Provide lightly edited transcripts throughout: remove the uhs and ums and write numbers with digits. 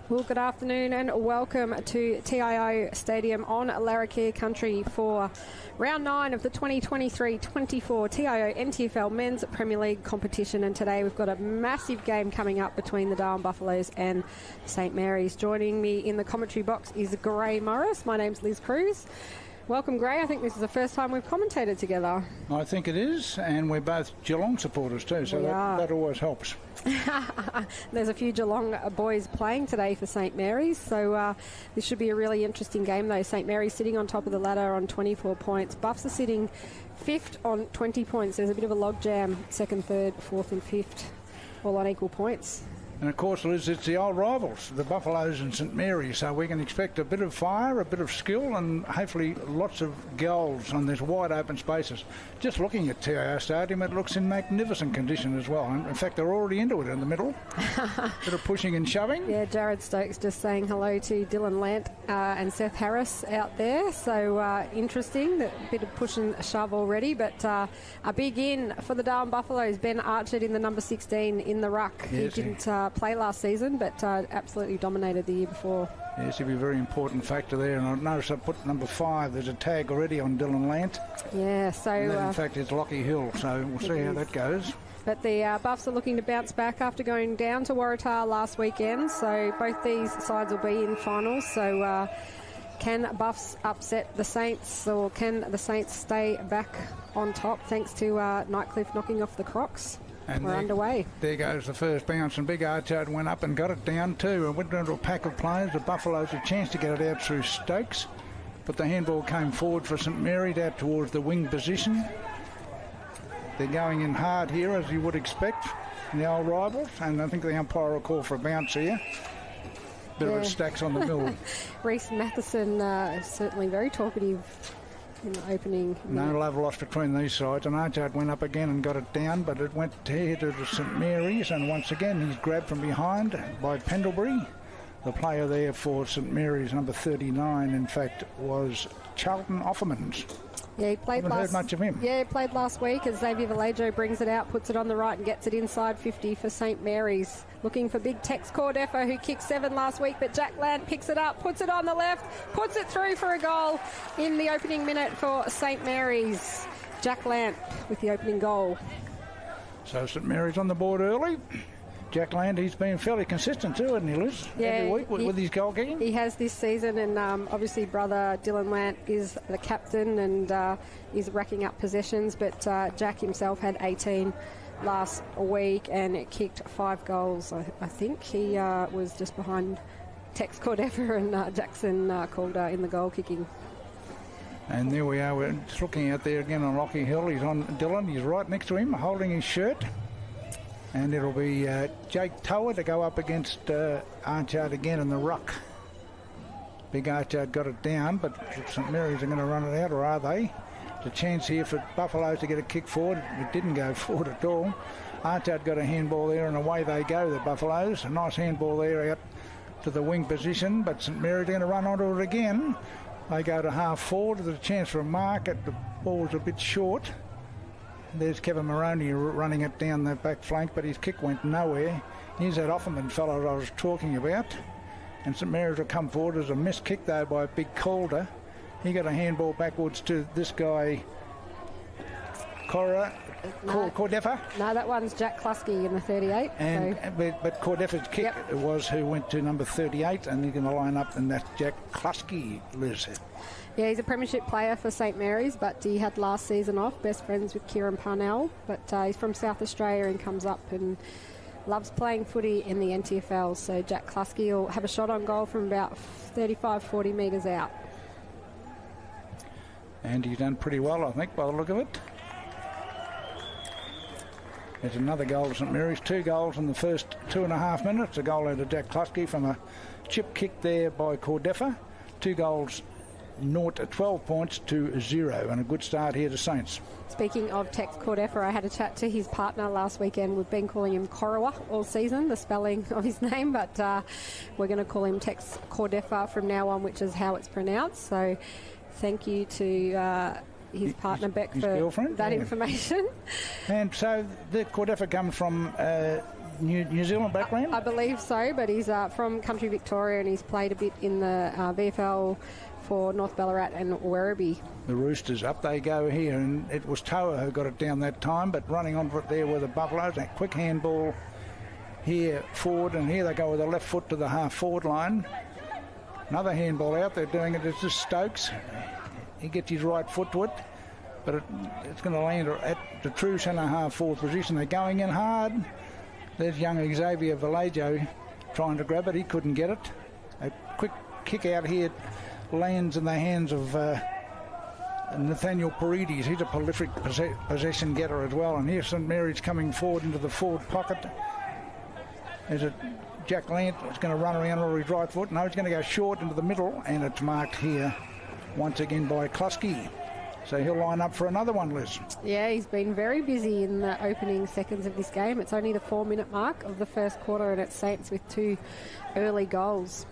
Well, good afternoon and welcome to TIO Stadium on Larrakia Country for round 9 of the 2023-24 TIO NTFL Men's Premier League competition. And today we've got a massive game coming up between the Darwin Buffaloes and St Mary's. Joining me in the commentary box is Gray Morris. My name's Liz Cruz. Welcome, Gray. I think this is the first time we've commentated together. I think it is, and we're both Geelong supporters too, so that always helps. There's a few Geelong boys playing today for St Mary's, so this should be a really interesting game though. St Mary's sitting on top of the ladder on 24 points. Buffs are sitting 5th on 20 points. There's a bit of a logjam, 2nd, 3rd, 4th and 5th, all on equal points. And of course, Liz, it's the old rivals, the Buffaloes and St Mary's, so we can expect a bit of fire, a bit of skill, and hopefully lots of goals on these wide open spaces. Just looking at TIO Stadium, it looks in magnificent condition as well. And in fact, they're already into it in the middle. Bit of pushing and shoving. Yeah, Jared Stokes just saying hello to Dylan Lant and Seth Harris out there. So interesting, that bit of push and shove already. But a big in for the Darwin Buffaloes. Ben Archard in the number 16 in the ruck. Yes, he didn't play last season, but absolutely dominated the year before. Yes, he'll be a very important factor there. And I noticed I put number 5. There's a tag already on Dylan Lant. Yeah, so... in fact, it's Lockie Hill, so we'll see how that goes. But the Buffs are looking to bounce back after going down to Waratah last weekend. So both these sides will be in finals. So can Buffs upset the Saints, or can the Saints stay back on top thanks to Nightcliff knocking off the Crocs? And we're underway. There goes the first bounce, and Big Archard went up and got it down too, and went into a pack of players. The Buffaloes a chance to get it out through Stokes, but the handball came forward for St Mary's out towards the wing position. They're going in hard here, as you would expect, in the old rivals, and I think the umpire will call for a bounce here. Bit of a stacks on the middle. Reece Matheson certainly very talkative in the opening. No love lost between these sides, and Archard went up again and got it down, but it went here to St Mary's, and once again he's grabbed from behind by Pendlebury. The player there for St Mary's, number 39, in fact, was Charlton Offermans. Yeah, he played heard much of him. Yeah, he played last week as Xavier Vallejo brings it out, puts it on the right and gets it inside 50 for St Mary's. Looking for big Tex Cordeffa, who kicked 7 last week, but Jack Lant picks it up, puts it on the left, puts it through for a goal in the opening minute for St Mary's. Jack Lant with the opening goal. So St Mary's on the board early. Jack Land, he's been fairly consistent too, hasn't he, Liz? Yeah, every week with his goal kicking. He has this season, and obviously brother Dylan Lant is the captain and is racking up possessions, but Jack himself had 18 last week and it kicked 5 goals. I think he was just behind Tex Cordeffa and Jackson Calder in the goal kicking. And there we are, we're just looking out there again on Rocky Hill. He's on Dylan, he's right next to him holding his shirt. And it'll be Jake Tower to go up against Archard again in the ruck. Big Archard got it down, but St Mary's are going to run it out, or are they? There's a chance here for Buffaloes to get a kick forward. It didn't go forward at all. Archard got a handball there, and away they go, the Buffaloes. A nice handball there out to the wing position, but St Mary's are going to run onto it again. They go to half forward. There's a chance for a mark. The ball's a bit short. There's Kevin Moroney running it down the back flank, but his kick went nowhere. Here's that Offerman fellow I was talking about. And St Mary's will come forward. There's a missed kick, though, by Big Calder. He got a handball backwards to this guy, Cordeffa. No, that one's Jack Klusky in the 38. But Cordeffa's kick was who went to number 38, and he's going to line up, and that's Jack Klusky, Liz. Yeah, he's a premiership player for St Mary's, but he had last season off, best friends with Kieran Parnell. But he's from South Australia and comes up and loves playing footy in the NTFL. So Jack Klusky will have a shot on goal from about 35, 40 metres out. And he's done pretty well, I think, by the look of it. There's another goal to St Mary's. 2 goals in the first 2.5 minutes. A goal out of Jack Klusky from a chip kick there by Cordeffa. 2 goals 12 points to 0, and a good start here to Saints. Speaking of Tex Cordeffa, I had a chat to his partner last weekend. We've been calling him Corowa all season, the spelling of his name, but we're going to call him Tex Cordeffa from now on, which is how it's pronounced. So thank you to his partner Beck for that information. And so the Cordeffa comes from New Zealand background? I believe so, but he's from country Victoria and he's played a bit in the VFL for North Ballarat and Werribee. The Roosters, up they go here, and it was Toa who got it down that time, but running on for it there were the Buffaloes. That quick handball here forward, and here they go with the left foot to the half-forward line. Another handball out, they're doing it. It's just Stokes. He gets his right foot to it, but it's going to land at the true centre half-forward position. They're going in hard. There's young Xavier Vallejo trying to grab it. He couldn't get it. A quick kick out here lands in the hands of Nathaniel Paredes. He's a prolific possession getter as well. And here St Mary's coming forward into the forward pocket. There's a Jack Lant is going to run around on his right foot. No, he's going to go short into the middle, and it's marked here once again by Klusky. So he'll line up for another one, Liz. Yeah, he's been very busy in the opening seconds of this game. It's only the 4-minute mark of the first quarter, and it's Saints with 2 early goals.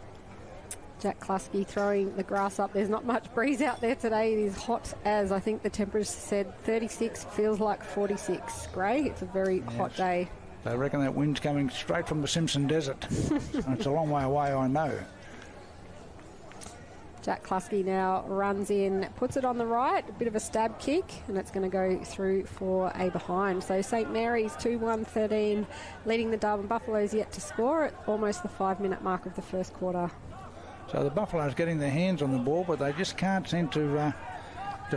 Jack Klusky throwing the grass up. There's not much breeze out there today. It is hot as I think the temperature said 36, feels like 46. Gray, it's a very hot day. They reckon that wind's coming straight from the Simpson Desert. It's a long way away, I know. Jack Klusky now runs in, puts it on the right, a bit of a stab kick, and it's going to go through for a behind. So St Mary's 2-1-13, leading the Darwin Buffaloes yet to score at almost the 5-minute mark of the first quarter. So the Buffaloes getting their hands on the ball, but they just can't seem to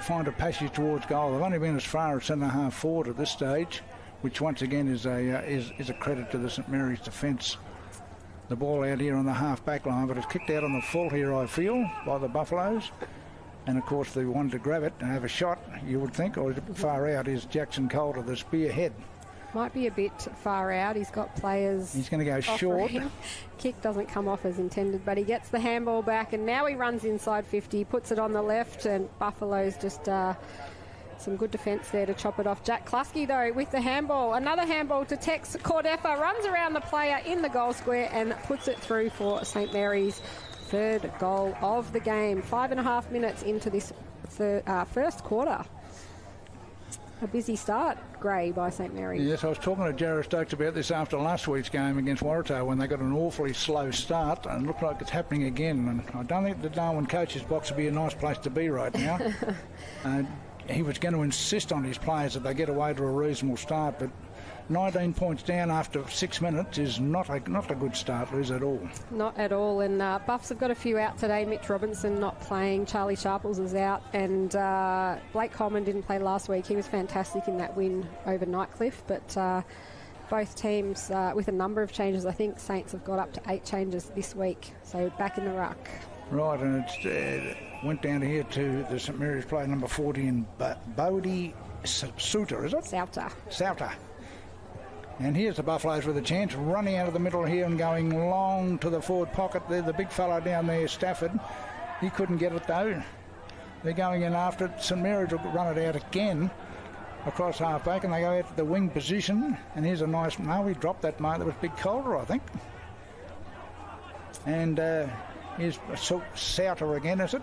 find a passage towards goal. They've only been as far as centre half forward at this stage, which once again is a credit to the St Mary's defence. The ball out here on the half-back line, but it's kicked out on the full here, I feel, by the Buffaloes. And, of course, they wanted to grab it and have a shot, you would think, or far out is Jackson Calder, the spearhead. Might be a bit far out. He's got players. He's going to go short. Kick doesn't come off as intended, but he gets the handball back, and now he runs inside 50, puts it on the left, and Buffaloes just some good defence there to chop it off. Jack Klusky, though, with the handball. Another handball to Tex Cordefa, runs around the player in the goal square and puts it through for St Mary's third goal of the game. 5.5 minutes into this first quarter. A busy start, Gray, by St Mary's. Yes, I was talking to Jared Stokes about this after last week's game against Waratah when they got an awfully slow start and looked like it's happening again. And I don't think the Darwin coach's box would be a nice place to be right now. He was going to insist on his players that they get away to a reasonable start, but 19 points down after 6 minutes is not a good start, Liz, at all. Not at all, and Buffs have got a few out today. Mitch Robinson not playing, Charlie Sharples is out, and Blake Coleman didn't play last week. He was fantastic in that win over Nightcliff, but both teams with a number of changes. I think Saints have got up to 8 changes this week, so back in the ruck. Right, and it went down here to the St Mary's player number 40 in Bodie Suter, is it? Sauter. And here's the Buffaloes with a chance, running out of the middle here and going long to the forward pocket. There, the big fellow down there, Stafford. He couldn't get it, though. They're going in after it. St Mary's will run it out again across half-back, and they go out to the wing position. And here's a nice... No, we dropped that mark. That was Big Calder, I think. And here's Sauter again, is it?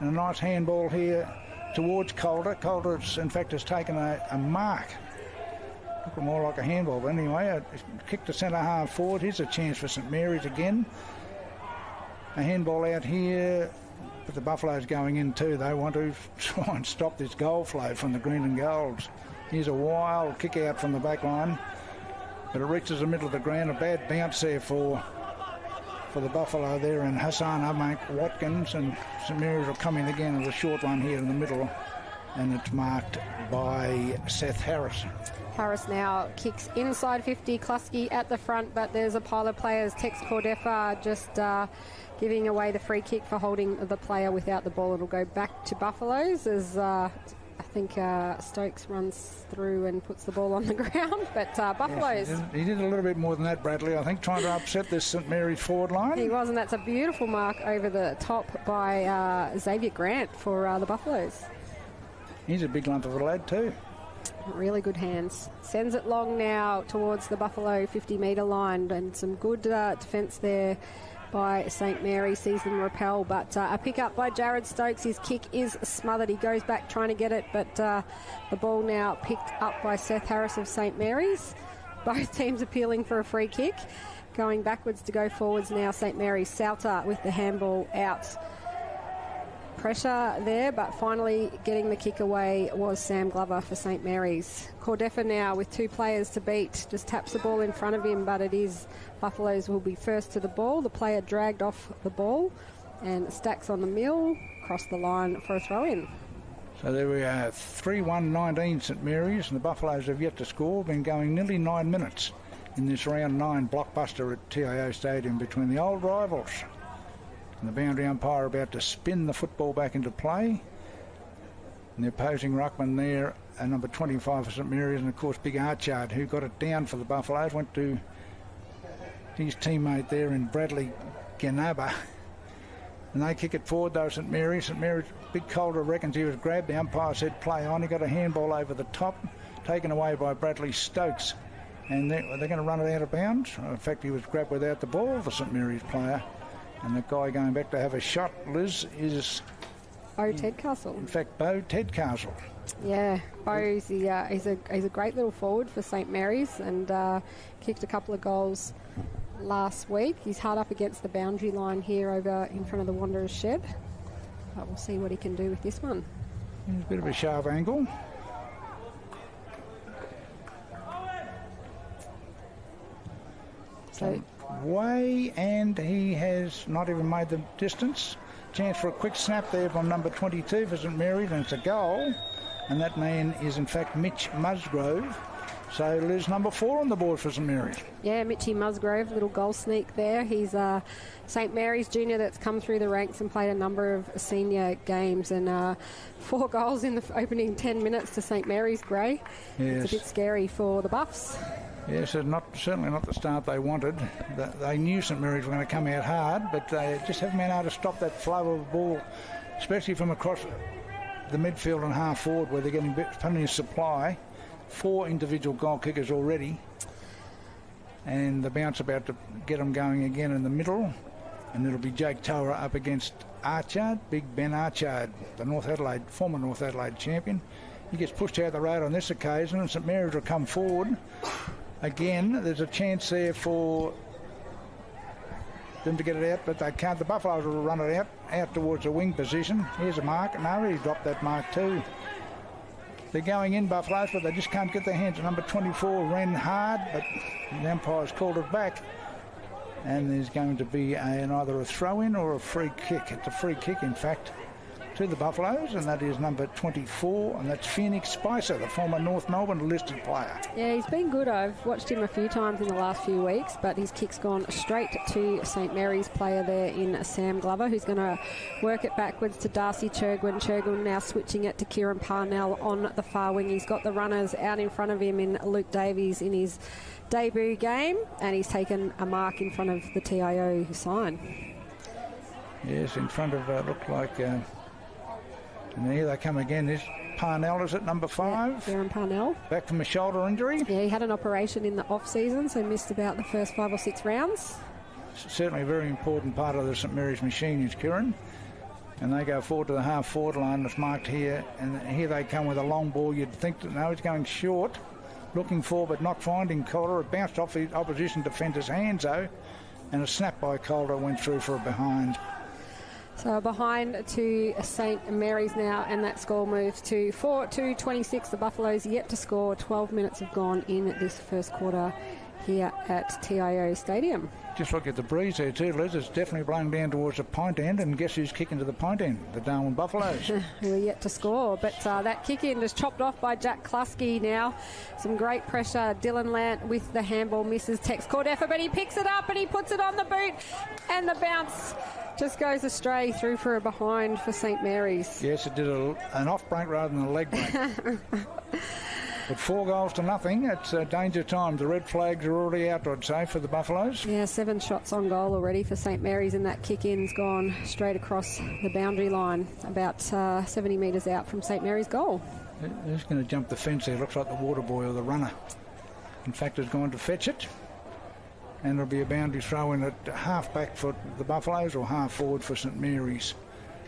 And a nice handball here towards Calder. Calder, in fact, has taken a mark. Looked more like a handball, but anyway, kicked the centre half forward. Here's a chance for St Mary's again. A handball out here, but the Buffaloes going in too. They want to try and stop this goal flow from the green and golds. Here's a wild kick out from the back line, but it reaches the middle of the ground. A bad bounce there for the Buffalo there, and Hassan Watkins, and St Mary's will come in again with a short one here in the middle, and it's marked by Seth Harris. Harris now kicks inside 50, Klusky at the front, but there's a pile of players. Tex Cordefa just giving away the free kick for holding the player without the ball. It'll go back to Buffaloes as I think Stokes runs through and puts the ball on the ground, but Buffaloes... Yes, he did a little bit more than that, Bradley, I think, trying to upset this St Mary's forward line. He was, and that's a beautiful mark over the top by Xavier Grant for the Buffaloes. He's a big lump of a lad too. Really good hands. Sends it long now towards the Buffalo 50-metre line, and some good defence there by St Mary. Sees them repel, but a pick up by Jared Stokes. His kick is smothered. He goes back trying to get it, but the ball now picked up by Seth Harris of St Mary's, both teams appealing for a free kick. Going backwards to go forwards now, St Mary's. Salter with the handball out. Pressure there, but finally getting the kick away was Sam Glover for St Mary's. Cordefa now with 2 players to beat, just taps the ball in front of him, but it is Buffaloes will be first to the ball. The player dragged off the ball and stacks on the mill, across the line for a throw-in. So there we are, 3-1-19 St Mary's, and the Buffaloes have yet to score. Been going nearly 9 minutes in this round 9 blockbuster at TIO Stadium between the old rivals. And the boundary umpire about to spin the football back into play. And the opposing ruckman there, number 25 for St Mary's, and of course Big Archard, who got it down for the Buffaloes, went to his teammate there in Bradley Ganaba. And they kick it forward though, St Mary's. St Mary's, Big Calder reckons he was grabbed. The umpire said play on. He got a handball over the top, taken away by Bradley Stokes. And they're going to run it out of bounds. In fact, he was grabbed without the ball, the St Mary's player. And the guy going back to have a shot, Liz, is... Bo Tedcastle. In fact, Bo Tedcastle. Yeah, Bo's he's a great little forward for St Mary's, and kicked a couple of goals last week. He's hard up against the boundary line here over in front of the Wanderers shed. But we'll see what he can do with this one. There's a bit of a sharp angle. So way, and he has not even made the distance. Chance for a quick snap there from number 22 for St Mary's, and it's a goal. And that man is in fact Mitch Musgrove. So Liz, number 4 on the board for St Mary's. Yeah, Mitchy Musgrove, little goal sneak there. He's a St Mary's junior that's come through the ranks and played a number of senior games, and 4 goals in the opening 10 minutes to St Mary's, Gray. Yes. It's a bit scary for the Buffs. Yes, it's certainly not the start they wanted. They knew St Mary's were going to come out hard, but they just haven't been able to stop that flow of the ball, especially from across the midfield and half forward, where they're getting plenty of supply. 4 individual goal kickers already, and the bounce about to get them going again in the middle, and it'll be Jake Tower up against Archard, Big Ben Archard, the former North Adelaide champion. He gets pushed out the road on this occasion, and St Mary's will come forward. Again, there's a chance there for them to get it out, but they can't. The Buffaloes will run it out towards the wing position. Here's a mark. No, he dropped that mark too. They're going in, Buffaloes, but they just can't get their hands. Number 24 ran hard, but the umpire's called it back. And there's going to be either a throw-in or a free kick. It's a free kick, in fact, to the Buffaloes, and that is number 24, and that's Phoenix Spicer, the former North Melbourne listed player. Yeah, he's been good. I've watched him a few times in the last few weeks, but his kick's gone straight to St Mary's player there in Sam Glover, who's going to work it backwards to Darcy Churgwin. Churgwin now switching it to Kieran Parnell on the far wing. He's got the runners out in front of him in Luke Davies in his debut game, and he's taken a mark in front of the TIO sign. Yes, in front of, looked like... and here they come again. This Parnell is at number 5. Yeah, Darren Parnell. Back from a shoulder injury. Yeah, he had an operation in the off-season, so missed about the first 5 or 6 rounds. Certainly a very important part of the St Mary's machine is Kieran. And they go forward to the half-forward line that's marked here. And here they come with a long ball. You'd think that, no, he's going short. Looking for, but not finding Calder. It bounced off the opposition defender's hands, though. And a snap by Calder went through for a behind. So behind to St Mary's now, and that score moves to 4-26. The Buffaloes yet to score. 12 minutes have gone in this first quarter here at TIO Stadium. Just look at the breeze there too, Liz. It's definitely blowing down towards the pint end, and guess who's kicking to the pint end? The Darwin Buffaloes. Who are yet to score, but that kick in is chopped off by Jack Klusky now. Some great pressure. Dylan Lant with the handball misses Tex Cordefa, but he picks it up and he puts it on the boot, and the bounce just goes astray through for a behind for St Mary's. Yes, it did an off break rather than a leg break. But 4 goals to nothing. It's danger time. The red flags are already out, I'd say, for the Buffaloes. Yeah, 7 shots on goal already for St Mary's, and that kick-in's gone straight across the boundary line, about 70 metres out from St Mary's goal. Who's going to jump the fence there? Looks like the water boy or the runner. In fact, has gone to fetch it. And it'll be a boundary throw in at half back for the Buffaloes or half forward for St Mary's.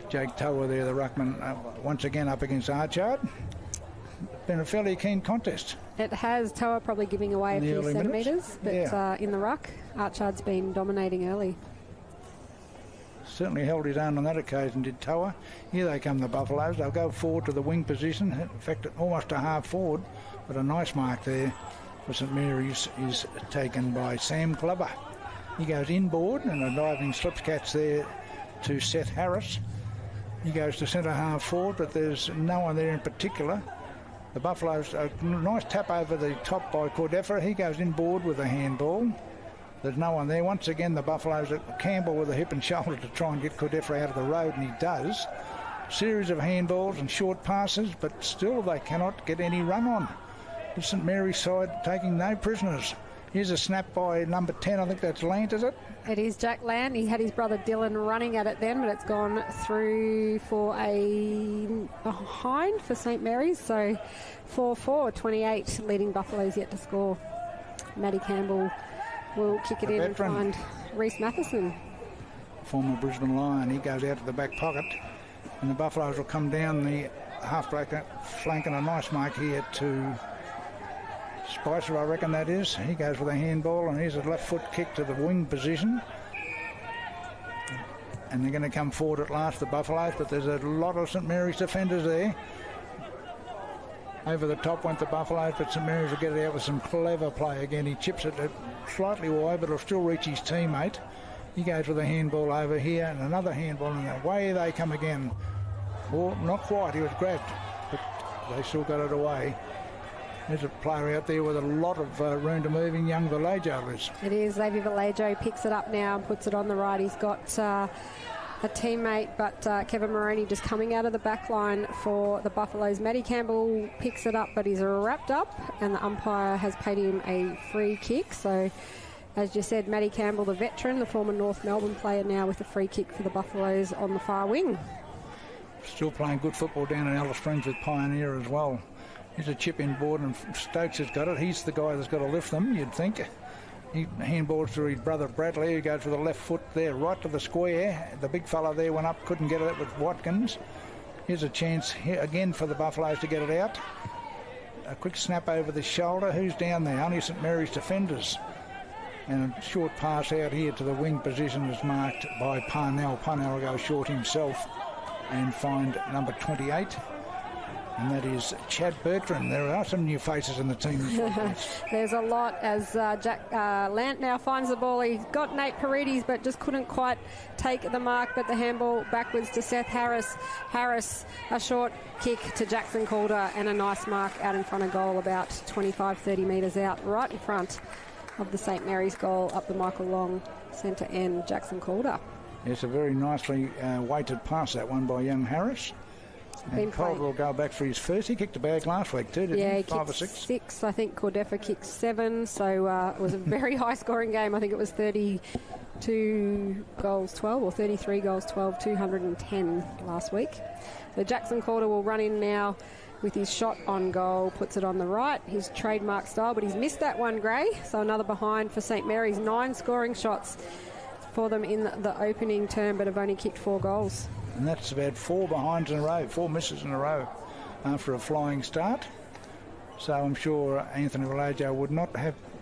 Jake Tower there, the ruckman, once again up against Archard. been a fairly keen contest. It has. Toa probably giving away a few centimetres, but yeah. In the ruck, Archard's been dominating early. Certainly held his own on that occasion, did Toa. Here they come, the Buffaloes. They'll go forward to the wing position. In fact, almost a half forward, but a nice mark there for St Mary's is taken by Sam Glover. He goes inboard, and a diving slips catch there to Seth Harris. He goes to centre half forward, but there's no one there in particular. The Buffaloes, a nice tap over the top by Cordefa. He goes inboard with a handball. There's no one there. Once again, the Buffaloes, Campbell with a hip and shoulder to try and get Cordefa out of the road, and he does. Series of handballs and short passes, but still they cannot get any run on. The St Mary's side taking no prisoners. Here's a snap by number 10. I think that's Lant, is it? It is Jack Land. He had his brother Dylan running at it then, but it's gone through for a behind for St Mary's. So 4-4, 28 leading Buffaloes yet to score. Matty Campbell will kick it in and find Reece Matheson. Former Brisbane Lion. He goes out to the back pocket. And the Buffaloes will come down the half-break flank, and a nice mark here to Spicer, I reckon that is. He goes with a handball, and here's a left foot kick to the wing position. And they're going to come forward at last, the Buffaloes, but there's a lot of St Mary's defenders there. Over the top went the Buffaloes, but St Mary's will get it out with some clever play again. He chips it slightly wide, but it'll still reach his teammate. He goes with a handball over here, and another handball, and away they come again. Well, not quite, he was grabbed, but they still got it away. There's a player out there with a lot of room to move in, young Vallejo is. It is. Xavier Vallejo picks it up now and puts it on the right. He's got a teammate, but Kevin Moroney just coming out of the back line for the Buffaloes. Matty Campbell picks it up, but he's wrapped up, and the umpire has paid him a free kick. So, as you said, Matty Campbell, the veteran, the former North Melbourne player, now with a free kick for the Buffaloes on the far wing. Still playing good football down in Alice Springs with Pioneer as well. Here's a chip inboard, and Stokes has got it. He's the guy that's got to lift them, you'd think. He handballs to his brother Bradley, who goes with the left foot there, right to the square. The big fella there went up, couldn't get it with Watkins. Here's a chance here again for the Buffaloes to get it out. A quick snap over the shoulder. Who's down there? Only St Mary's defenders. And a short pass out here to the wing position is marked by Parnell. Parnell will go short himself and find number 28. And that is Chad Bertrand. There are some new faces in the team. There's a lot as Jack Lant now finds the ball. He got Nate Paredes, but just couldn't quite take the mark. But the handball backwards to Seth Harris. Harris, a short kick to Jackson Calder, and a nice mark out in front of goal, about 25-30 metres out, right in front of the St Mary's goal, up the Michael Long centre end, Jackson Calder. It's a very nicely weighted pass, that one by young Harris. And Calder will go back for his first. He kicked a bag last week too, didn't he? 5 or 6? 6. I think Cordefa kicked 7. So it was a very high-scoring game. I think it was 32 goals 12 or 33 goals 12, 210 last week. So Jackson Calder will run in now with his shot on goal, puts it on the right, his trademark style, but he's missed that one, Gray. So another behind for St Mary's. 9 scoring shots for them in the opening term, but have only kicked 4 goals. And that's about 4 behinds in a row, 4 misses in a row after a flying start. So I'm sure Anthony Vallejo would not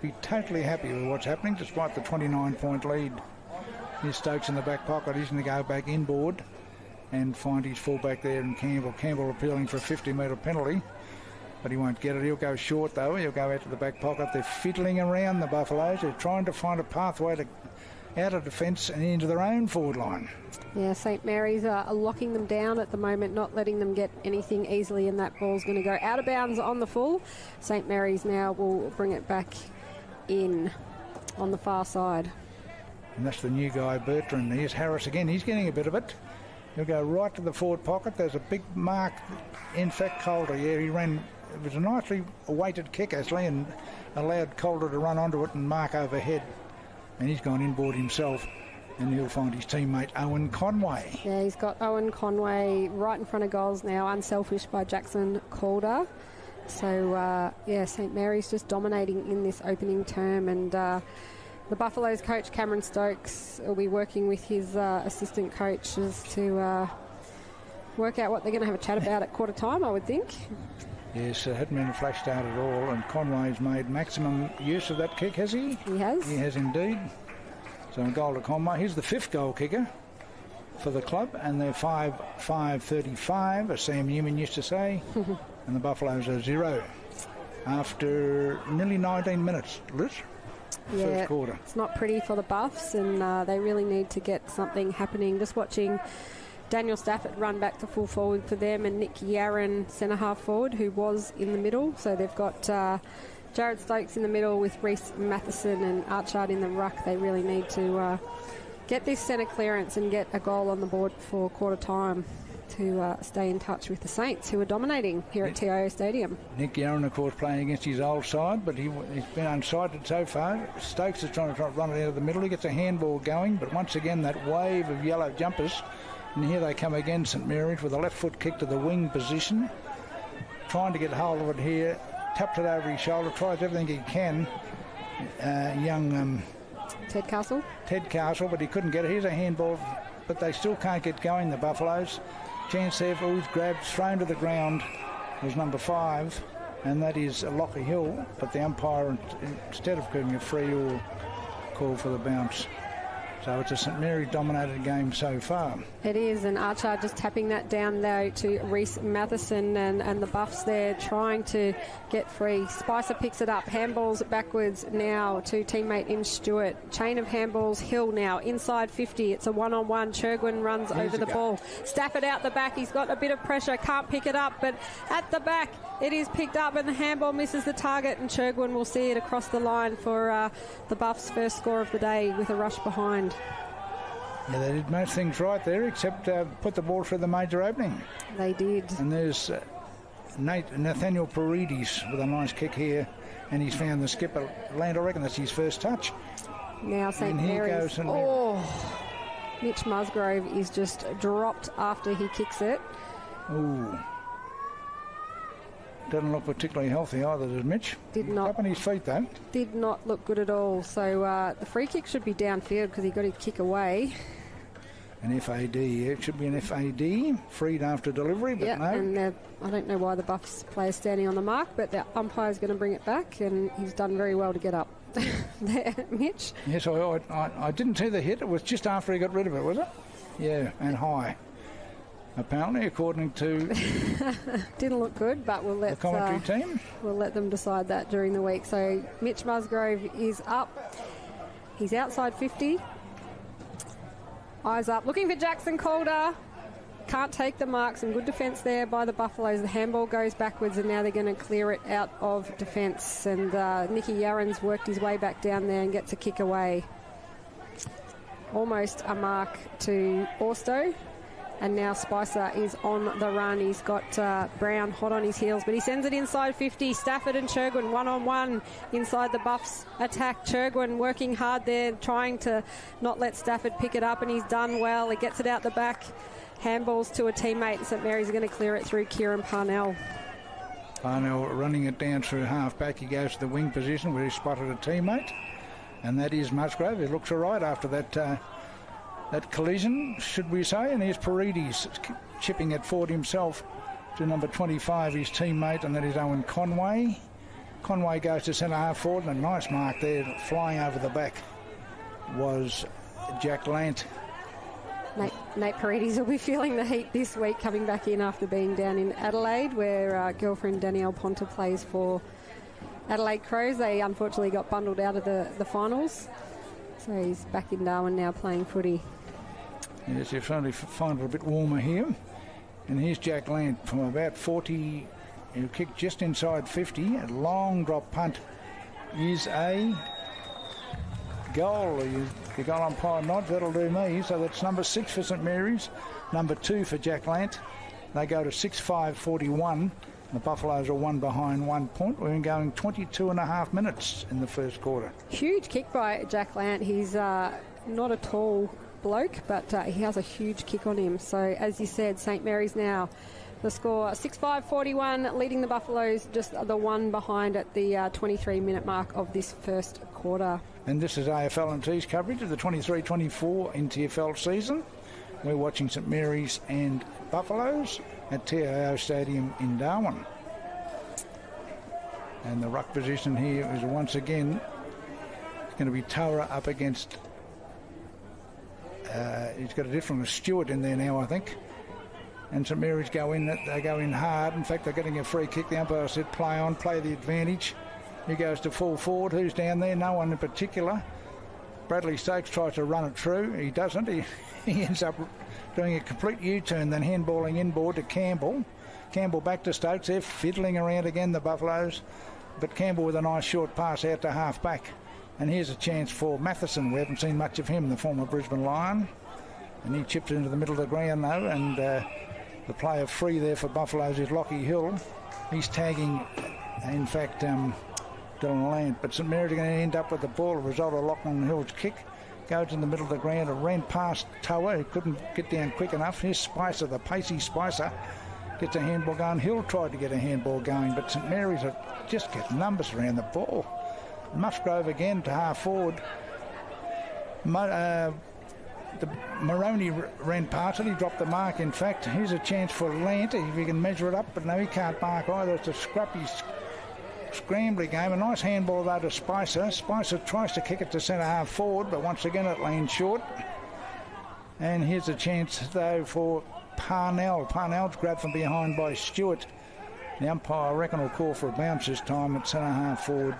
be totally happy with what's happening, despite the 29-point lead. Here's Stokes in the back pocket. He's going to go back inboard and find his fullback there in Campbell. Campbell appealing for a 50-metre penalty, but he won't get it. He'll go short, though. He'll go out to the back pocket. They're fiddling around, the Buffaloes. They're trying to find a pathway to out of defence and into their own forward line. Yeah, St Mary's are locking them down at the moment, not letting them get anything easily, and that ball's going to go out of bounds on the full. St Mary's now will bring it back in on the far side. And that's the new guy, Bertrand. Here's Harris again. He's getting a bit of it. He'll go right to the forward pocket. There's a big mark. In fact, Calder, yeah, he ran. It was a nicely weighted kick, actually, and allowed Calder to run onto it and mark overhead. And he's gone inboard himself, and he'll find his teammate Owen Conway. Yeah, he's got Owen Conway right in front of goals now, unselfish by Jackson Calder. So, St Mary's just dominating in this opening term, and the Buffaloes coach, Cameron Stokes, will be working with his assistant coaches to work out what they're going to have a chat about at quarter time, I would think. Yes, it hadn't been a flash start at all, and Conway's made maximum use of that kick, has he? He has. He has indeed. So a goal to Conway. He's the 5th goal kicker for the club, and they're 5-5-35, as Sam Newman used to say, and the Buffaloes are 0 after nearly 19 minutes, Liz. Yeah, first quarter. It's not pretty for the Buffs, and they really need to get something happening. Just watching Daniel Stafford run back to full forward for them, and Nick Yarran centre half forward, who was in the middle. So they've got Jared Stokes in the middle with Reece Matheson and Archard in the ruck. They really need to get this centre clearance and get a goal on the board for quarter time to stay in touch with the Saints, who are dominating here at TIO Stadium. Nick Yarran, of course, playing against his old side, but he's been unsighted so far. Stokes is trying to run it out of the middle. He gets a handball going, but once again that wave of yellow jumpers, and here they come again, St Mary's, with a left foot kick to the wing position, trying to get hold of it here, tapped it over his shoulder, tries everything he can. Young Ted Castle, but he couldn't get it. Here's a handball, but they still can't get going, the Buffaloes. Chance there for Ooze, grabbed, thrown to the ground, was number 5, and that is Lockie Hill, but the umpire, instead of giving a free, will call for the bounce. So it's a St Mary's dominated game so far. It is, and Archard just tapping that down though to Reece Matheson, and the Buffs there trying to get free. Spicer picks it up, handballs backwards now to teammate in Stewart. Chain of handballs, Hill now inside 50. It's a one-on-one. Churgwin runs over the ball. Stafford out the back. He's got a bit of pressure, can't pick it up, but at the back it is picked up, and the handball misses the target, and Churgwin will see it across the line for the Buffs' first score of the day with a rush behind. Yeah, they did most things right there, except put the ball through the major opening. They did. And there's Nathaniel Paredes with a nice kick here, and he's found the skipper. Land, I reckon that's his first touch. Now St Mary's. Mitch Musgrove is just dropped after he kicks it. Ooh. Doesn't look particularly healthy either, does Mitch? Did not. Up on his feet, though. Did not look good at all. So the free kick should be downfield because he got his kick away. An FAD. It should be an FAD, freed after delivery, but no. And I don't know why the Buffs player's standing on the mark, but the umpire's going to bring it back, and he's done very well to get up there, Mitch. Yes, I didn't see the hit. It was just after he got rid of it, was it? Yeah, and high. Apparently, according to didn't look good, but we'll let the commentary team. We'll let them decide that during the week. So Mitch Musgrove is up. He's outside 50. Eyes up, looking for Jackson Calder. Can't take the mark. Some good defence there by the Buffaloes. The handball goes backwards, and now they're going to clear it out of defence. And Nicky Yarran's worked his way back down there and gets a kick away. Almost a mark to Orsto. And now Spicer is on the run. He's got Brown hot on his heels, but he sends it inside 50. Stafford and Churgwin one-on-one inside the Buffs attack. Churgwin working hard there, trying to not let Stafford pick it up, and he's done well. He gets it out the back. Handballs to a teammate. St Mary's are going to clear it through Kieran Parnell. Parnell running it down through half-back. He goes to the wing position where he spotted a teammate, and that is Musgrove. He looks all right after that collision, should we say, and here's Paredes chipping it forward himself to number 25, his teammate, and that is Owen Conway. Conway goes to centre half forward, and a nice mark there, flying over the back was Jack Lant. Nate Paredes will be feeling the heat this week, coming back in after being down in Adelaide, where girlfriend Danielle Ponta plays for Adelaide Crows. They unfortunately got bundled out of the finals, so he's back in Darwin now playing footy. Yes, you finally find it a bit warmer here. And here's Jack Lant from about 40. He'll kick just inside 50. A long drop punt is a goal. The goal umpire nods, that'll do me. So that's number 6 for St Mary's, number 2 for Jack Lant. They go to 6-5-41. The Buffaloes are one behind 1 point. We're going 22 and a half minutes in the first quarter. Huge kick by Jack Lant. He's not a tall bloke, but he has a huge kick on him. So as you said, St Mary's now the score 6-5-41, leading the Buffaloes just the one behind at the 23-minute mark of this first quarter. And this is AFL and T's coverage of the 23-24 NTFL season. We're watching St Mary's and Buffaloes at TIO Stadium in Darwin. And the ruck position here is once again going to be Toa up against... he's got a different Stewart in there now, I think. And St Mary's go in. They go in hard. In fact, they're getting a free kick. The umpire said play on, play the advantage. He goes to full forward. Who's down there? No one in particular. Bradley Stokes tries to run it through. He doesn't. He ends up doing a complete U-turn, then handballing inboard to Campbell. Campbell back to Stokes. They're fiddling around again, the Buffaloes. But Campbell with a nice short pass out to half-back. And here's a chance for Matheson. We haven't seen much of him, the former Brisbane Lion. And he chips into the middle of the ground, though. And the player free there for Buffaloes is Lockie Hill. He's tagging, in fact, Dylan Land. But St Mary's are going to end up with the ball. A result of Lachlan Hill's kick. Goes in the middle of the ground and ran past Toa, who couldn't get down quick enough. Here's Spicer, the pacey Spicer. Gets a handball going. Hill tried to get a handball going, but St Mary's just get numbers around the ball. Musgrove again to half forward. Maroney ran past it. He dropped the mark. In fact, here's a chance for Lant if he can measure it up, but no, he can't mark either. It's a scrappy, scrambly game. A nice handball though to Spicer. Spicer tries to kick it to centre half forward, but once again it lands short. And here's a chance though for Parnell. Parnell's grabbed from behind by Stewart. The umpire, I reckon, will call for a bounce this time at centre half forward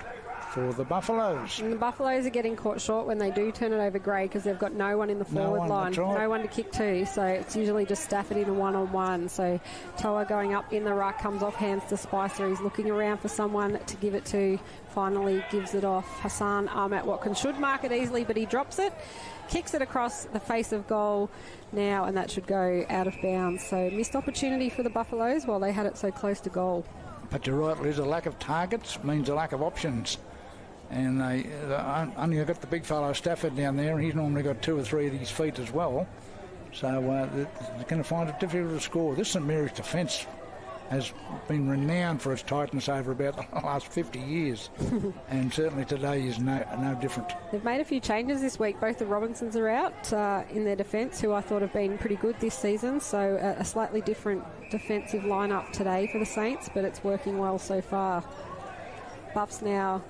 for the Buffaloes. And the Buffaloes are getting caught short when they do turn it over Gray because they've got no one in the forward line. Right. No one to kick to, so it's usually just Stafford in a one-on-one. So Toa going up in the ruck, comes off hands to Spicer. He's looking around for someone to give it to. Finally gives it off. Hassan Ahmet Watkins should mark it easily, but he drops it. Kicks it across the face of goal now, and that should go out of bounds. So missed opportunity for the Buffaloes while they had it so close to goal. But you're right, Liz, a lack of targets means a lack of options. And they only got the big fellow Stafford down there, and he's normally got 2 or 3 of these feet as well. So they're going to find it difficult to score. This St Mary's defence has been renowned for its tightness over about the last 50 years. And certainly today is no different. They've made a few changes this week. Both the Robinsons are out in their defence, who I thought have been pretty good this season. So a slightly different defensive lineup today for the Saints, but it's working well so far. Buffs now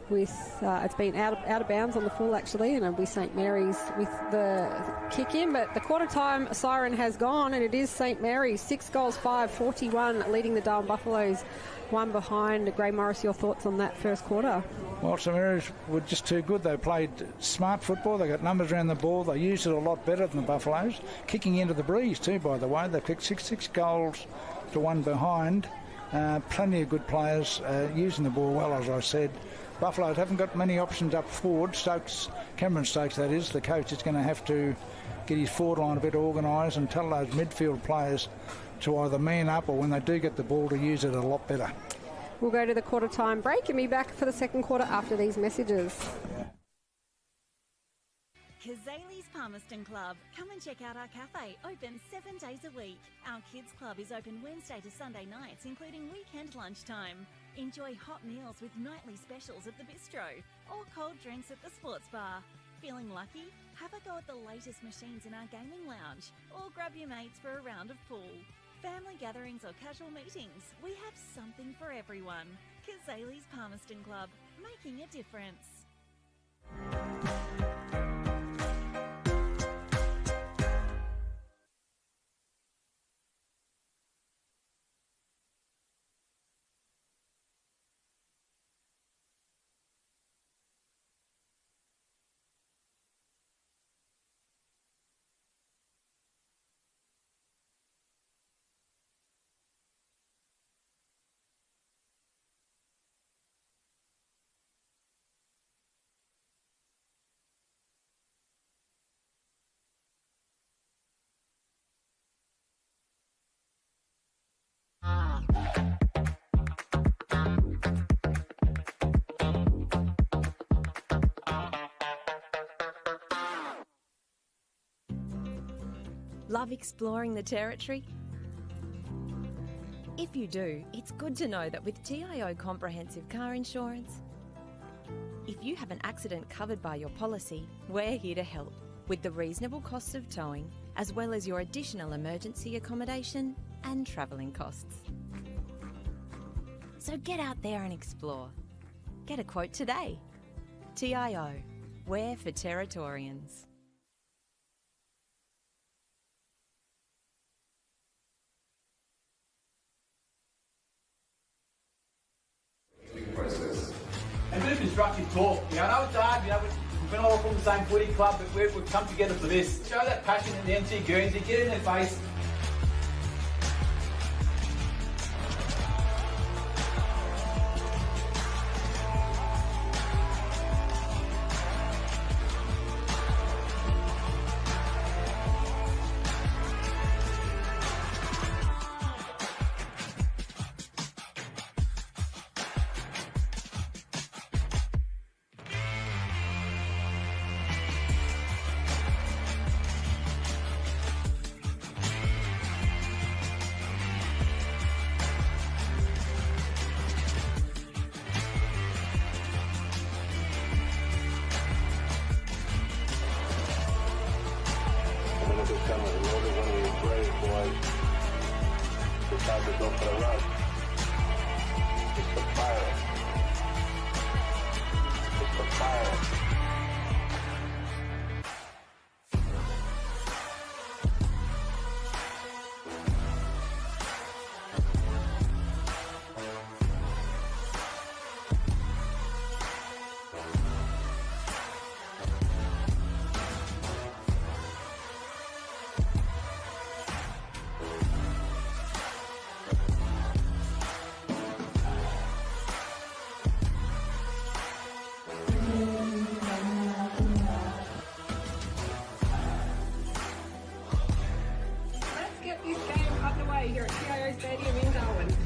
with it's been out of bounds on the full actually, and it'll be St Mary's with the kick in, but the quarter time siren has gone and it is St Mary's 6-5, 41 leading the Darwin Buffaloes, 1 behind. Gray Morris, your thoughts on that first quarter? Well, St Mary's were just too good. They played smart football. They got numbers around the ball. They used it a lot better than the Buffaloes, kicking into the breeze too, by the way. They kicked 6 goals to 1 behind. Plenty of good players using the ball well, as I said. Buffaloes haven't got many options up forward. Cameron Stokes, that is, the coach is going to have to get his forward line a bit organised and tell those midfield players to either man up or when they do get the ball to use it a lot better. We'll go to the quarter time break and be back for the second quarter after these messages. Kazali's Palmerston Club. Come and check out our cafe, open 7 days a week. Our kids club is open Wednesday to Sunday nights, including weekend lunchtime. Enjoy hot meals with nightly specials at the bistro or cold drinks at the sports bar. Feeling lucky? Have a go at the latest machines in our gaming lounge or grab your mates for a round of pool. Family gatherings or casual meetings, we have something for everyone. Kazali's Palmerston Club, making a difference. Love exploring the territory? If you do, it's good to know that with TIO Comprehensive Car Insurance, if you have an accident covered by your policy, we're here to help with the reasonable costs of towing, as well as your additional emergency accommodation and travelling costs. So get out there and explore. Get a quote today. TIO, we're for Territorians. Process. And a bit of constructive talk. I know it's hard, we've been all from the same footy club, but we've come together for this. Show that passion in the NT Guernsey, get in their face. Here at TIO Stadium in Darwin.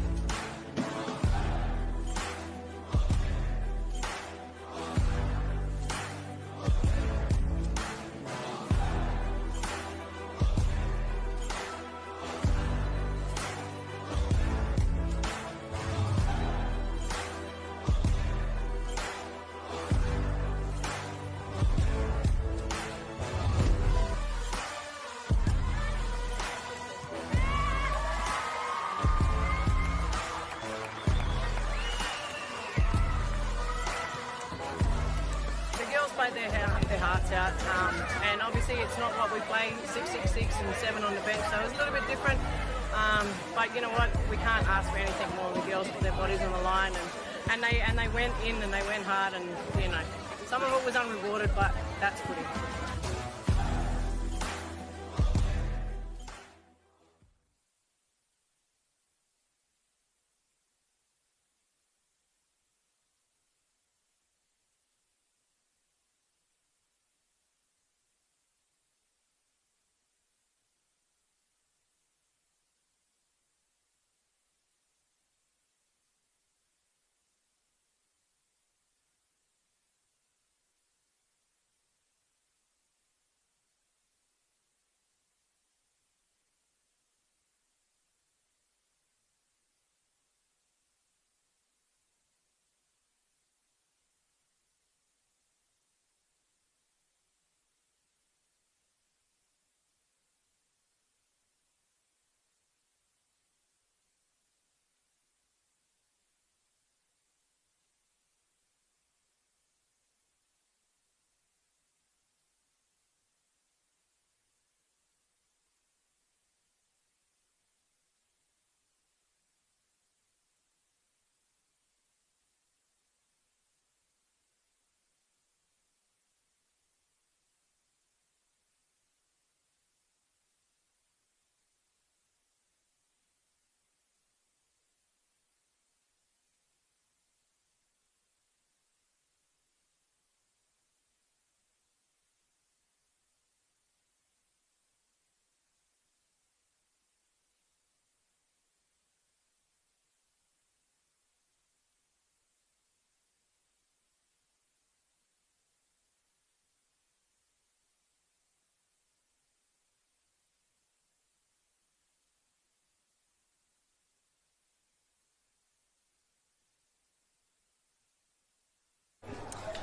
Played their hearts out, and obviously it's not what we play 6-6-6 and 7 on the bench, so it was a little bit different, but you know what, we can't ask for anything more. The girls put their bodies on the line, and they went in and they went hard, and some of it was unrewarded, but that's footy.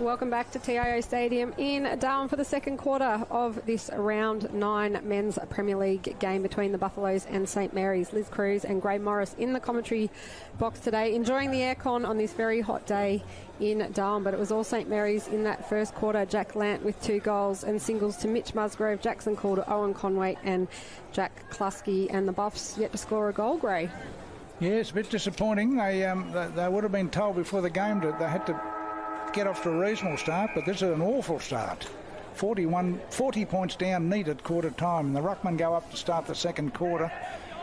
Welcome back to TIO Stadium in Darwin for the second quarter of this round 9 men's Premier League game between the Buffaloes and St Mary's. Liz Cruz and Gray Morris in the commentary box today, enjoying the aircon on this very hot day in Darwin, but it was all St Mary's in that first quarter. Jack Lant with 2 goals and singles to Mitch Musgrove, Jackson Calder, Owen Conway and Jack Kluski, and the Buffs yet to score a goal, Gray. Yeah, it's a bit disappointing. They would have been told before the game that they had to get off to a reasonable start, but this is an awful start. 40 points down needed quarter time, and the ruckman go up to start the second quarter.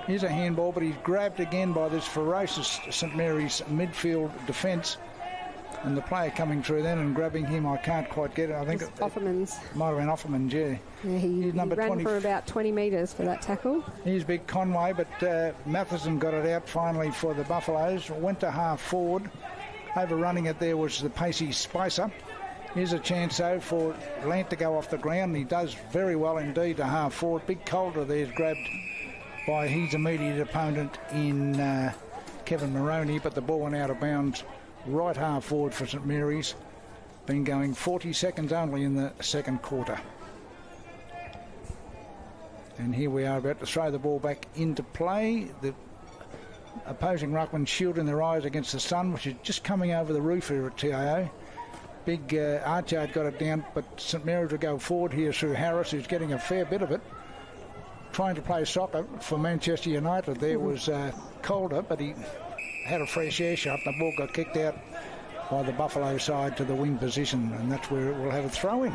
Here's a handball, but he's grabbed again by this ferocious St Mary's midfield defence, and the player coming through then and grabbing him, I can't quite get it. I think Offerman's. Might have been Offerman's, yeah. He ran 20 for about 20 metres for that tackle. Here's big Conway, but Matheson got it out finally for the Buffaloes. Went to half forward. Overrunning it there was the pacey Spicer. Here's a chance, though, for Lant to go off the ground. He does very well indeed to half forward. Big Calder there is grabbed by his immediate opponent in Kevin Moroney, but the ball went out of bounds right half forward for St Mary's. Been going 40 seconds only in the second quarter. And here we are about to throw the ball back into play. The opposing ruckman shielding their eyes against the sun, which is just coming over the roof here at TIO. Big Archard got it down, but St Mary's will go forward here through Harris, who's getting a fair bit of it. Trying to play soccer for Manchester United. There was Calder, but he had a fresh air shot, and the ball got kicked out by the Buffalo side to the wing position, and that's where it will have a throw in.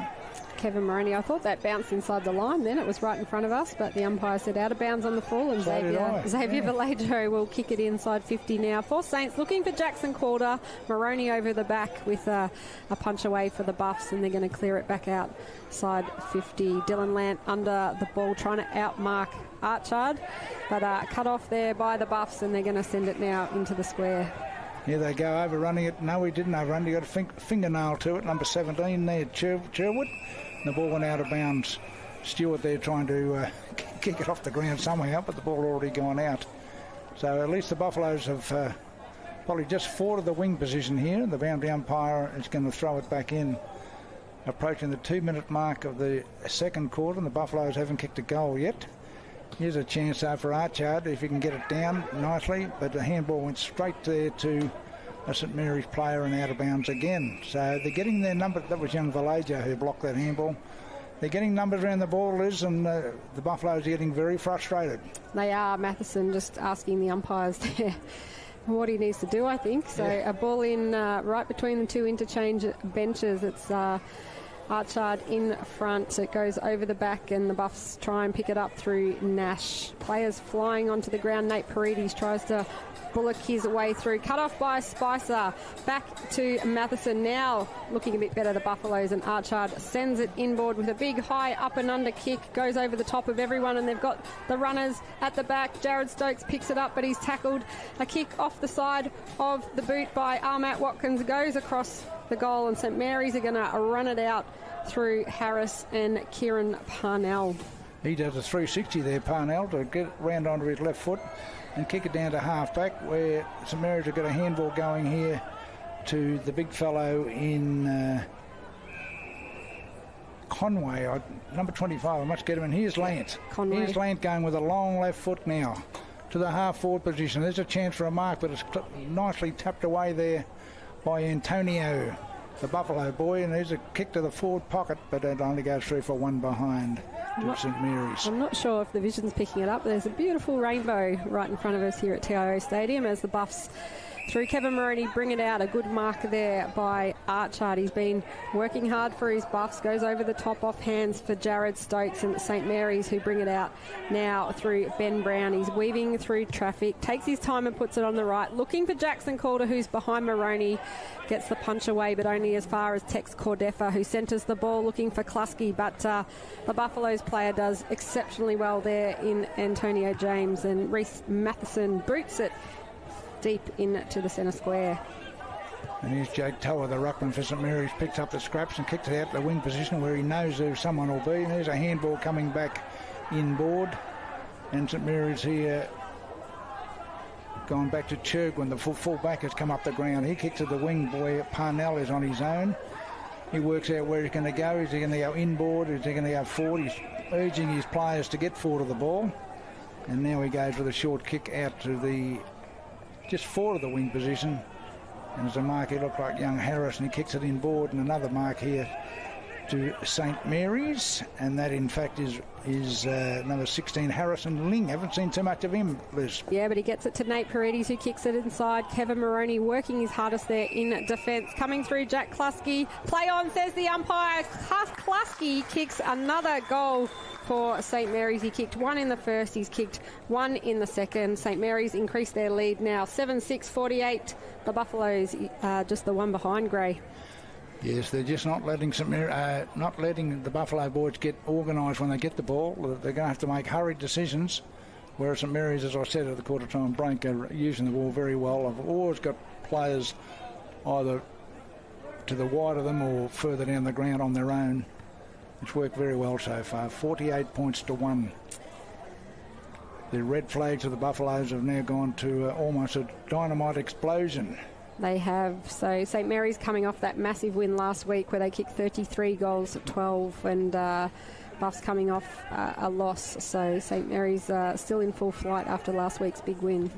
Kevin Moroney, I thought that bounced inside the line then. It was right in front of us, but the umpire said out of bounds on the full, and Xavier Vallejo will kick it inside 50 now for Saints, looking for Jackson Calder. Moroney over the back with a punch away for the Buffs, and they're going to clear it back outside 50. Dylan Lant under the ball, trying to outmark Archard, but cut off there by the Buffs, and they're going to send it now into the square. Here they go, overrunning it. No, he didn't overrun. He got a fingernail to it. Number 17 there, Sherwood. The ball went out of bounds. Stewart there trying to kick it off the ground somehow, but the ball already gone out. So at least the Buffaloes have probably just forwarded the wing position here. The boundary umpire is going to throw it back in. Approaching the 2-minute mark of the second quarter, and the Buffaloes haven't kicked a goal yet. Here's a chance though for Archard if he can get it down nicely, but the handball went straight there to a St Mary's player and out of bounds again. So they're getting their number. That was young Vallejo who blocked that handball. They're getting numbers around the ball, Liz, and the Buffaloes are getting very frustrated. They are. Matheson just asking the umpires there what he needs to do, I think. So yeah. A ball in right between the two interchange benches. It's Archard in front. It goes over the back, and the Buffs try and pick it up through Nash. Players flying onto the ground. Nate Paredes tries to bullock his way through. Cut off by Spicer. Back to Matheson now. Looking a bit better, the Buffaloes, and Archard sends it inboard with a big high up and under kick. Goes over the top of everyone, and they've got the runners at the back. Jared Stokes picks it up, but he's tackled. A kick off the side of the boot by Armat Watkins goes across the goal, and St Mary's are going to run it out through Harris and Kieran Parnell. He does a 360 there, Parnell, to get round onto his left foot and kick it down to half-back, where St Mary's have got a handball going here to the big fellow in Conway, number 25. I must get him in. Here's Lant. Conway. Here's Lant going with a long left foot now to the half-forward position. There's a chance for a mark, but it's nicely tapped away there by Antonio, the Buffalo boy, and there's a kick to the forward pocket, but it only goes through for one behind to St Mary's. I'm not sure if the vision's picking it up, but there's a beautiful rainbow right in front of us here at TIO Stadium as the Buffs, through Kevin Moroney, bring it out. A good mark there by Archard. He's been working hard for his Buffs. Goes over the top off hands for Jared Stokes and St Mary's, who bring it out now through Ben Brown. He's weaving through traffic, takes his time and puts it on the right. Looking for Jackson Calder, who's behind Moroney. Gets the punch away, but only as far as Tex Cordefa, who centres the ball looking for Kluski. But the Buffaloes player does exceptionally well there in Antonio James, and Reece Matheson boots it deep into the centre square. And here's Jake Tower, the ruckman for St Mary's, picks up the scraps and kicks it out to the wing position where he knows who someone will be. And there's a handball coming back inboard. And St Mary's here gone back to Churg when the full back has come up the ground. He kicks to the wing where Parnell is on his own. He works out where he's going to go. Is he going to go inboard? Is he going to go forward? He's urging his players to get forward of the ball. And now he goes with a short kick out to the just forward of the wing position. And there's a mark here, looked like young Harris, and he kicks it inboard. And another mark here to St Mary's, and that in fact is number 16 Harrison Ling. Haven't seen too much of him, Liz. Yeah, but he gets it to Nate Paredes, who kicks it inside. Kevin Moroney working his hardest there in defence. Coming through, Jack Kluski. Play on, says the umpire. Kluski kicks another goal for St Mary's. He kicked one in the first, he's kicked one in the second. St Mary's increased their lead now 7-6-48. The Buffaloes just the one behind, Gray. Yes, they're just not letting the Buffalo boys get organised when they get the ball. They're going to have to make hurried decisions. Whereas St Mary's, as I said at the quarter-time break, are using the ball very well. I've always got players either to the wide of them or further down the ground on their own. It's worked very well so far. 48 points to 1. The red flags of the Buffaloes have now gone to almost a dynamite explosion. They have. So St Mary's coming off that massive win last week where they kicked 33 goals at 12, and Buffs coming off a loss. So St Mary's still in full flight after last week's big win.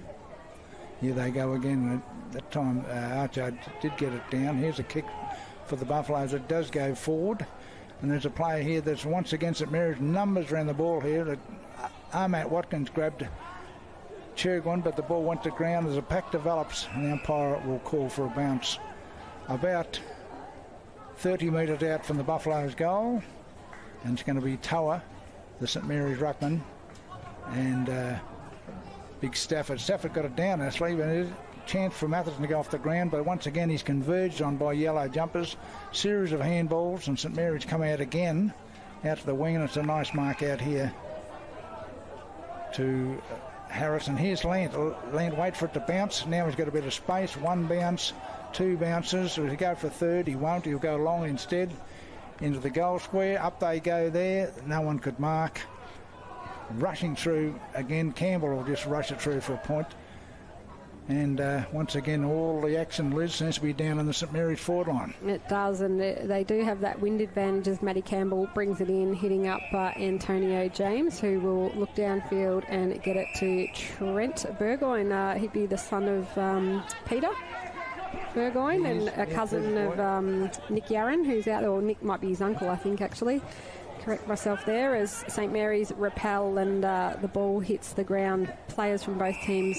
Here they go again. At that time, Archard did get it down. Here's a kick for the Buffaloes. It does go forward. And there's a player here that's once again St Mary's numbers around the ball here. Ahmad Watkins grabbed Churgwin, but the ball went to ground. As a pack develops, and the umpire will call for a bounce. About 30 metres out from the Buffaloes' goal. And it's going to be Toa, the St Mary's ruckman, and Big Stafford. Stafford got it down, actually, but there's a chance for Matheson to go off the ground, but once again he's converged on by yellow jumpers. Series of handballs, and St Mary's come out again, out to the wing, and it's a nice mark out here to Harrison. Here's Lant. Lant wait for it to bounce. Now he's got a bit of space. One bounce, two bounces. If he go for a third, he won't. He'll go long instead into the goal square. Up they go there. No one could mark. Rushing through again. Campbell will just rush it through for a point. And once again, all the action, Liz, seems to be down in the St Mary's forward line. It does, and they do have that wind advantage as Matty Campbell brings it in, hitting up Antonio James, who will look downfield and get it to Trent Burgoyne. He'd be the son of Peter Burgoyne, and a cousin of Nick Yarran, who's out there, or Nick might be his uncle, I think, actually. Correct myself there, as St Mary's repel and the ball hits the ground. Players from both teams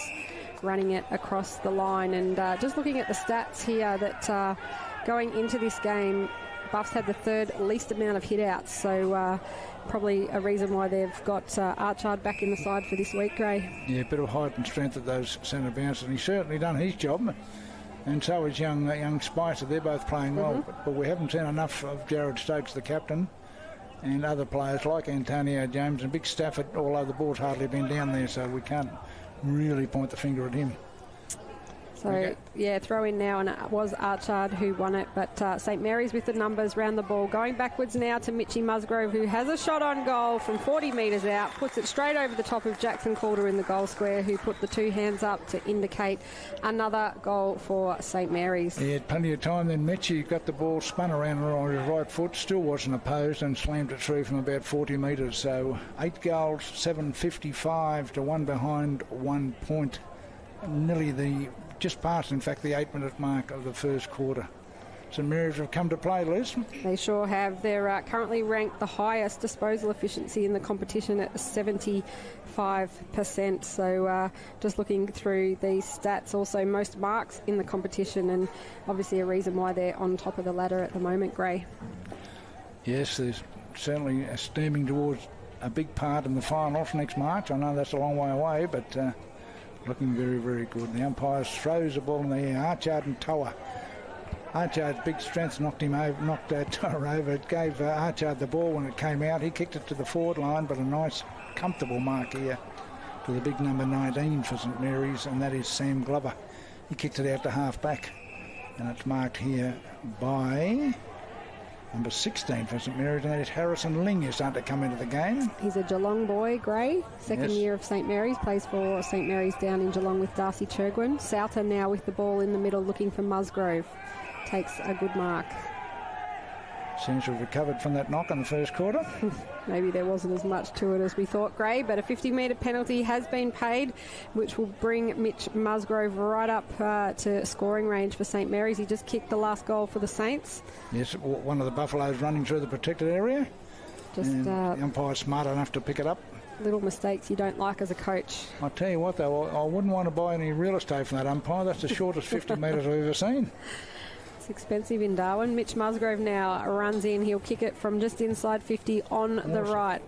running it across the line, and just looking at the stats here, that going into this game, Buffs had the third least amount of hit-outs, so probably a reason why they've got Archard back in the side for this week, Gray. Yeah, a bit of height and strength at those centre bounces, and he's certainly done his job, and so is young Spicer. They're both playing well, but we haven't seen enough of Jared Stokes, the captain, and other players like Antonio James and Big Stafford, although the ball's hardly been down there, so we can't really point the finger at him. So, yeah, throw in now, and it was Archard who won it, but St Mary's with the numbers round the ball. Going backwards now to Mitchie Musgrove, who has a shot on goal from 40 metres out, puts it straight over the top of Jackson Calder in the goal square, who put the two hands up to indicate another goal for St Mary's. He had plenty of time then. Mitchie got the ball spun around on his right foot, still wasn't opposed, and slammed it through from about 40 metres. So 8 goals, 7.55 to one behind 1 point. Nearly just past, in fact, the 8-minute mark of the first quarter. St Mary's have come to play, Liz. They sure have. They're currently ranked the highest disposal efficiency in the competition at 75%. So just looking through these stats, also most marks in the competition, and obviously a reason why they're on top of the ladder at the moment, Gray. Yes, there's certainly steaming towards a big part in the finals next March. I know that's a long way away, but looking very, very good. The umpire throws the ball in the air. Archard and Toa. Archard's big strength knocked Toa over. It gave Archard the ball when it came out. He kicked it to the forward line, but a nice, comfortable mark here to the big number 19 for St Mary's, and that is Sam Glover. He kicked it out to half-back, and it's marked here by number 16 for St Mary's, and that is Harrison Ling, who's starting to come into the game. He's a Geelong boy, Gray. Second year of St Mary's. Plays for St Mary's down in Geelong with Darcy Churgwin. Souter now with the ball in the middle, looking for Musgrove. Takes a good mark. Seems to have recovered from that knock in the first quarter. Maybe there wasn't as much to it as we thought, Gray, but a 50-metre penalty has been paid, which will bring Mitch Musgrove right up to scoring range for St Mary's. He just kicked the last goal for the Saints. Yes, one of the Buffaloes running through the protected area. The umpire's smart enough to pick it up. Little mistakes you don't like as a coach. I'll tell you what, though, I wouldn't want to buy any real estate from that umpire. That's the shortest 50 metres I've ever seen. It's expensive in Darwin. Mitch Musgrove now runs in. He'll kick it from just inside 50 on the right.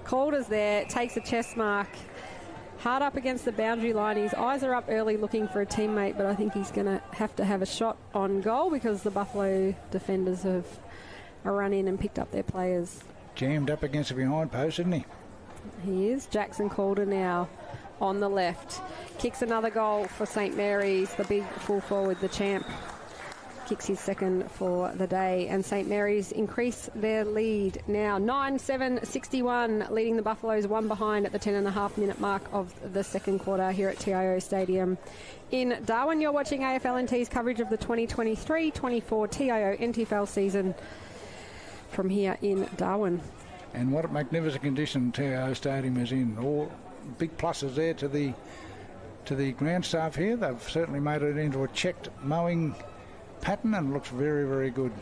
Calder's there, takes a chest mark. Hard up against the boundary line. His eyes are up early looking for a teammate, but I think he's going to have a shot on goal because the Buffalo defenders have run in and picked up their players. Jammed up against the behind post, isn't he? He is. Jackson Calder now on the left. Kicks another goal for St Mary's, the big full forward, the champ. Kicks his second for the day, and St Mary's increase their lead now 9-7-61, leading the Buffaloes one behind at the 10.5 minute mark of the second quarter here at TIO Stadium in Darwin. You're watching AFLNT's coverage of the 2023-24 TIO NTFL season from here in Darwin. And what a magnificent condition TIO Stadium is in. All big pluses there to the ground staff here. They've certainly made it into a checked mowing pattern and looks very, very good.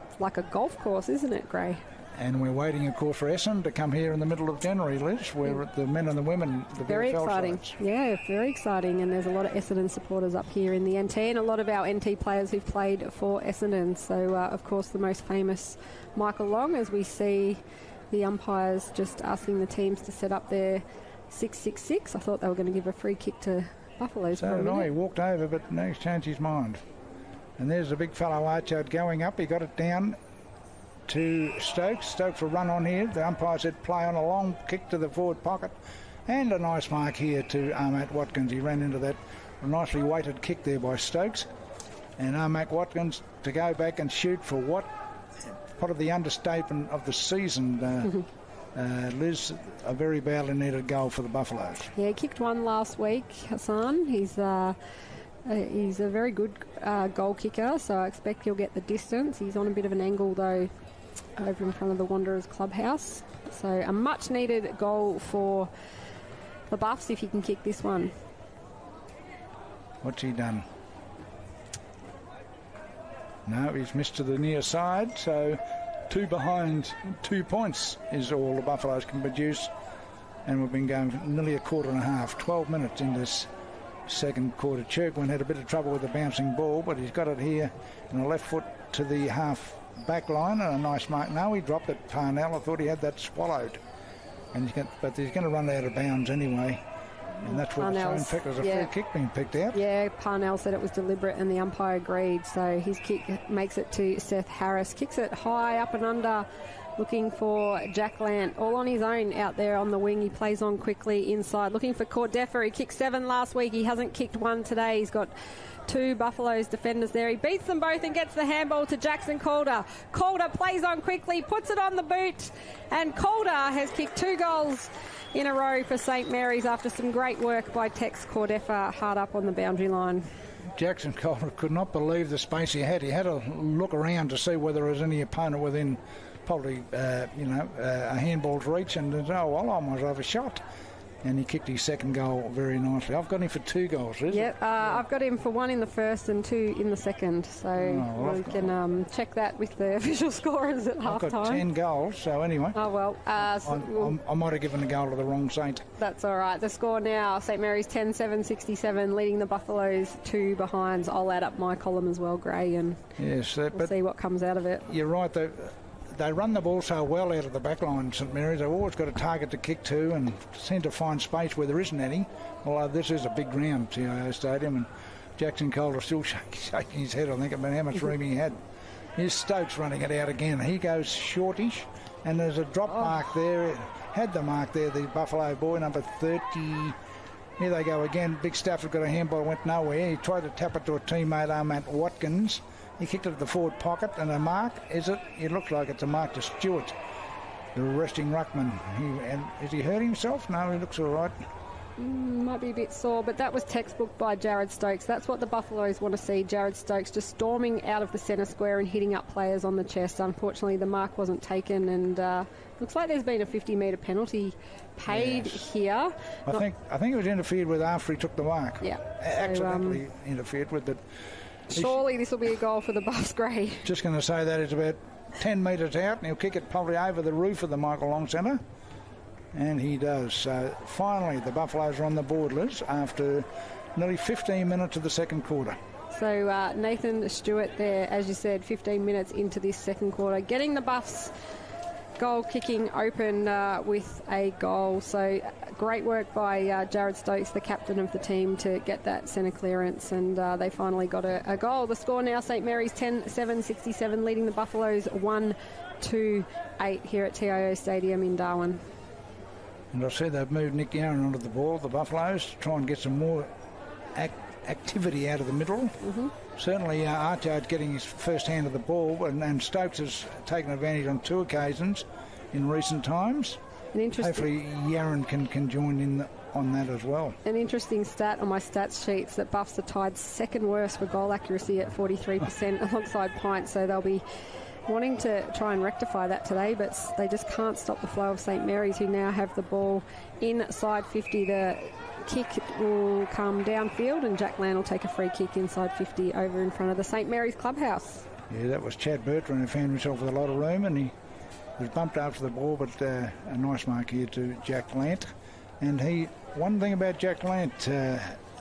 It's like a golf course, isn't it, Gray? And we're waiting, of course, for Essendon to come here in the middle of January, Liz, where the men and the women, the very VFL exciting. sides. Yeah, very exciting. And there's a lot of Essendon supporters up here in the NT, and a lot of our NT players who've played for Essendon. So, of course, the most famous Michael Long, as we see the umpires just asking the teams to set up their 6-6-6. I thought they were going to give a free kick to Buffaloes. So did I. He walked over, but now he's changed his mind. And there's the big fellow Archard going up. He got it down to Stokes. Stokes will run on here. The umpire said play on a long kick to the forward pocket. And a nice mark here to Armat Watkins. He ran into that nicely weighted kick there by Stokes. And Armat Watkins to go back and shoot for what of the understatement of the season, Liz, a very badly needed goal for the Buffaloes. Yeah, he kicked one last week, Hassan. He's a very good goal kicker, so I expect he'll get the distance. He's on a bit of an angle, though, over in front of the Wanderers clubhouse. So a much-needed goal for the Buffs if he can kick this one. What's he done? No, he's missed to the near side, so 2 behind, 2 points is all the Buffaloes can produce. And we've been going nearly a quarter and a half, 12 minutes in this second quarter. Chirgwin had a bit of trouble with the bouncing ball, but he's got it here in the left foot to the half back line, and a nice mark. No, he dropped it, Parnell. I thought he had that swallowed. But he's going to run out of bounds anyway. And that's what it's in fact, there's a free kick being picked out. Yeah, Parnell said it was deliberate and the umpire agreed. So his kick makes it to Seth Harris. Kicks it high up and under, looking for Jack Lant. All on his own out there on the wing. He plays on quickly inside. Looking for Cordefer. He kicked 7 last week. He hasn't kicked 1 today. He's got 2 Buffaloes defenders there. He beats them both and gets the handball to Jackson Calder. Calder plays on quickly, puts it on the boot, and Calder has kicked 2 goals in a row for St Mary's after some great work by Tex Cordefer hard up on the boundary line. Jackson Calder could not believe the space he had. He had to look around to see whether there was any opponent within probably, a handball's reach, and I almost have a shot. And he kicked his second goal very nicely. I've got him for 2 goals, isn't it? I've got him for 1 in the first and 2 in the second. So we can check that with the official scorers at half time. I've got 10 goals, so anyway. Oh, well. I might have given the goal to the wrong Saint. That's all right. The score now, St Mary's 10-7-67, leading the Buffaloes 2 behinds. I'll add up my column as well, Gray, and we'll see what comes out of it. You're right, they run the ball so well out of the back line, St Mary's. They've always got a target to kick to and seem to find space where there isn't any. Although this is a big ground, TIO Stadium, and Jackson Calder still shaking his head, I think, about how much room he had. Here's Stokes running it out again. He goes shortish, and there's a drop mark there. Had the mark there, the Buffalo boy, number 30. Here they go again. Big Stafford got a handball, went nowhere. He tried to tap it to a teammate, Armat Watkins. He kicked it to the forward pocket, and a mark, is it? It looks like it's a mark to Stewart, the resting ruckman. Has he hurt himself? No, he looks all right. Might be a bit sore, but that was textbook by Jared Stokes. That's what the Buffaloes want to see. Jared Stokes just storming out of the centre square and hitting up players on the chest. Unfortunately, the mark wasn't taken, and looks like there's been a 50-metre penalty paid here. I think it was interfered with after he took the mark. Yeah. Accidentally interfered with it. Surely this will be a goal for the Buffs, Gray. Just going to say that it's about 10 metres out, and he'll kick it probably over the roof of the Michael Long Centre. And he does. So finally, the Buffaloes are on the board, Liz, after nearly 15 minutes of the second quarter. So Nathan Stewart there, as you said, 15 minutes into this second quarter, getting the Buffs goal kicking open with a goal. So great work by Jared Stokes, the captain of the team, to get that centre clearance, and they finally got a goal. The score now, St Mary's 10-7-67, leading the Buffaloes 1-8 here at TIO Stadium in Darwin. And I said they've moved Nick Yarron onto the ball, the Buffaloes, to try and get some more activity out of the middle. Certainly Archard getting his first hand of the ball, and Stokes has taken advantage on 2 occasions in recent times. Hopefully Yarron can join in on that as well. An interesting stat on my stats sheets that Buffs are tied second worst for goal accuracy at 43% alongside Pint, so they'll be wanting to try and rectify that today, but they just can't stop the flow of St Mary's, who now have the ball inside 50. The kick will come downfield, and Jack Land will take a free kick inside 50 over in front of the St Mary's clubhouse. Yeah, that was Chad Bertrand, who found himself with a lot of room, and he was bumped after the ball, but a nice mark here to Jack Lant. And one thing about Jack Lant,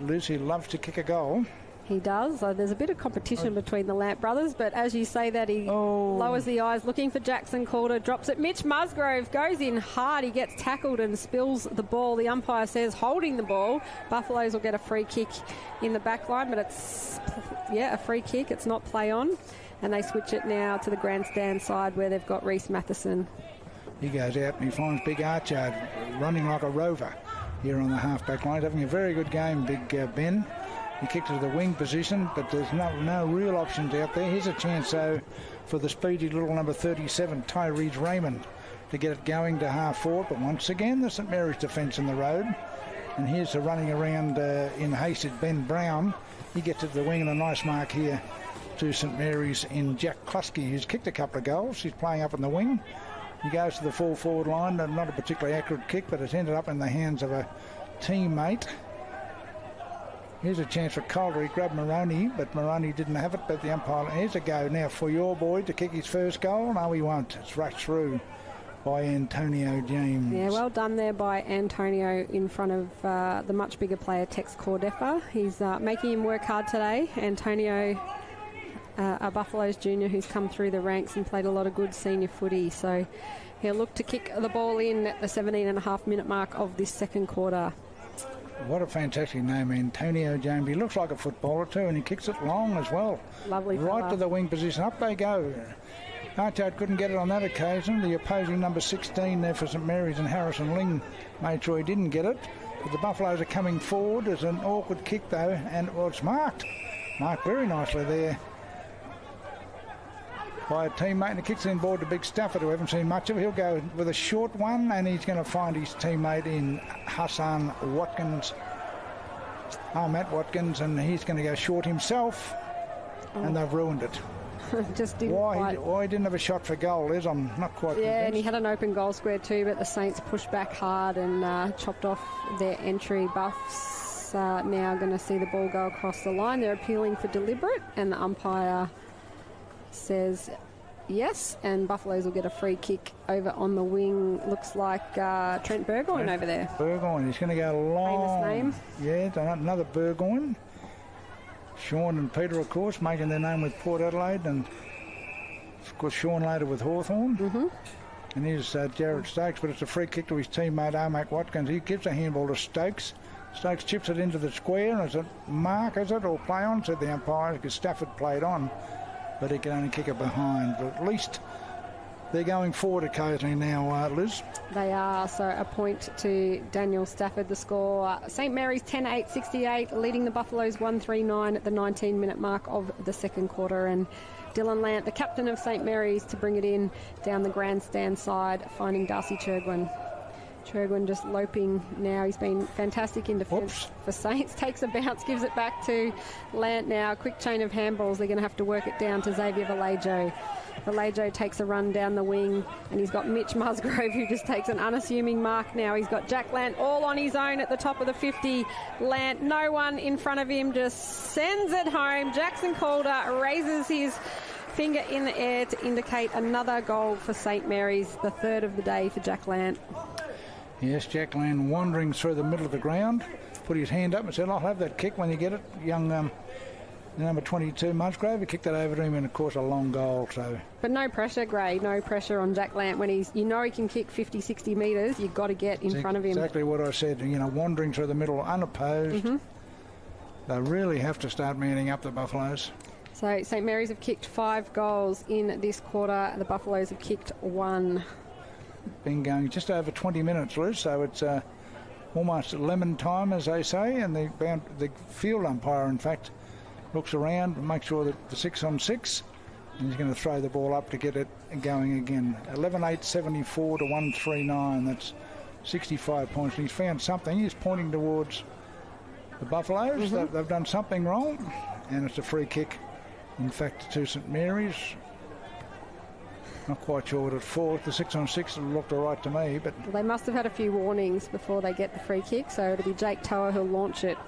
Liz, he loves to kick a goal. He does. There's a bit of competition between the Lamp brothers, but as you say that, he lowers the eyes, looking for Jackson Calder, drops it. Mitch Musgrove goes in hard. He gets tackled and spills the ball. The umpire says holding the ball. Buffaloes will get a free kick in the back line, but it's, a free kick. It's not play on. And they switch it now to the grandstand side where they've got Reece Matheson. He goes out and he finds Big Archard running like a rover here on the half-back line. Having a very good game, Big Ben. He kicked to the wing position, but there's no real options out there. Here's a chance, though, for the speedy little number 37, Tyrese Raymond, to get it going to half-forward. But once again, the St Mary's defence in the road. And here's the running around in haste at Ben Brown. He gets it to the wing, and a nice mark here to St Mary's in Jack Klusky, who's kicked a couple of goals. He's playing up in the wing. He goes to the full forward line. Not a particularly accurate kick, but it's ended up in the hands of a teammate. Here's a chance for Calder. He grabbed Moroney, but Moroney didn't have it. But the umpire, here's a go now for your boy to kick his first goal. No, he won't. It's rushed through by Antonio James. Yeah, well done there by Antonio in front of the much bigger player, Tex Cordefa. He's making him work hard today. Antonio, a Buffaloes junior who's come through the ranks and played a lot of good senior footy. So he'll look to kick the ball in at the 17.5-minute mark of this second quarter. What a fantastic name, Antonio James. He looks like a footballer too, and he kicks it long as well. Lovely fella. Right to the wing position. Up they go. Archard couldn't get it on that occasion. The opposing number 16 there for St Mary's, and Harrison Ling made sure he didn't get it. But the Buffaloes are coming forward. There's an awkward kick though, and it's marked. Marked very nicely there by a teammate, and it kicks in board to Big Stafford, who we haven't seen much of. He'll go with a short one, and he's going to find his teammate in Hassan Watkins, Matt Watkins, and he's going to go short himself, and they've ruined it. Just didn't why he didn't have a shot for goal is I'm not quite convinced. And he had an open goal square too, but the Saints pushed back hard and chopped off their entry. Buffs now going to see the ball go across the line. They're appealing for deliberate, and the umpire says yes, and Buffaloes will get a free kick over on the wing. Looks like Trent Burgoyne over there. Burgoyne, he's going to go long. Famous name. Yeah, another Burgoyne. Sean and Peter, of course, making their name with Port Adelaide, and of course Sean later with Hawthorn. And here's Jared Stokes, but it's a free kick to his teammate Armac Watkins. He gives a handball to Stokes. Stokes chips it into the square, and is it mark, is it, or play on, said the umpire, because Stafford played on. But he can only kick it behind. But at least they're going forward occasionally now, Liz. They are. So a point to Daniel Stafford. The score, St Mary's 10-8-68, leading the Buffaloes 1-3-9 at the 19-minute mark of the second quarter. And Dylan Lant, the captain of St Mary's, to bring it in down the grandstand side, finding Darcy Churgwin. Cherwin just loping now. He's been fantastic in defence for Saints. Takes a bounce, gives it back to Lant now. Quick chain of handballs. They're going to have to work it down to Xavier Vallejo. Vallejo takes a run down the wing, and he's got Mitch Musgrove, who just takes an unassuming mark now. He's got Jack Lant all on his own at the top of the 50. Lant, no one in front of him, just sends it home. Jackson Calder raises his finger in the air to indicate another goal for St Mary's, the third of the day for Jack Lant. Yes, Jack Lant wandering through the middle of the ground, put his hand up and said, I'll have that kick when you get it. Young number 22, Musgrove, he kicked it over to him, and of course a long goal. So, but no pressure, Gray, no pressure on Jack Lant when he's, he can kick 50, 60 metres. You've got to get in front of him. Exactly what I said, wandering through the middle unopposed. They really have to start manning up, the Buffaloes. So St Mary's have kicked 5 goals in this quarter. The Buffaloes have kicked 1. Been going just over 20 minutes, Liz, so it's almost lemon time, as they say, and the field umpire, in fact, looks around and makes sure that the 6 on 6, and he's going to throw the ball up to get it going again. 11-8-74 to 139. That's 65 points. And he's found something. He's pointing towards the Buffaloes. They've done something wrong, and it's a free kick, in fact, to St Mary's. Not quite sure what it's for. The 6 on 6 looked all right to me, but they must have had a few warnings before they get the free kick, so it'll be Jake Toa who'll launch it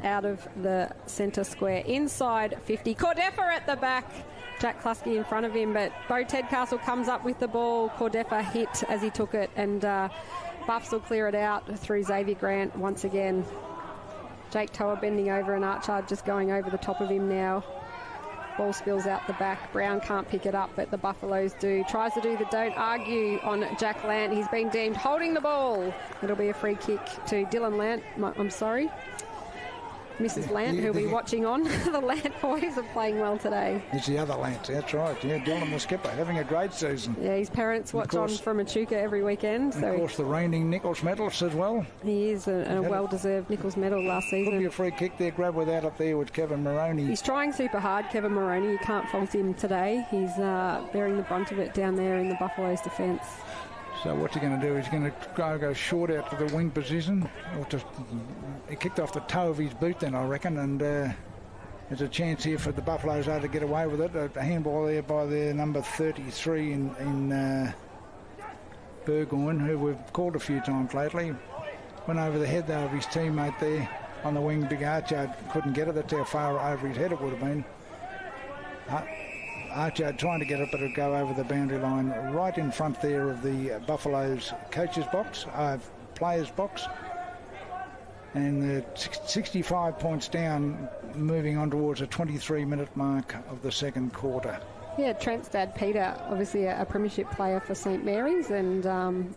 out of the centre square inside 50. Cordefa at the back, Jack Klusky in front of him, but Bo Tedcastle comes up with the ball. Cordefa hit as he took it, and Buffs will clear it out through Xavier Grant once again. Jake Toa bending over, and Archard just going over the top of him now. Ball spills out the back. Brown can't pick it up, but the Buffaloes do. Tries to do the don't argue on Jack Lant. He's been deemed holding the ball. It'll be a free kick to Dylan Lant. Mrs. Lant, who'll be watching on. The Lant boys are playing well today. It's the other Lant, that's right. Yeah, Dylan the skipper, having a great season. Yeah, his parents watch on from Echuca every weekend. So of course, the reigning Nichols medalist as well. He is a well-deserved Nichols medal last season. Could be a free kick there, grab without up there with Kevin Moroney. He's trying super hard, Kevin Moroney. You can't fault him today. He's bearing the brunt of it down there in the Buffaloes' defence. So what's he going to do? He's going to go short out to the wing position. He kicked off the toe of his boot then, I reckon, and there's a chance here for the Buffaloes to get away with it. A handball there by their number 33 in Burgoyne, who we've called a few times lately. Went over the head, though, of his teammate there on the wing. Big Archard couldn't get it. That's how far over his head it would have been. Archard trying to get it, but it'll go over the boundary line right in front there of the Buffaloes coaches box, players box. And the 65 points down, moving on towards a 23-minute mark of the second quarter. Yeah, Trent's dad, Peter, obviously a premiership player for St Mary's, and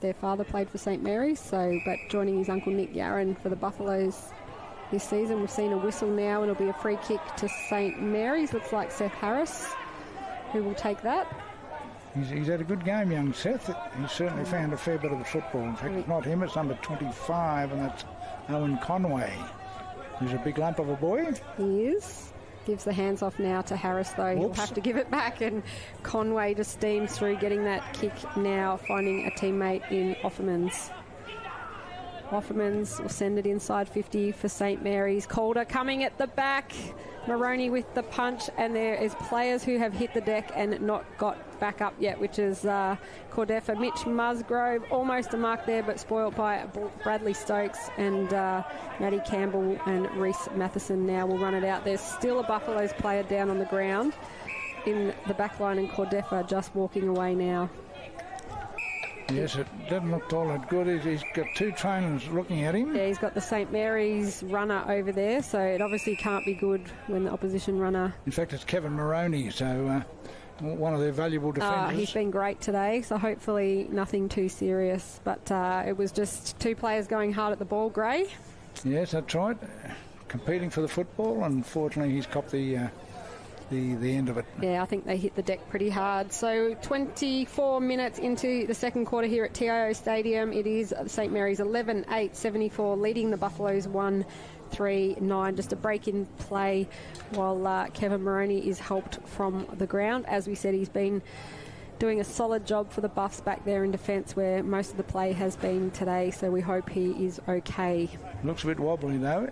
their father played for St Mary's, but joining his uncle Nick Yarran for the Buffaloes this season. We've seen a whistle now, and it'll be a free kick to St Mary's. Looks like Seth Harris, who will take that. He's had a good game, young Seth. He's certainly found a fair bit of the football. In fact, it's not him, it's number 25, and that's Owen Conway. He's a big lump of a boy. He is. Gives the hands off now to Harris, though. He'll have to give it back, and Conway just steams through, getting that kick now, finding a teammate in Offermans. Offermans will send it inside 50 for St Mary's. Calder coming at the back. Moroney with the punch, and there is players who have hit the deck and not got back up yet, which is Cordefa. Mitch Musgrove, almost a mark there, but spoilt by Bradley Stokes, and Matty Campbell and Reese Matheson now will run it out. There's still a Buffaloes player down on the ground in the back line, and Cordefa just walking away now. Yes, it doesn't look all that good. He's got 2 trainers looking at him. Yeah, he's got the St Mary's runner over there, so it obviously can't be good when the opposition runner... In fact, it's Kevin Moroney, so one of their valuable defenders. He's been great today, so hopefully nothing too serious. But it was just 2 players going hard at the ball, Gray. Yes, that's right. Competing for the football, and unfortunately he's copped the end of it. Yeah, I think they hit the deck pretty hard. So 24 minutes into the second quarter here at TIO Stadium. It is St Mary's 11-8-74, leading the Buffaloes 1-3-9. Just a break in play while Kevin Moroney is helped from the ground. As we said, he's been doing a solid job for the Buffs back there in defence where most of the play has been today, so we hope he is okay. Looks a bit wobbly though,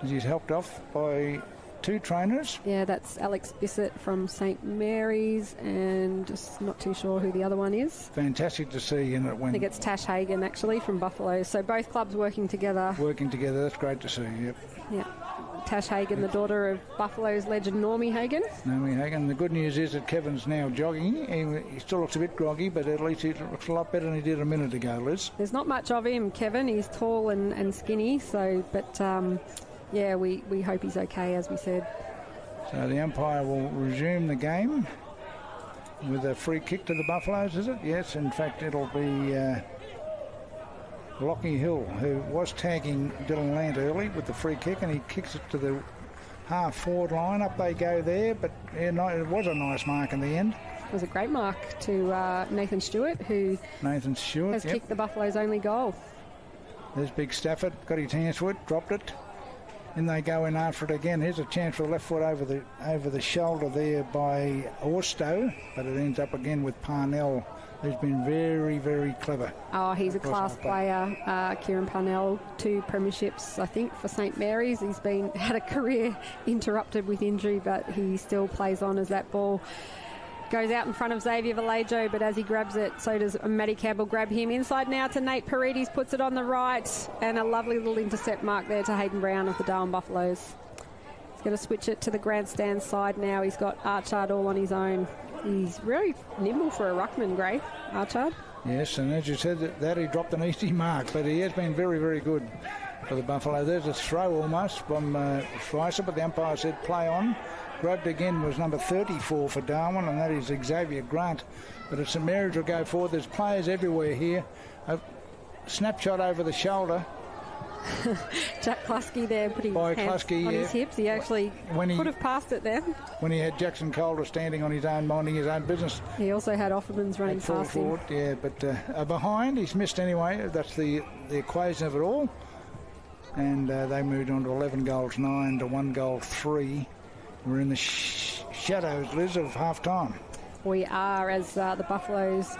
as he's helped off by 2 trainers. Yeah, that's Alex Bissett from St Mary's, and just not too sure who the other one is. Fantastic to see in it when... I think it's Tash Hagan actually from Buffalo, so both clubs working together. That's great to see, yep. Yeah. Tash Hagan, the daughter of Buffalo's legend Normie Hagan. Normie Hagan. The good news is that Kevin's now jogging. He still looks a bit groggy, but at least he looks a lot better than he did a minute ago, Liz. There's not much of him, Kevin. He's tall and skinny, so, but yeah, we hope he's okay, as we said. So the umpire will resume the game with a free kick to the Buffaloes, is it? Yes, in fact, it'll be Lockie Hill, who was tagging Dylan Lant early with the free kick, and he kicks it to the half-forward line. Up they go there, but yeah, no, it was a nice mark in the end. It was a great mark to Nathan Stewart, who has kicked the Buffaloes' only goal. There's Big Stafford, got his hands to it, dropped it. Then they go in after it again. Here's a chance for the left foot over the shoulder there by Orstow, but it ends up again with Parnell, who's been very, very clever. Oh, he's a class player, Kieran Parnell, 2 premierships, I think, for St Mary's. He's had a career interrupted with injury, but he still plays on as that ball goes out in front of Xavier Vallejo, but as he grabs it, so does Matty Campbell grab him. Inside now to Nate Paredes, puts it on the right, and a lovely little intercept mark there to Hayden Brown of the Darwin Buffaloes. He's going to switch it to the grandstand side now. He's got Archard all on his own. He's really nimble for a ruckman, Gray, Archard. Yes, and as you said, that he dropped an easy mark, but he has been very, very good for the Buffalo. There's a throw almost from Schweizer, but the umpire said play on. Grabbed again was number 34 for Darwin, and that is Xavier Grant. But if St Mary's will go forward, there's players everywhere here. A snapshot over the shoulder. Jack Klusky there putting his hands on his hips. He actually could have passed it there. When he had Jackson Calder standing on his own, minding his own business. He also had Offermans running past him. Yeah, but behind, he's missed anyway. That's the equation of it all. And they moved on to 11 goals 9 to 1 goal 3. We're in the shadows, Liz, of half-time. We are, as the Buffaloes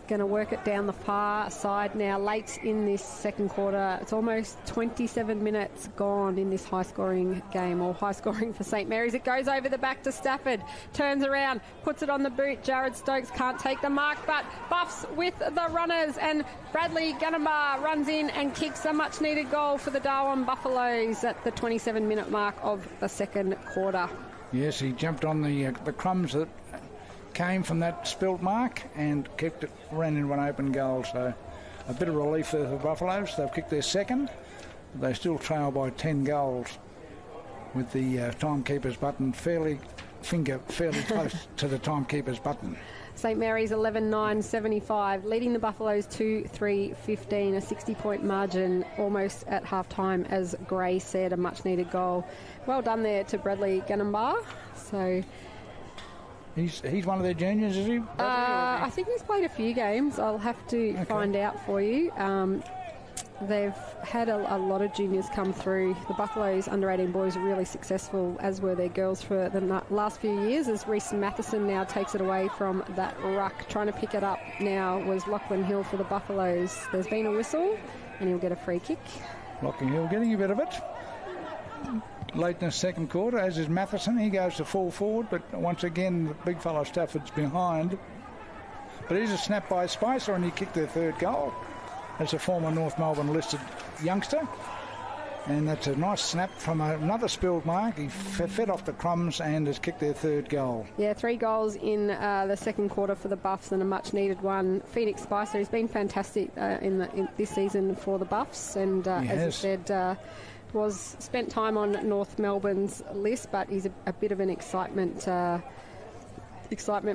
going to work it down the far side now, late in this second quarter. It's almost 27 minutes gone in this high-scoring game, or high-scoring for St Mary's. It goes over the back to Stafford, turns around, puts it on the boot. Jared Stokes can't take the mark, but Buffs with the runners, and Bradley Gunnabar runs in and kicks a much-needed goal for the Darwin Buffaloes at the 27-minute mark of the second quarter. Yes, he jumped on the crumbs that came from that spilt mark and ran into an open goal. So a bit of relief there for the Buffaloes. They've kicked their second. They still trail by 10 goals with the timekeeper's button fairly close to the timekeeper's button. St Mary's 11-9-75, leading the Buffaloes 2-3-15, a 60-point margin almost at half-time, as Gray said, a much-needed goal. Well done there to Bradley Gunnabar. So He's one of their juniors, is he? I think he's played a few games. I'll have to find out for you. They've had a lot of juniors come through. The Buffaloes under-18 boys are really successful, as were their girls for the last few years, as Reese Matheson now takes it away from that ruck. Trying to pick it up now was Lachlan Hill for the Buffaloes. There's been a whistle, and he'll get a free kick. Lachlan Hill getting a bit of it. Late in the second quarter, as is Matheson. He goes to full forward, but once again, the big fellow Stafford's behind. But here's a snap by Spicer, and he kicked their third goal. That's a former North Melbourne listed youngster. And that's a nice snap from another spilled mark. He fed off the crumbs and has kicked their third goal. Yeah, 3 goals in the second quarter for the Buffs, and a much-needed one. Phoenix Spicer has been fantastic in this season for the Buffs, and as you said, was spent time on North Melbourne's list, but he's a bit of an excitement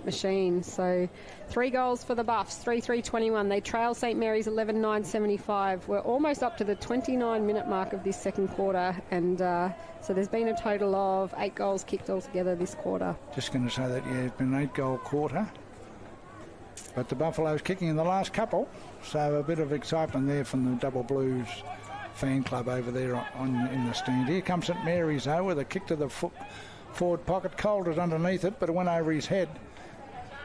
machine. So 3 goals for the Buffs, 3-3-21. They trail St Mary's 11-9-75. We're almost up to the 29-minute mark of this second quarter, and so there's been a total of 8 goals kicked altogether this quarter. Just going to say that, yeah, it's been an 8-goal quarter. But the Buffaloes kicking in the last couple, so a bit of excitement there from the Double Blues fan club over there in the stand. Here comes St Mary's, though, with a kick to the forward pocket. Calder's underneath it, but it went over his head.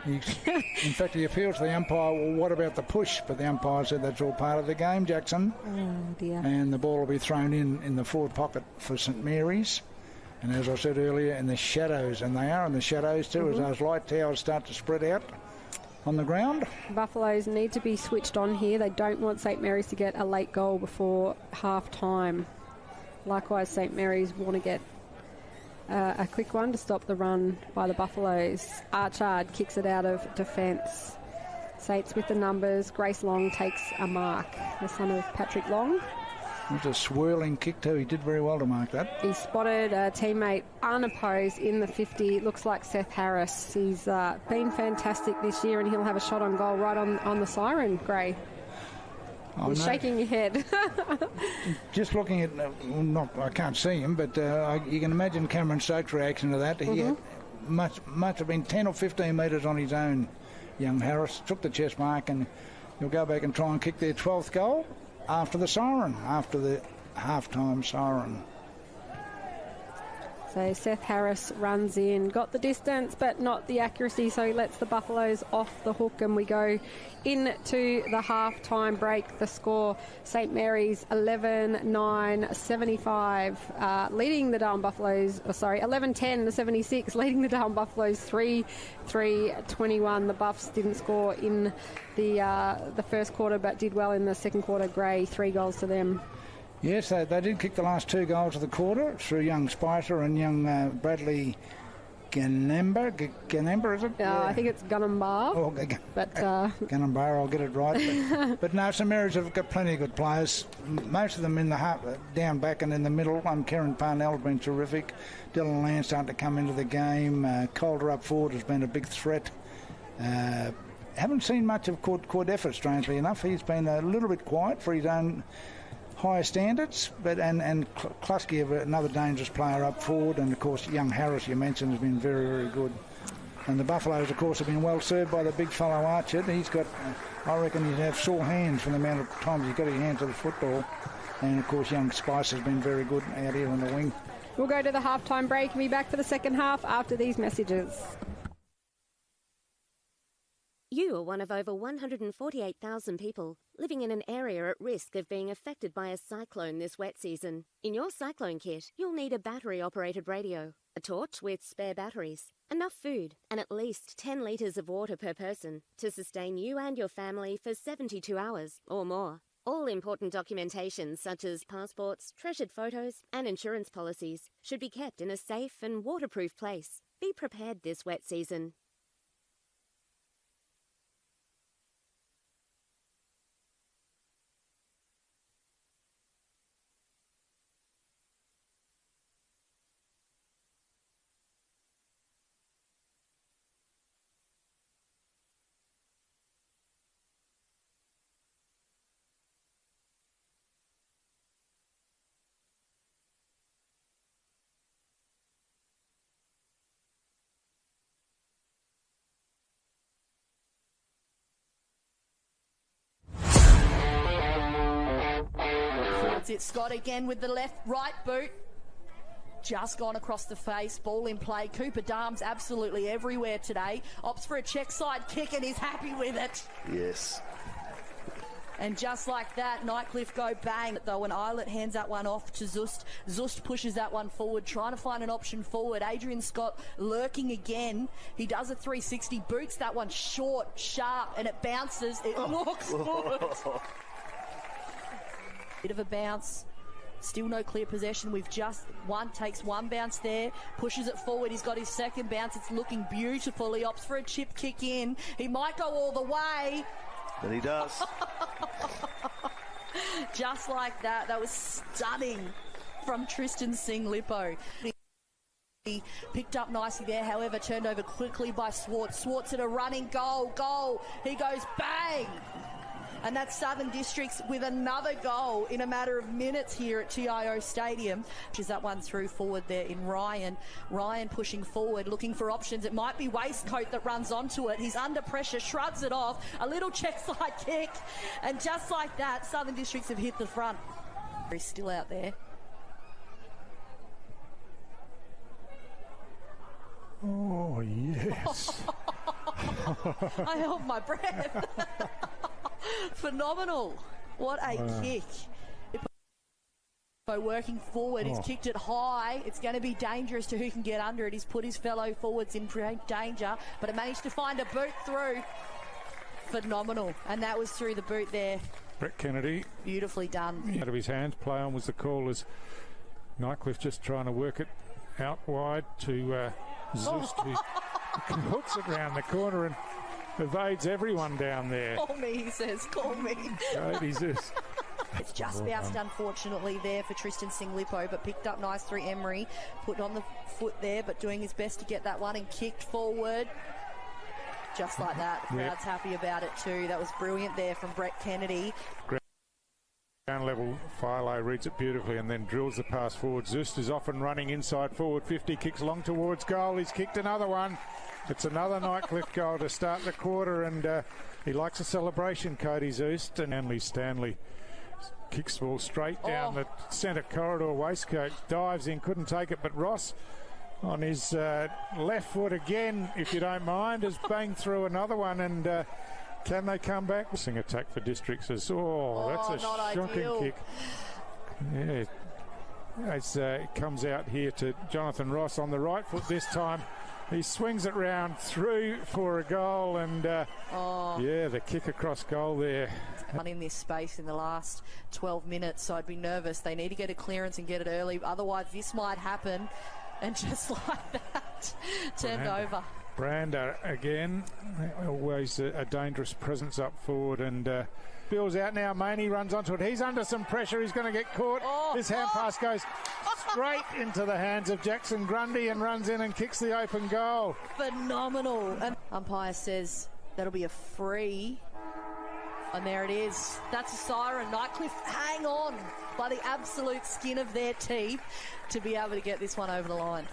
In fact, he appealed to the umpire, well, what about the push? But the umpire said that's all part of the game, Jackson. Oh, dear. And the ball will be thrown in the forward pocket for St Mary's. And as I said earlier, in the shadows, and they are in the shadows too, as those light towers start to spread out on the ground. Buffaloes need to be switched on here. They don't want St Mary's to get a late goal before half-time. Likewise, St Mary's want to get a quick one to stop the run by the Buffaloes. Archard kicks it out of defence. Saints with the numbers. Grace Long takes a mark, the son of Patrick Long. It was a swirling kick too. He did very well to mark that. He spotted a teammate unopposed in the 50. It looks like Seth Harris. He's been fantastic this year, and he'll have a shot on goal right on the siren, Gray. You're shaking your head. Just looking at, I can't see him, but you can imagine Cameron Stokes' reaction to that. He had must have been 10 or 15 metres on his own, young Harris. Took the chest mark, and he'll go back and try and kick their 12th goal after the siren, after the half-time siren. So Seth Harris runs in, got the distance but not the accuracy, so he lets the Buffaloes off the hook, and we go into the half-time break. The score, St Mary's 11-9-75, leading the Darwin Buffaloes, 11-10-76, leading the Darwin Buffaloes 3-21. The Buffs didn't score in the first quarter but did well in the second quarter. Gray, 3 goals to them. Yes, they did kick the last 2 goals of the quarter through young Spicer and young Bradley Ganamba, is it? I think it's Gunnumbar. Oh, Gunnumbar, I'll get it right. But no, St Mary's have got plenty of good players. Most of them in the down back and in the middle. Kieran Parnell has been terrific. Dylan Land starting to come into the game. Calder up forward has been a big threat. Haven't seen much of Cordeffa, strangely enough. He's been a little bit quiet for his own higher standards, but and Klusky, another dangerous player up forward, and of course young Harris, you mentioned, has been very, very good. And the Buffaloes, of course, have been well served by the big fellow Archer. He's got, I reckon, he'd have sore hands from the amount of times he's got his hands to the football. And of course young Spice has been very good out here on the wing. We'll go to the half-time break and be back for the second half after these messages. You are one of over 148,000 people living in an area at risk of being affected by a cyclone this wet season. In your cyclone kit, you'll need a battery-operated radio, a torch with spare batteries, enough food, and at least 10 litres of water per person to sustain you and your family for 72 hours or more. All important documentation such as passports, treasured photos, and insurance policies should be kept in a safe and waterproof place. Be prepared this wet season. It's Scott again with the right boot. Just gone across the face, ball in play. Cooper Darm's absolutely everywhere today. Opts for a check side kick and he's happy with it. Yes. And just like that, Nightcliff go bang. Though an Eilert hands that one off to Zust. Zust pushes that one forward, trying to find an option forward. Adrian Scott lurking again. He does a 360, boots that one short, sharp, and it bounces. It looks good. Bit of a bounce. Still no clear possession. We've just takes one bounce there, pushes it forward. He's got his second bounce. It's looking beautiful. He opts for a chip kick in. He might go all the way. And he does. Just like that. That was stunning from Tristan Singh-Lippo. He picked up nicely there, however, turned over quickly by Swartz. Swartz at a running goal. He goes bang. And that's Southern Districts with another goal in a matter of minutes here at TIO Stadium. Is that one through forward there in Ryan. Ryan pushing forward, looking for options. It might be Waistcoat that runs onto it. He's under pressure, shrugs it off. A little check side kick. And just like that, Southern Districts have hit the front. He's still out there. Oh, yes. I held my breath. Phenomenal. What a kick. By working forward, he's kicked it high. It's going to be dangerous to who can get under it. He's put his fellow forwards in danger, but it managed to find a boot through. Phenomenal. And that was through the boot there. Brett Kennedy. Beautifully done. Out of his hands. Play on was the call as Nightcliff just trying to work it out wide to Zeus, who hooks it round the corner and evades everyone down there. Call me, he says. Call me. Cody Zeus. It's just bounced, unfortunately, there for Tristan Singlipo, but picked up nice through Emery. Put on the foot there, but doing his best to get that one and kicked forward. Just like that. The crowd's happy about it too. That was brilliant there from Brett Kennedy. Ground level, Philo reads it beautifully and then drills the pass forward. Zust is off and running inside forward 50, kicks long towards goal. He's kicked another one. It's another Nightcliff goal to start the quarter, and he likes a celebration, Cody Zust. And Stanley kicks the ball straight down the centre corridor. Waistcoat dives in, couldn't take it, but Ross on his left foot again, if you don't mind, has banged through another one, and can they come back? Sing attack for District says, that's a shocking kick. Yeah, as it comes out here to Jonathan Ross on the right foot this time. He swings it round through for a goal, and the kick across goal there. In this space in the last 12 minutes, so I'd be nervous. They need to get a clearance and get it early, otherwise this might happen. And just like that, turned over. Brander again, always a dangerous presence up forward, and Bill's out now. Maney runs onto it. He's under some pressure. He's going to get caught. This hand pass goes straight into the hands of Jackson Grundy and runs in and kicks the open goal. Phenomenal. And umpire says that'll be a free. And there it is. That's a siren. Nightcliff hang on by the absolute skin of their teeth to be able to get this one over the line.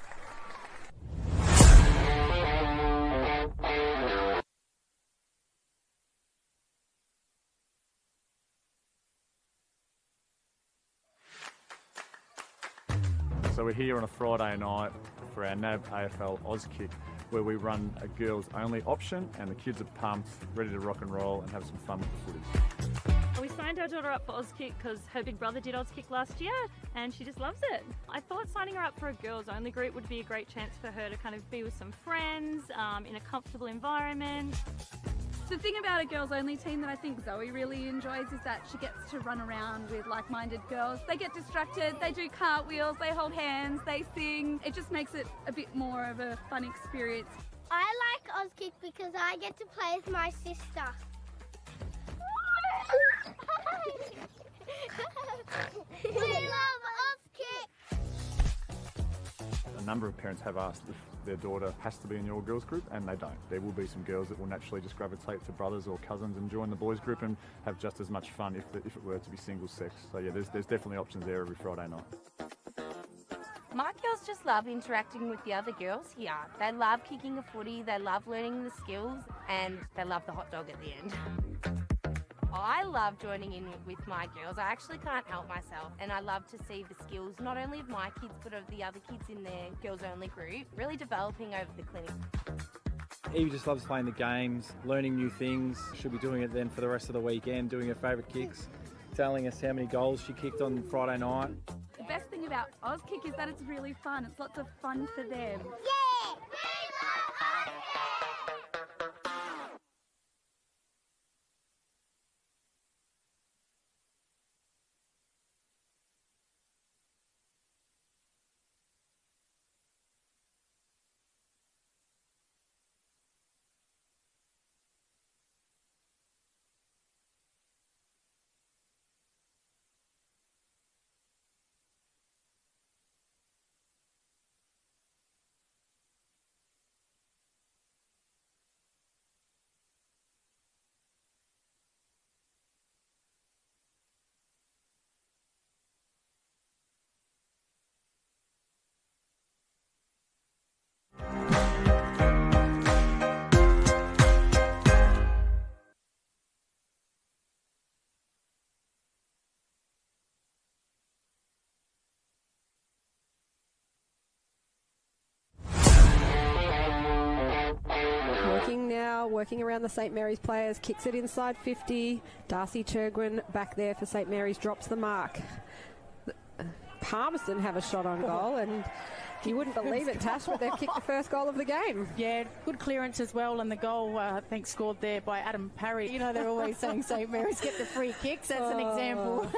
So we're here on a Friday night for our NAB AFL Auskick, where we run a girls only option, and the kids are pumped, ready to rock and roll and have some fun with the footies. We signed our daughter up for Auskick because her big brother did Auskick last year and she just loves it. I thought signing her up for a girls only group would be a great chance for her to kind of be with some friends in a comfortable environment. The thing about a girls only team that I think Zoe really enjoys is that she gets to run around with like-minded girls. They get distracted, they do cartwheels, they hold hands, they sing. It just makes it a bit more of a fun experience. I like Auskick because I get to play with my sister. We love Auskick! A number of parents have asked if their daughter has to be in your girls group, and they don't. There will be some girls that will naturally just gravitate to brothers or cousins and join the boys group and have just as much fun if it were to be single sex. So yeah, there's definitely options there every Friday night. My girls just love interacting with the other girls here. They love kicking a footy, they love learning the skills, and they love the hot dog at the end. I love joining in with my girls. I actually can't help myself, and I love to see the skills not only of my kids but of the other kids in their girls only group really developing over the clinic. Evie just loves playing the games, learning new things. She'll be doing it then for the rest of the weekend, doing her favourite kicks, telling us how many goals she kicked on Friday night. The best thing about Auskick is that it's really fun. It's lots of fun for them. Yeah! working around the St Mary's players, kicks it inside 50. Darcy Chergwin back there for St Mary's, drops the mark. Palmerston have a shot on goal, and you wouldn't believe it, Tash, but they've kicked the first goal of the game. Yeah, good clearance as well, and the goal, I think, scored there by Adam Parry. You know, they're always saying St Mary's get the free kicks. That's an example.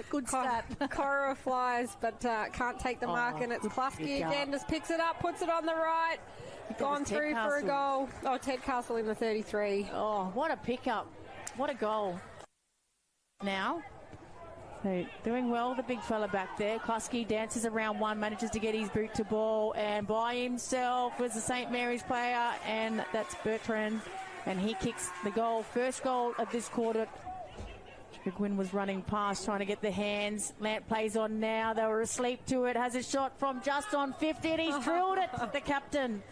Good stat. Cora flies, but can't take the mark, and it's Klusky again, just picks it up, puts it on the right. Gone through for a goal. Oh, Ted Castle in the 33. Oh, what a pickup. What a goal. Now, so doing well, the big fella back there. Klusky dances around one, manages to get his boot to ball, and by himself was the St Mary's player, and that's Bertrand, and he kicks the goal. First goal of this quarter. Gwyn was running past, trying to get the hands. Lant plays on now. They were asleep to it. Has a shot from just on 50, and he's drilled it, the captain.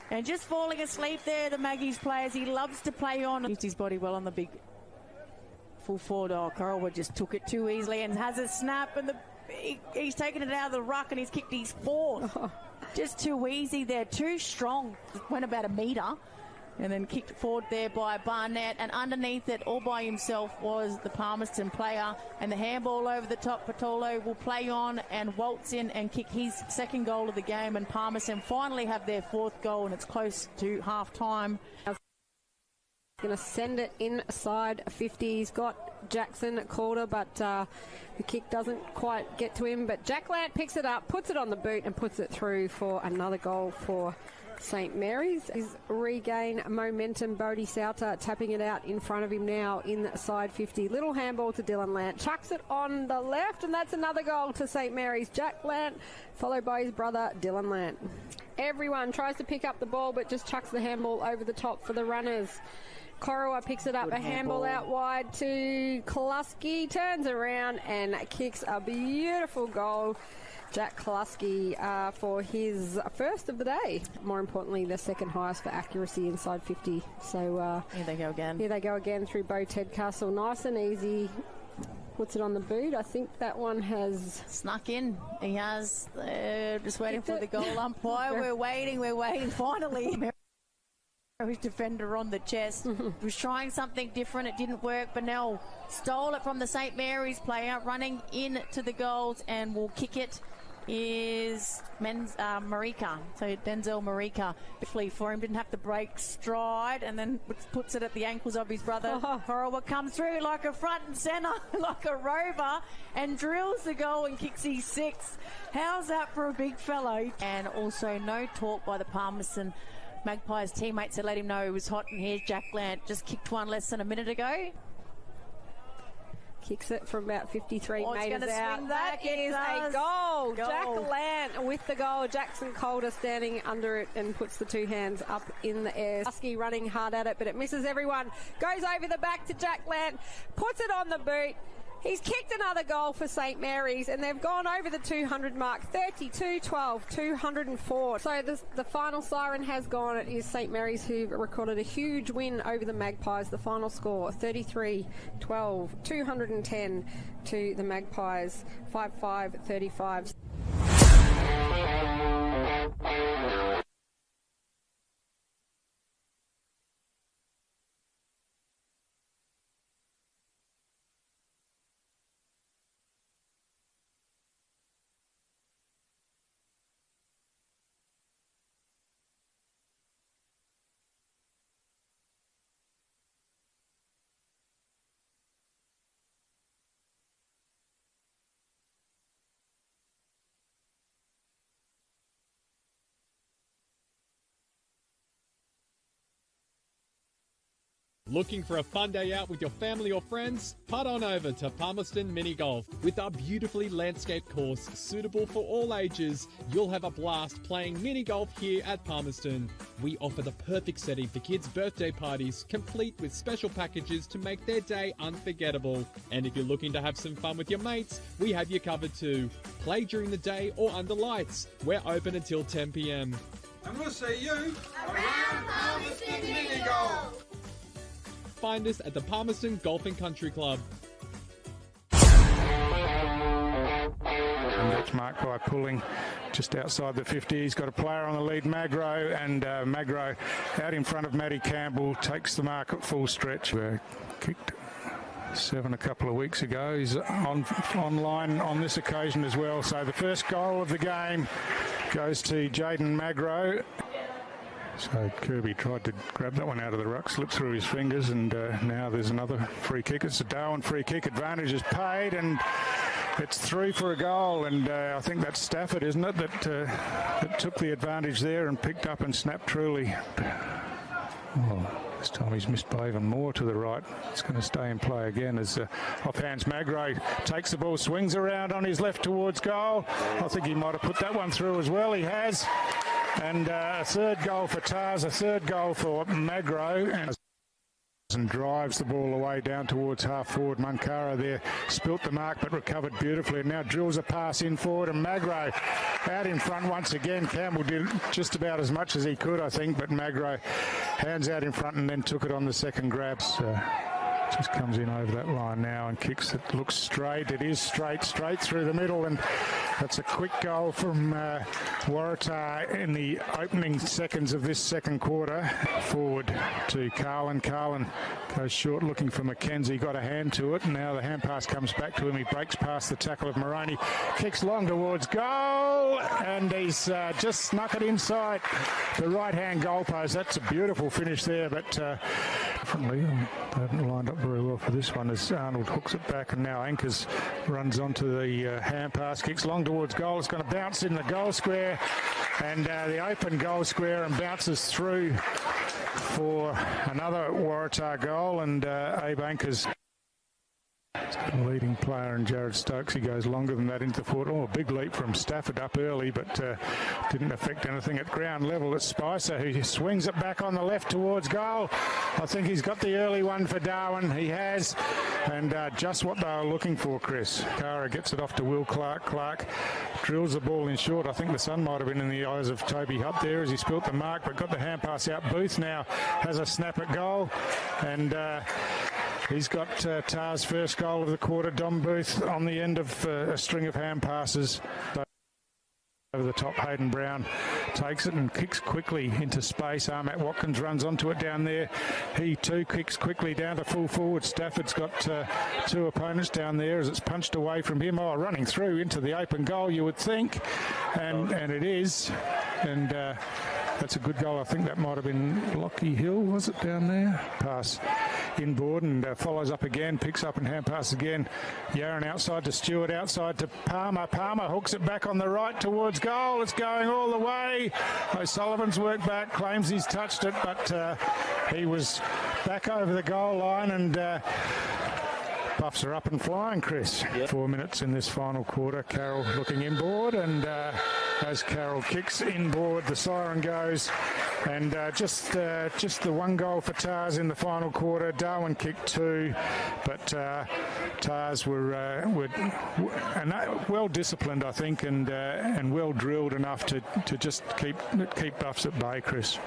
And just falling asleep there, the Maggies players. He loves to play on. Used his body well on the big full forward. Oh, Coralwood just took it too easily and has a snap, and he's taken it out of the ruck, and he's kicked his fourth. Just too easy there, too strong. Went about a metre. And then kicked forward there by Barnett, and underneath it all by himself was the Palmerston player, and the handball over the top. Patolo will play on and waltz in and kick his second goal of the game, and Palmerston finally have their fourth goal, and it's close to half time. Going to send it inside 50. He's got Jackson at quarter, but the kick doesn't quite get to him, but Jack Lant picks it up, puts it on the boot, and puts it through for another goal for St Mary's. Is regain momentum. Bodie Sauter tapping it out in front of him now inside 50. Little handball to Dylan Lant. Chucks it on the left, and that's another goal to St Mary's. Jack Lant, followed by his brother Dylan Lant. Everyone tries to pick up the ball, but just chucks the handball over the top for the runners. Corowa picks it up, a handball out wide to Klusky, turns around and kicks a beautiful goal. Jack Klusky for his first of the day. More importantly, the second highest for accuracy inside 50. So here they go again. Here they go again through Bo Tedcastle. Nice and easy. Puts it on the boot. I think that one has snuck in. He has. Just waiting for the goal umpire. We're waiting. Finally. His defender on the chest. Was trying something different. It didn't work. Bennell stole it from the St Mary's player, running into the goals, and will kick it. Is Marika. So Denzel Marika. Quickly for him, didn't have to break stride, and then puts it at the ankles of his brother. Horrible comes through like a front and centre, like a rover, and drills the goal and kicks his sixth. How's that for a big fellow? And also no talk by the Palmerston Magpies teammates that let him know he was hot, and here's Jack Lant. Just kicked one less than a minute ago. Kicks it from about 53 metres out. That is a goal. Jack Lant with the goal. Jackson Calder standing under it and puts the two hands up in the air. Husky running hard at it, but it misses everyone. Goes over the back to Jack Lant. Puts it on the boot. He's kicked another goal for St Mary's, and they've gone over the 200 mark, 32-12, 204. So the final siren has gone. It is St Mary's who recorded a huge win over the Magpies. The final score, 33-12, 210 to the Magpies, 5-5-35. Looking for a fun day out with your family or friends? Putt on over to Palmerston Mini Golf. With our beautifully landscaped course suitable for all ages, you'll have a blast playing mini golf here at Palmerston. We offer the perfect setting for kids' birthday parties, complete with special packages to make their day unforgettable. And if you're looking to have some fun with your mates, we have you covered too. Play during the day or under lights. We're open until 10 p.m. And we'll see you around Palmerston Mini Golf. Find us at the Palmerston Golf and Country Club. And that's marked by pulling just outside the 50. He's got a player on the lead, Magro, and Magro out in front of Matty Campbell, takes the mark at full stretch. Kicked 7 a couple of weeks ago. He's online on this occasion as well. So the first goal of the game goes to Jaden Magro. So Kirby tried to grab that one out of the ruck, slipped through his fingers, and now there's another free kick. It's a Darwin free kick. Advantage is paid, and it's through for a goal. And I think that's Stafford, isn't it, that took the advantage there and picked up and snapped truly. Oh, this time he's missed by even more to the right. It's going to stay in play again as off-hands Magro takes the ball, swings around on his left towards goal. I think he might have put that one through as well. He has. And a third goal for Tars, a third goal for Magro, and drives the ball away down towards half forward. Munkara there spilt the mark but recovered beautifully, and now drills a pass in forward, and Magro out in front once again. Campbell did just about as much as he could, I think, but Magro hands out in front and then took it on the second grab. Just comes in over that line now and kicks it. Looks straight. It is straight through the middle, and that's a quick goal from Waratah in the opening seconds of this second quarter. Forward to Carlin. Carlin goes short looking for McKenzie. Got a hand to it, and now the hand pass comes back to him. He breaks past the tackle of Moroney. Kicks long towards goal, and he's just snuck it inside the right-hand goal post. That's a beautiful finish there, but differently, they haven't lined up very well for this one as Arnold hooks it back, and now Anchors runs onto the hand pass, kicks long towards goal. It's going to bounce in the goal square, and the open goal square, and bounces through for another Waratah goal, and Abe Anchors. He's got a leading player in Jared Stokes. He goes longer than that into the forward. Oh, a big leap from Stafford up early, but didn't affect anything at ground level. It's Spicer who swings it back on the left towards goal. I think he's got the early one for Darwin. He has, and just what they were looking for, Chris. Kara gets it off to Will Clark. Clark drills the ball in short. I think the sun might have been in the eyes of Toby Hutt there as he spilt the mark, but got the hand pass out. Booth now has a snap at goal, and he's got Tar's first goal of the quarter. Dom Booth on the end of a string of hand passes over the top. Hayden Brown takes it and kicks quickly into space. Matt Watkins runs onto it down there. He too kicks quickly down to full forward. Stafford's got two opponents down there as it's punched away from him. Oh, running through into the open goal, you would think, and it is, and that's a good goal. I think that might have been Lockie Hill, was it, down there? Pass inboard, and follows up again, picks up and hand passes again. Yaron outside to Stewart, outside to Palmer. Palmer hooks it back on the right towards goal. It's going all the way. O'Sullivan's worked back, claims he's touched it, but he was back over the goal line, and Buffs are up and flying, Chris. Yep. 4 minutes in this final quarter. Carroll looking inboard, and as Carroll kicks inboard, the siren goes, and just the one goal for Tars in the final quarter. Darwin kicked 2, but Tars were well disciplined, I think, and well drilled enough to just keep Buffs at bay, Chris.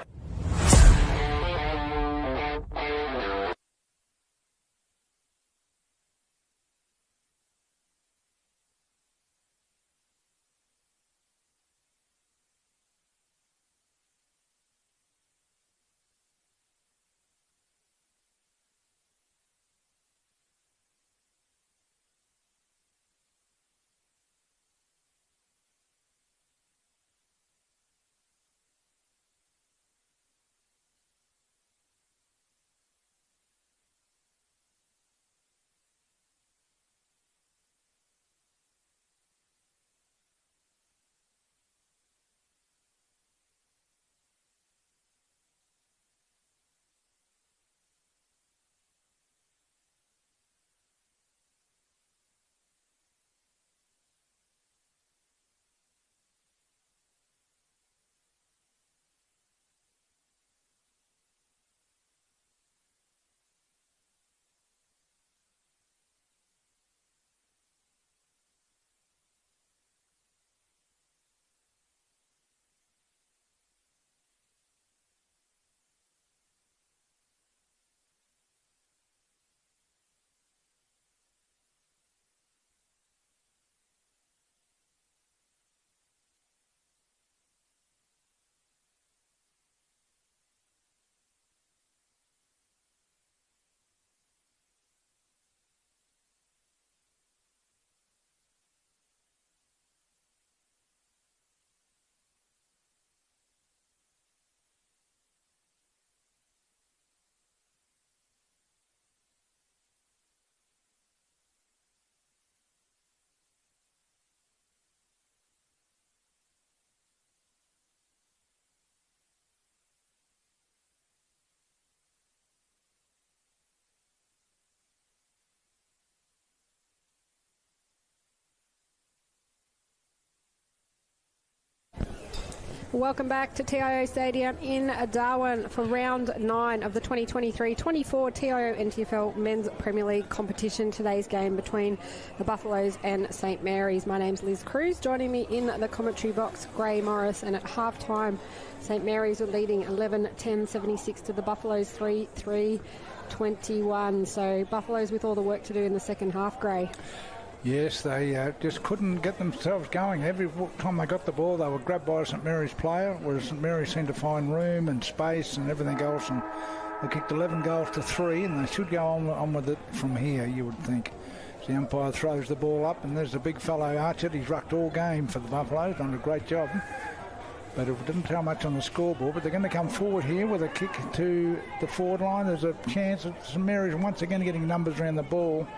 Welcome back to TIO Stadium in Darwin for round 9 of the 2023-24 TIO NTFL Men's Premier League competition. Today's game between the Buffaloes and St Mary's. My name's Liz Cruz. Joining me in the commentary box, Gray Morris. And at half-time, St Mary's were leading 11-10-76 to the Buffaloes 3-3-21. So Buffaloes with all the work to do in the second half, Gray. Yes, they just couldn't get themselves going. Every time they got the ball, they were grabbed by a St Mary's player, whereas St Mary's seemed to find room and space and everything else. And they kicked 11 goals to 3, and they should go on with it from here, you would think. So the umpire throws the ball up, and there's a big fellow, Archer. He's rucked all game for the Buffaloes, done a great job. But it didn't tell much on the scoreboard. But they're going to come forward here with a kick to the forward line. There's a chance of St Mary's once again getting numbers around the ball.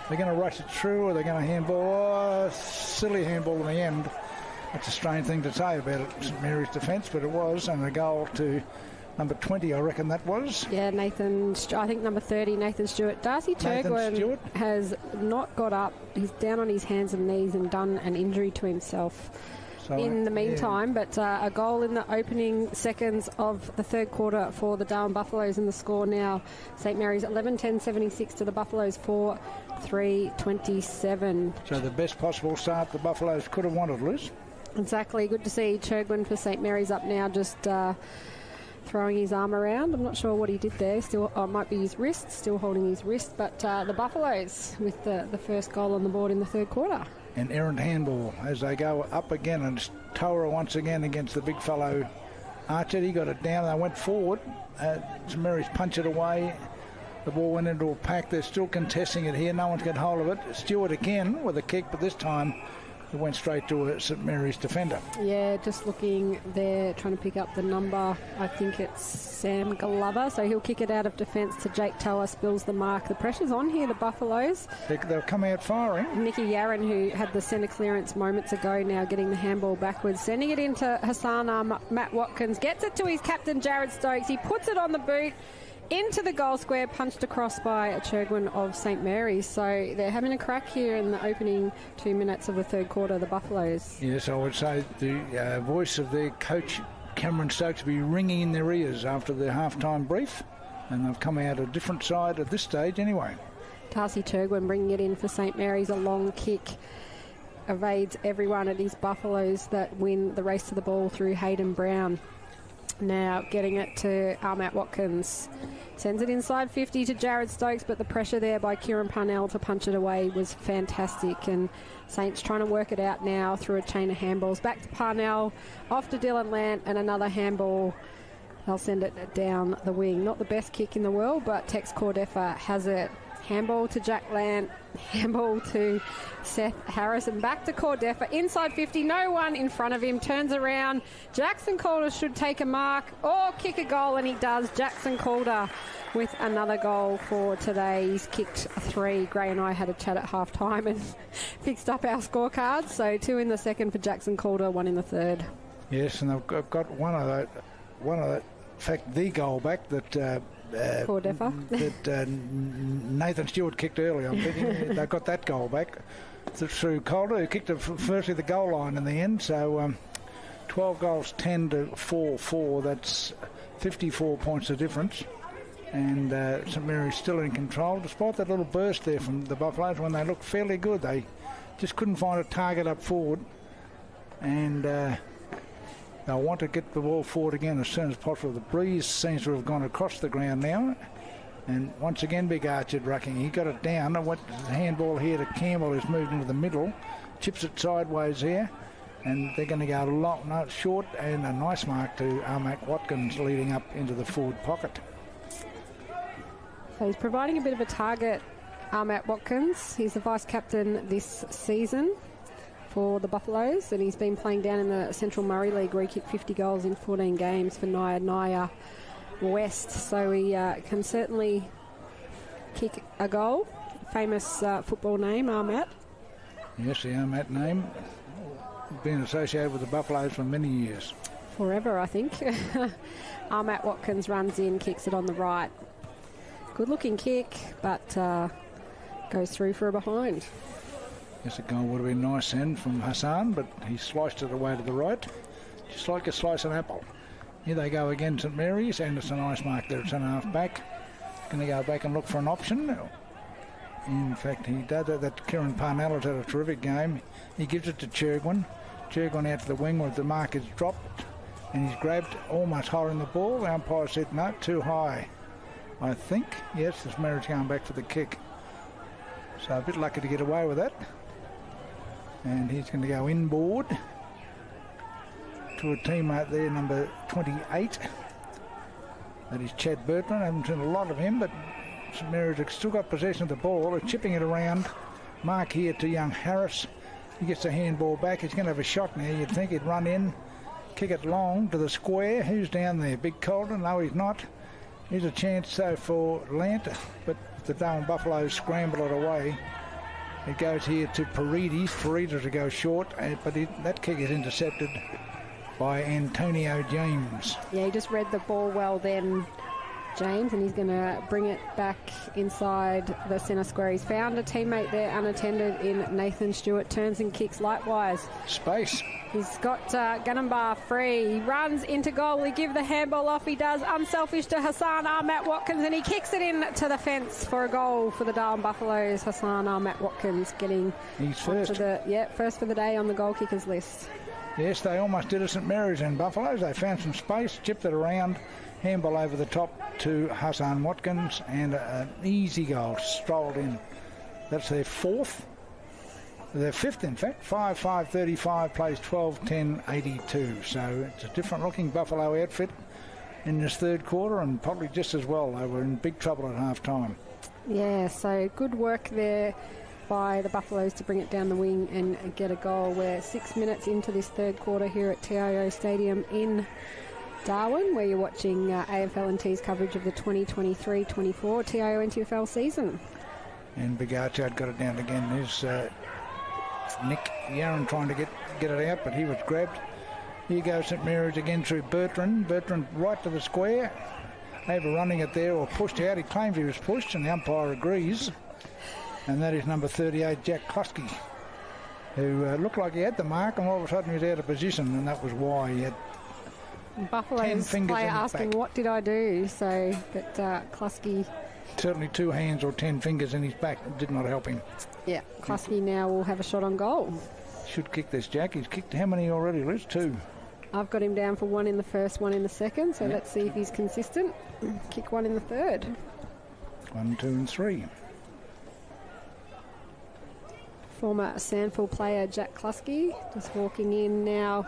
They're going to rush it through, or they're going to handball. Oh, silly handball in the end. That's a strange thing to say about St Mary's defence, but it was. And a goal to number 20, I reckon that was. Yeah, Nathan, I think number 30, Nathan Stewart. Darcy Turgwin has not got up. He's down on his hands and knees and done an injury to himself. In the meantime, but a goal in the opening seconds of the third quarter for the Darwin Buffaloes, in the score now. St Mary's 11-10-76 to the Buffaloes 4-3-27. So the best possible start the Buffaloes could have wanted, Liz. Exactly. Good to see Turgwin for St Mary's up now, just throwing his arm around. I'm not sure what he did there. Still, it might be his wrist, still holding his wrist. But the Buffaloes with the first goal on the board in the third quarter. An errant handball as they go up again, and Torah once again against the big fellow Archer. He got it down, they went forward. St Mary's punch it away. The ball went into a pack. They're still contesting it here. No one's got hold of it. Stewart again with a kick, but this time it went straight to a St Mary's defender. Yeah, just looking there, trying to pick up the number. I think it's Sam Glover, so he'll kick it out of defence to Jake Tower, spills the mark. The pressure's on here, the Buffaloes. They'll come out firing. Nicky Yarran, who had the centre clearance moments ago, now getting the handball backwards, sending it into Hassan. Matt Watkins gets it to his captain, Jared Stokes. He puts it on the boot, into the goal square, punched across by a Churgwin of St Mary's. So they're having a crack here in the opening 2 minutes of the third quarter, the Buffaloes. Yes, I would say the voice of their coach, Cameron Stokes, will be ringing in their ears after the half-time brief, and they've come out a different side at this stage anyway. Darcy Churgwin bringing it in for St Mary's. A long kick evades everyone. It is Buffaloes that win the race to the ball through Hayden Brown. Now getting it to Matt Watkins. Sends it inside 50 to Jared Stokes, but the pressure there by Kieran Parnell to punch it away was fantastic. And Saints trying to work it out now through a chain of handballs. Back to Parnell, off to Dylan Lant, and another handball. They'll send it down the wing. Not the best kick in the world, but Tex Cordefa has it. Handball to Jack Lant, handball to Seth Harris, and back to Cordefa. Inside 50, no one in front of him, turns around. Jackson Calder should take a mark or kick a goal, and he does. Jackson Calder with another goal for today. He's kicked 3. Gray and I had a chat at half-time and fixed up our scorecards. So 2 in the second for Jackson Calder, 1 in the third. Yes, and they've got one of the, in fact, the goal back that... Cordefa. that Nathan Stewart kicked earlier. I'm thinking they got that goal back through Calder, who kicked it firstly the goal line in the end. So 12 goals, 10 to 4-4. That's 54 points of difference. And St Mary's still in control, despite that little burst there from the Buffaloes when they looked fairly good. They just couldn't find a target up forward. And... they'll want to get the ball forward again as soon as possible. The breeze seems to have gone across the ground now. And once again, Big Archer rucking. He got it down. And went the handball here to Campbell, who's moved into the middle. Chips it sideways here. And they're going to go long, short, and a nice mark to Matt Watkins leading up into the forward pocket. So he's providing a bit of a target, Matt Watkins. He's the vice-captain this season for the Buffaloes, and he's been playing down in the Central Murray League where he kicked 50 goals in 14 games for Naya West. So he can certainly kick a goal. Famous football name, Armat. Yes, the Armat name. Been associated with the Buffaloes for many years. Forever, I think. Armat Watkins runs in, kicks it on the right. Good looking kick, but goes through for a behind. Yes, a goal would have been nice then from Hassan, but he sliced it away to the right. just like a slice of apple. Here they go again, St Mary's, and it's a nice mark there. It's an half back. Going to go back and look for an option. In fact, he does that. Kieran Parnell has had a terrific game. He gives it to Churgwin. Churgwin out to the wing where the mark is dropped, and he's grabbed, almost holding the ball. The umpire said no, too high, I think. Yes, this Mary's going back for the kick. So a bit lucky to get away with that. And he's going to go inboard to a teammate there, number 28. That is Chad Bertrand. I haven't seen a lot of him, but St Mary's have still got possession of the ball. They're chipping it around. Mark here to young Harris. He gets the handball back. He's going to have a shot now. You'd think he'd run in, kick it long to the square. Who's down there? Big Calder? No, he's not. Here's a chance though for Lant, but the Darwin Buffaloes scramble it away. It goes here to Paredes. Paredes to go short, but that kick is intercepted by Antonio James. Yeah, he just read the ball well then, James, and he's going to bring it back inside the centre square. He's found a teammate there unattended in Nathan Stewart. Turns and kicks likewise. Space. He's got Gunnumbar free. He runs into goal. He give the handball off. He does. Unselfish to Hassan Ahmat Watkins, and he kicks it in to the fence for a goal for the Darwin Buffaloes. Hassan Ahmat Watkins getting first. First for the day on the goal kickers list. Yes, they almost did it, St Mary's and Buffaloes. They found some space, chipped it around, handball over the top to Hassan Watkins, and an easy goal strolled in. That's their fourth. Their fifth, in fact. 5-5-35, plays 12-10-82. So it's a different looking Buffalo outfit in this third quarter, and probably just as well. They were in big trouble at half time. Yeah, so good work there by the Buffaloes to bring it down the wing and get a goal. We're 6 minutes into this third quarter here at TIO Stadium in Darwin, where you're watching AFL and T's coverage of the 2023-24 TIO NTFL season. And Big Archard got it down again. There's Nick Yaron trying to get it out, but he was grabbed. Here goes St Mary's again through Bertrand. Bertrand right to the square. Overrunning it there, or pushed out. He claims he was pushed, and the umpire agrees. And that is number 38, Jack Klusky, who looked like he had the mark, and all of a sudden he was out of position, and that was why he had Buffalo's player asking, what did I do? So, but Klusky... Certainly 2 hands or 10 fingers in his back did not help him. Yeah, Klusky now will have a shot on goal. Should kick this, Jack. He's kicked how many already, Liz? 2. I've got him down for 1 in the first, 1 in the second, so let's see if he's consistent. Kick 1 in the third. 1, 2 and 3. Former Sandford player Jack Klusky just walking in now,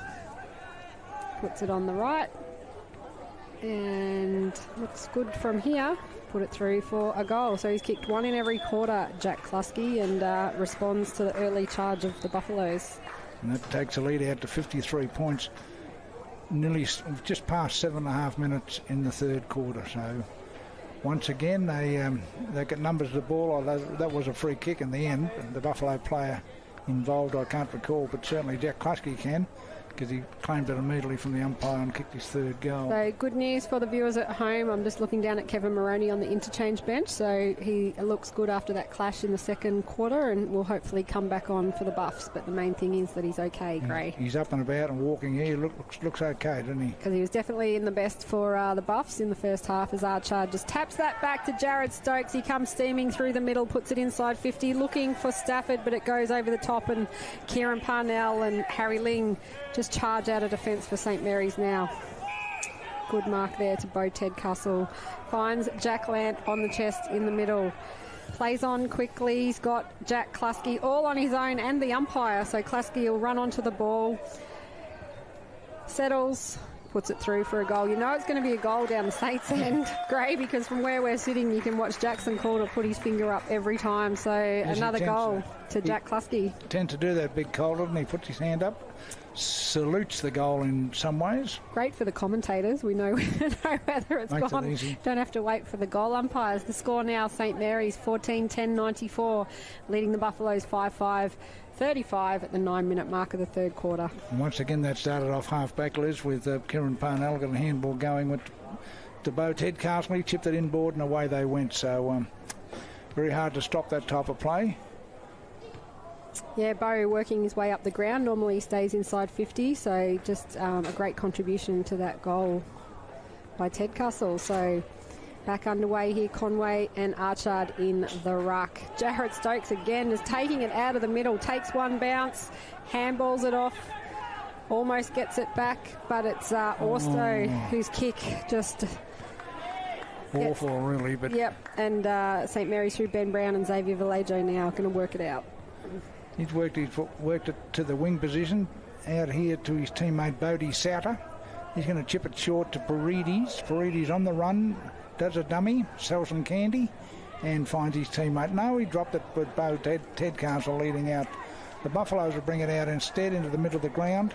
puts it on the right and looks good from here. Put it through for a goal. So he's kicked 1 in every quarter, Jack Klusky, and responds to the early charge of the Buffaloes. And that takes the lead out to 53 points. Nearly just past 7.5 minutes in the third quarter. So once again, they get numbers of the ball. Although that was a free kick in the end. The Buffalo player involved, I can't recall, but certainly Jack Klusky can, because he claimed it immediately from the umpire and kicked his third goal. So good news for the viewers at home. I'm just looking down at Kevin Moroney on the interchange bench. So he looks good after that clash in the second quarter, and will hopefully come back on for the Buffs. But the main thing is that he's okay, Gray. He's up and about and walking here. Looks okay, doesn't he? Because he was definitely in the best for the Buffs in the first half, as Archard just taps that back to Jared Stokes. He comes steaming through the middle, puts it inside 50, looking for Stafford, but it goes over the top, and Kieran Parnell and Harry Ling just charge out of defence for St Mary's now. Good mark there to Bo Tedcastle. Finds Jack Lant on the chest in the middle. Plays on quickly. He's got Jack Klusky all on his own and the umpire. So Klusky will run onto the ball. Settles. Puts it through for a goal. You know it's going to be a goal down the Saints end, Gray, because from where we're sitting you can watch Jackson Calder put his finger up every time. So another goal to Jack Klusky. Tend to do that, Big Calder, and he puts his hand up. Salutes the goal in some ways. Great for the commentators. We know whether it's Makes gone. It easy. Don't have to wait for the goal umpires. The score now, St Mary's 14-10-94, leading the Buffaloes 5-5. 35 at the 9-minute mark of the third quarter. And once again, that started off half-back, Liz, with Kieran Parnell got a handball going with to Bo Tedcastle. He chipped it inboard and away they went. So very hard to stop that type of play. Yeah, Bo working his way up the ground. Normally he stays inside 50, so just a great contribution to that goal by Ted Castle. So back underway here, Conway and Archard in the ruck. Jared Stokes again is taking it out of the middle, takes one bounce, handballs it off, almost gets it back, but it's Orsto whose kick just... Awful, really. But yep, and St Mary's through Ben Brown and Xavier Vallejo now going to work it out. He's worked it to the wing position, out here to his teammate Bodie Souter. He's going to chip it short to Paredes. Paredes on the run, does a dummy, sells some candy, and finds his teammate. No, he dropped it with Ted Castle leading out. The Buffaloes will bring it out instead into the middle of the ground,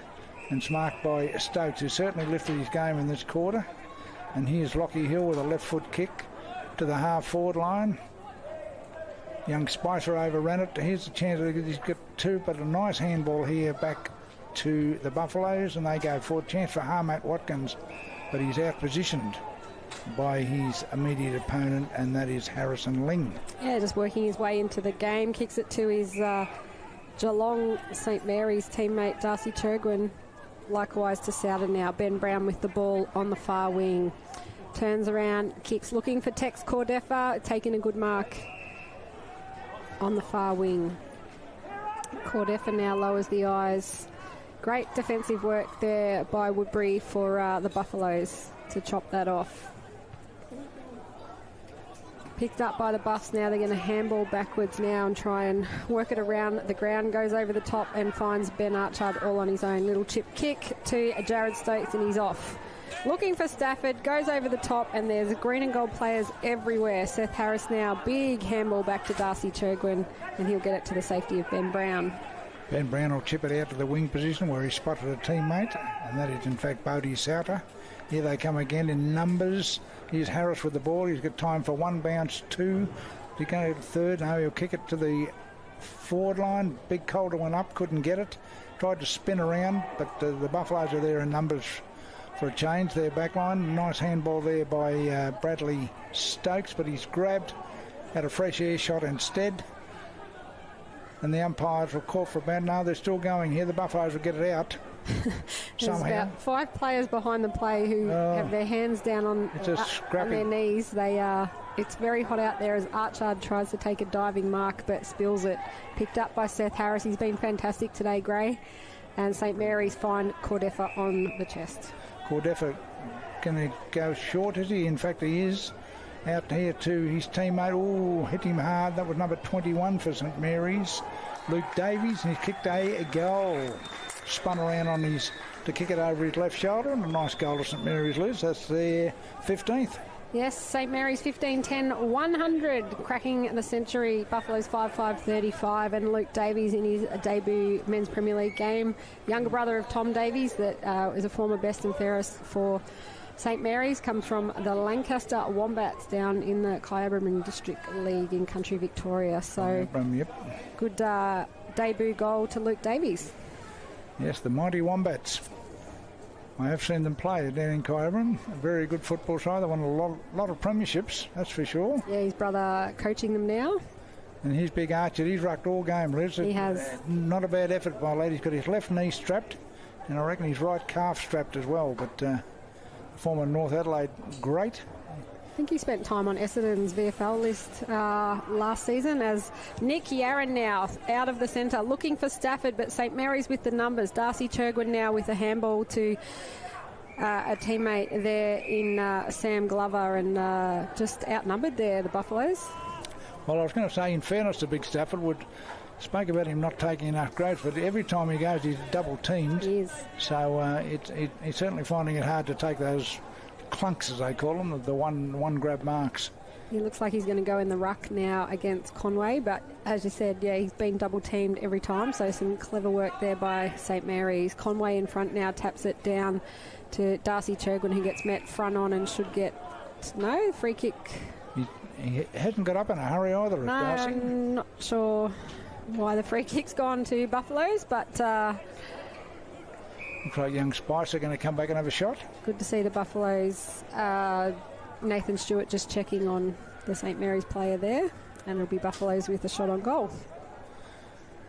and it's marked by Stokes, who certainly lifted his game in this quarter. And here's Lockie Hill with a left foot kick to the half forward line. Young Spicer overran it. Here's a chance that he's got two, but a nice handball here back to the Buffaloes, and they go for a chance for Harmat Watkins, but he's out-positioned by his immediate opponent, and that is Harrison Ling. Yeah, just working his way into the game, kicks it to his Geelong St Mary's teammate Darcy Chergwin. Likewise to Souter now. Ben Brown with the ball on the far wing. Turns around, kicks, looking for Tex Cordefa, taking a good mark on the far wing. Cordefa now lowers the eyes. Great defensive work there by Woodbury for the Buffaloes to chop that off. Picked up by the Buffs now. They're going to handball backwards now and try and work it around the ground. Goes over the top and finds Ben Archard all on his own. Little chip kick to Jared Stokes and he's off. Looking for Stafford, goes over the top, and there's green and gold players everywhere. Seth Harris now, big handball back to Darcy Chergwin, and he'll get it to the safety of Ben Brown. Ben Brown will chip it out to the wing position where he spotted a teammate, and that is in fact Bodie Souter. Here they come again in numbers. Here's Harris with the ball. He's got time for one bounce, two. He's going to third. Now he'll kick it to the forward line. Big Calder went up, couldn't get it. Tried to spin around, but the Buffaloes are there in numbers for a change. Their back line. Nice handball there by Bradley Stokes, but he's grabbed at a fresh air shot instead. And the umpires will call for a bad. No, they're still going here. The Buffaloes will get it out. There's about 5 players behind the play who have their hands down on their knees. It's very hot out there as Archard tries to take a diving mark but spills it. Picked up by Seth Harris. He's been fantastic today, Gray. And St Mary's find Cordefa on the chest. Cordefa going to go short, is he? In fact, he is. Out here to his teammate. Oh, hit him hard. That was number 21 for St Mary's, Luke Davies, and he kicked a goal. Spun around on to kick it over his left shoulder, and a nice goal to St Mary's, Liz. That's their 15th. Yes, St Mary's 15-10-100, cracking the century. Buffalo's 5-5-35, and Luke Davies in his debut Men's Premier League game. Younger brother of Tom Davies, that is a former best and fairest for St Mary's, comes from the Lancaster Wombats down in the Kyabram District League in Country Victoria. So good debut goal to Luke Davies. Yes, the mighty Wombats. I have seen them play down in Kyabram. A very good football side. They won a lot of premierships, that's for sure. Yeah, his brother coaching them now. And here's big Archer. He's rucked all game, Liz. He has. Not a bad effort by lad. He's got his left knee strapped, and I reckon his right calf strapped as well. But former North Adelaide great. I think he spent time on Essendon's VFL list last season as Nick Yarran now out of the centre looking for Stafford, but St Mary's with the numbers. Darcy Chergwin now with a handball to a teammate there in Sam Glover, and just outnumbered there, the Buffaloes. Well, I was going to say, in fairness to Big Stafford, spoke about him not taking enough growth, but every time he goes, he's double teamed. He is. So he's certainly finding it hard to take those clunks, as they call them, the one grab marks. He looks like he's going to go in the ruck now against Conway, but as you said, yeah, he's been double teamed every time, so some clever work there by St Mary's. Conway in front now taps it down to Darcy Chergwin, who gets met front on and should get free kick. He hasn't got up in a hurry either. No, Darcy. I'm not sure why the free kick's gone to Buffaloes, but looks like young Spicer going to come back and have a shot. Good to see the Buffaloes. Nathan Stewart just checking on the St Mary's player there, and it'll be Buffaloes with a shot on goal.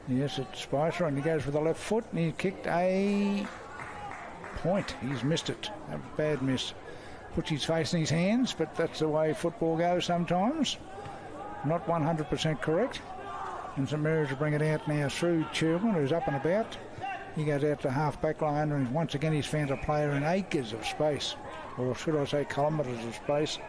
Yes, it's Spicer, and he goes with the left foot, and he kicked a point. He's missed it. A bad miss. Puts his face in his hands, but that's the way football goes sometimes. Not 100% correct. And St Mary's will bring it out now through Churwin, who's up and about. He goes out to half back line, and once again he's found a player in acres of space, or should I say kilometres of space.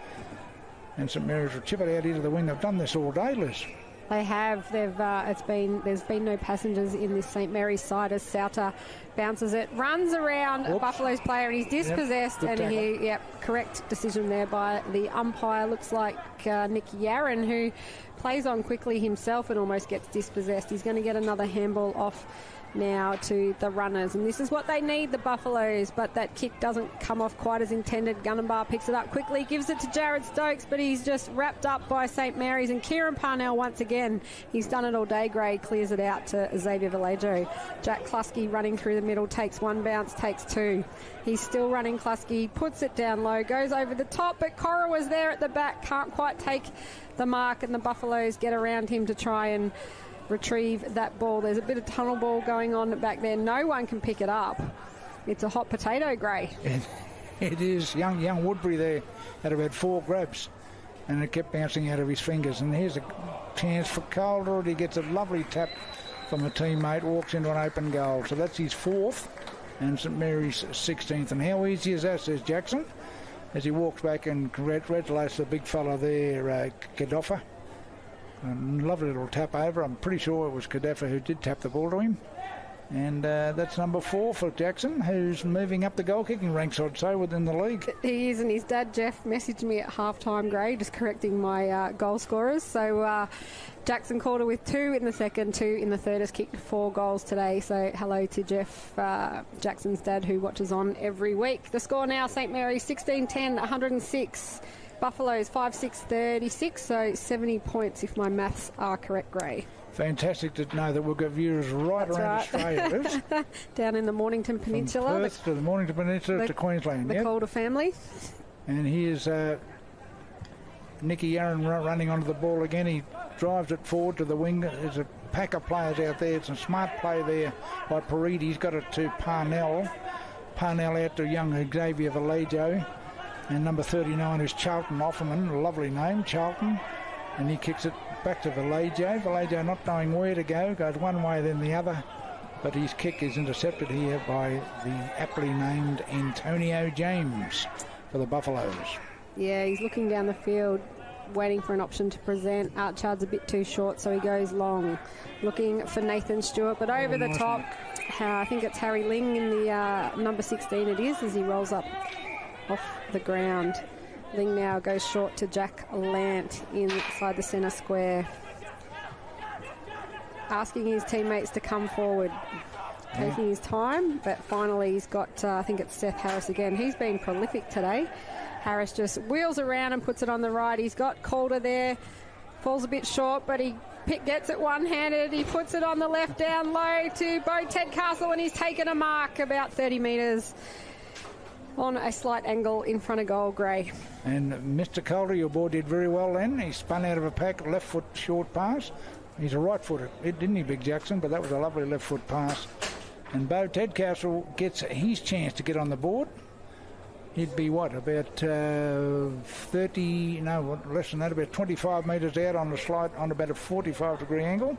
And St Mary's will chip it out into the wing. They've done this all day, Liz. They have. There's been no passengers in this St Mary's side as Sauter bounces it, runs around Buffalo's player, and he's dispossessed. Yep, and he, correct decision there by the umpire. Looks like Nick Yarran, who plays on quickly himself and almost gets dispossessed. He's going to get another handball off now to the runners, and this is what they need, the Buffaloes, but that kick doesn't come off quite as intended. Gunnabar picks it up quickly, gives it to Jared Stokes, but he's just wrapped up by St Mary's, and Kieran Parnell once again, he's done it all day, Gray, clears it out to Xavier Vallejo. Jack Klusky running through the middle, takes one bounce, takes two. He's still running, Klusky, puts it down low, goes over the top, but Cora was there at the back, can't quite take the mark, and the Buffaloes get around him to try and retrieve that ball. There's a bit of tunnel ball going on back there. No one can pick it up. It's a hot potato, Gray. It is. Young Woodbury there had about 4 grabs, and it kept bouncing out of his fingers. And here's a chance for Calder. He gets a lovely tap from a teammate, walks into an open goal. So that's his 4th, and St Mary's 16th. And how easy is that, says Jackson, as he walks back and congratulates the big fella there, Gaddafi. A lovely little tap over. I'm pretty sure it was Gaddafi who did tap the ball to him. And that's number 4 for Jackson, who's moving up the goal-kicking ranks, I'd say, within the league. He is, and his dad, Jeff, messaged me at half-time, Gray, just correcting my goal scorers. So Jackson Calder with 2 in the second, 2 in the third, has kicked 4 goals today. So hello to Jeff, Jackson's dad, who watches on every week. The score now, St Mary's 16-10, 106. Buffaloes 5-6-36, so 70 points if my maths are correct, Gray. Fantastic to know that we've got viewers around Australia. Down in the Mornington Peninsula. From Perth to the Mornington Peninsula to Queensland. The Calder family. And here's Nicky Yarran running onto the ball again. He drives it forward to the wing. There's a pack of players out there. It's a smart play there by Paridi. He's got it to Parnell. Parnell out to young Xavier Vallejo. And number 39 is Charlton Offerman, a lovely name, Charlton. And he kicks it back to Vallejo. Vallejo not knowing where to go, goes one way then the other. But his kick is intercepted here by the aptly named Antonio James for the Buffaloes. Yeah, he's looking down the field, waiting for an option to present. Archard's a bit too short, so he goes long. Looking for Nathan Stewart, but over the top, I think it's Harry Ling in the number 16 it is, as he rolls up off the ground. Ling now goes short to Jack Lant inside the centre square, asking his teammates to come forward, taking his time, but finally he's got, I think it's Seth Harris again. He's been prolific today. Harris just wheels around and puts it on the right. He's got Calder there, falls a bit short, but he gets it one-handed. He puts it on the left down low to Bo Tedcastle, and he's taken a mark about 30 metres on a slight angle in front of goal, Gray. And Mr. Calder, your boy, did very well then. He spun out of a pack, left foot short pass. He's a right-footer, didn't he, Big Jackson? But that was a lovely left foot pass. And Bo Tedcastle gets his chance to get on the board. He'd be, what, about 30, no, less than that, about 25 metres out on the slide on about a 45-degree angle.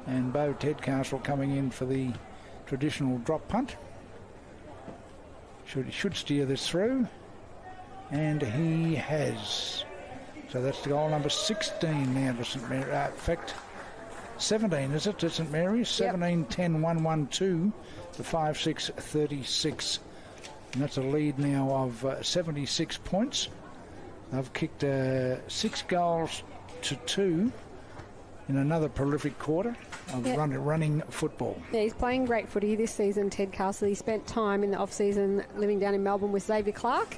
And Bo Tedcastle coming in for the traditional drop punt. Should steer this through, and he has. So that's the goal number 16 now to St Mary's. In fact, 17 is it to St Mary's? 17-10-1-1-2 to 5-6-36. And that's a lead now of 76 points. They've kicked 6 goals to 2 in another prolific quarter of running football. Yeah, he's playing great footy this season, Tedcastle. He spent time in the off-season living down in Melbourne with Xavier Clark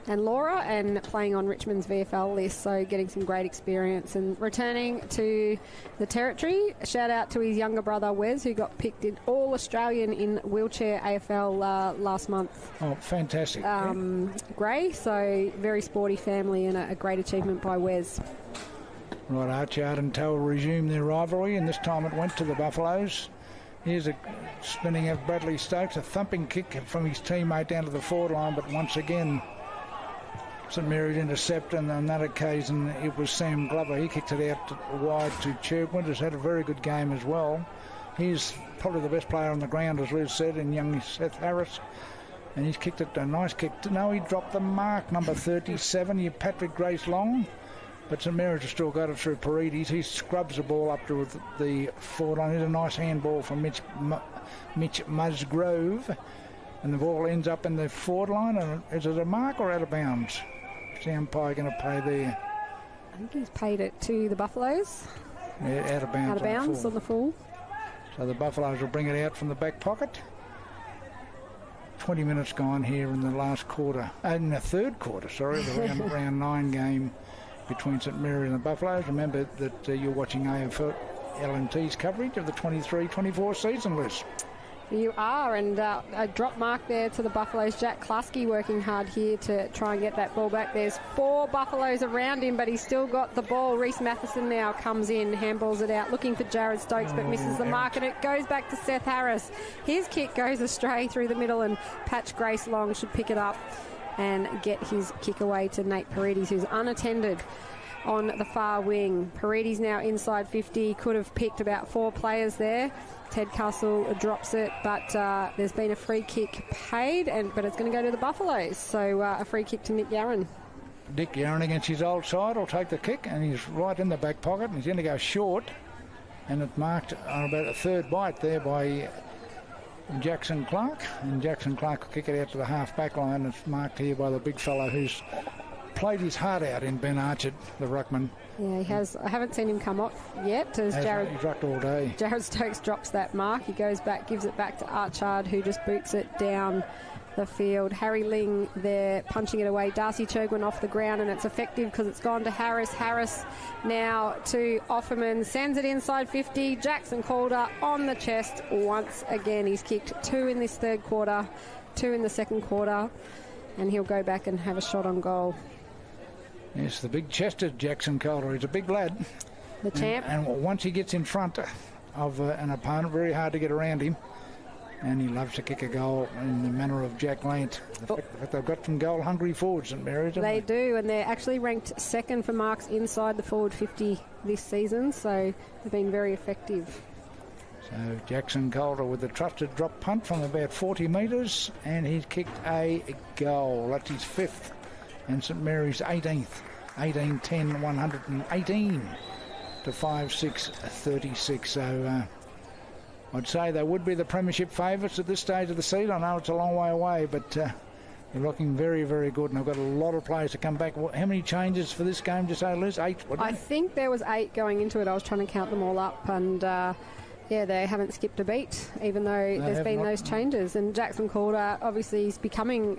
and Laura, and playing on Richmond's VFL list, so getting some great experience and returning to the territory. Shout out to his younger brother Wes, who got picked in All-Australian in wheelchair AFL last month. Oh, fantastic. Gray, so very sporty family and a great achievement by Wes. Right, Archard and Tower resume their rivalry, and this time it went to the Buffaloes. Here's a spinning of Bradley Stokes, a thumping kick from his teammate down to the forward line, but once again St Mary's intercept, and on that occasion it was Sam Glover. He kicked it out wide to Churgwin, who's had a very good game as well. He's probably the best player on the ground, as Liz said, in young Seth Harris. And he's kicked it, a nice kick. No, he dropped the mark, number 37, Patrick Grace Long. But St Mary's has still got it through Paredes. He scrubs the ball up to the forward line. Here's a nice handball from Mitch Musgrove. And the ball ends up in the forward line. And is it a mark or out of bounds? Is the umpire going to pay there? I think he's paid it to the Buffaloes. Yeah, out of bounds. Out of bounds on the full. So the Buffaloes will bring it out from the back pocket. 20 minutes gone here in the last quarter. In the third quarter, sorry, the round 9 game between St Mary's and the Buffaloes. Remember that you're watching AFL LNT's coverage of the 23-24 season, Liz. You are, and a drop mark there to the Buffaloes. Jack Klasky working hard here to try and get that ball back. There's 4 Buffaloes around him, but he's still got the ball. Reece Matheson now comes in, handballs it out, looking for Jared Stokes, but misses the mark, and it goes back to Seth Harris. His kick goes astray through the middle, and Patch Grace Long should pick it up and get his kick away to Nate Paredes, who's unattended on the far wing. Paredes now inside 50, could have picked about 4 players there. Ted Castle drops it, but there's been a free kick paid, but it's going to go to the Buffaloes. So a free kick to Nick Yarran. Nick Yarran against his old side will take the kick, and he's right in the back pocket, and he's going to go short. And it marked on about a third bite there by Jackson Clark. And Jackson Clark will kick it out to the half-back line. It's marked here by the big fellow who's played his heart out in Ben Archard, the ruckman. Yeah, he has. I haven't seen him come off yet. As he's rucked all day. Jared Stokes drops that mark. He goes back, gives it back to Archard, who just boots it down the field. Harry Ling there punching it away. Darcy Churgwin off the ground, and it's effective because it's gone to Harris. Harris now to Offerman, sends it inside 50. Jackson Calder on the chest once again. He's kicked 2 in this third quarter, 2 in the second quarter, and he'll go back and have a shot on goal. Yes, the big-chested Jackson Calder. He's a big lad. The champ. And once he gets in front of an opponent, very hard to get around him. And he loves to kick a goal in the manner of Jack Lant. The fact that they've got some goal-hungry forwards, St Mary's. They do, and they're actually ranked second for marks inside the forward 50 this season, so they've been very effective. So Jackson Calder with the trusted drop punt from about 40 metres, and he's kicked a goal. That's his 5th. And St Mary's 18th, 18-10, 118 to 5-6-36. So I'd say they would be the premiership favourites at this stage of the season. I know it's a long way away, but they're looking very, very good. And I've got a lot of players to come back. How many changes for this game, just say, Liz? 8, I think there was 8 going into it. I was trying to count them all up, and yeah, they haven't skipped a beat, even though there's been those changes. And Jackson Calder, obviously, is becoming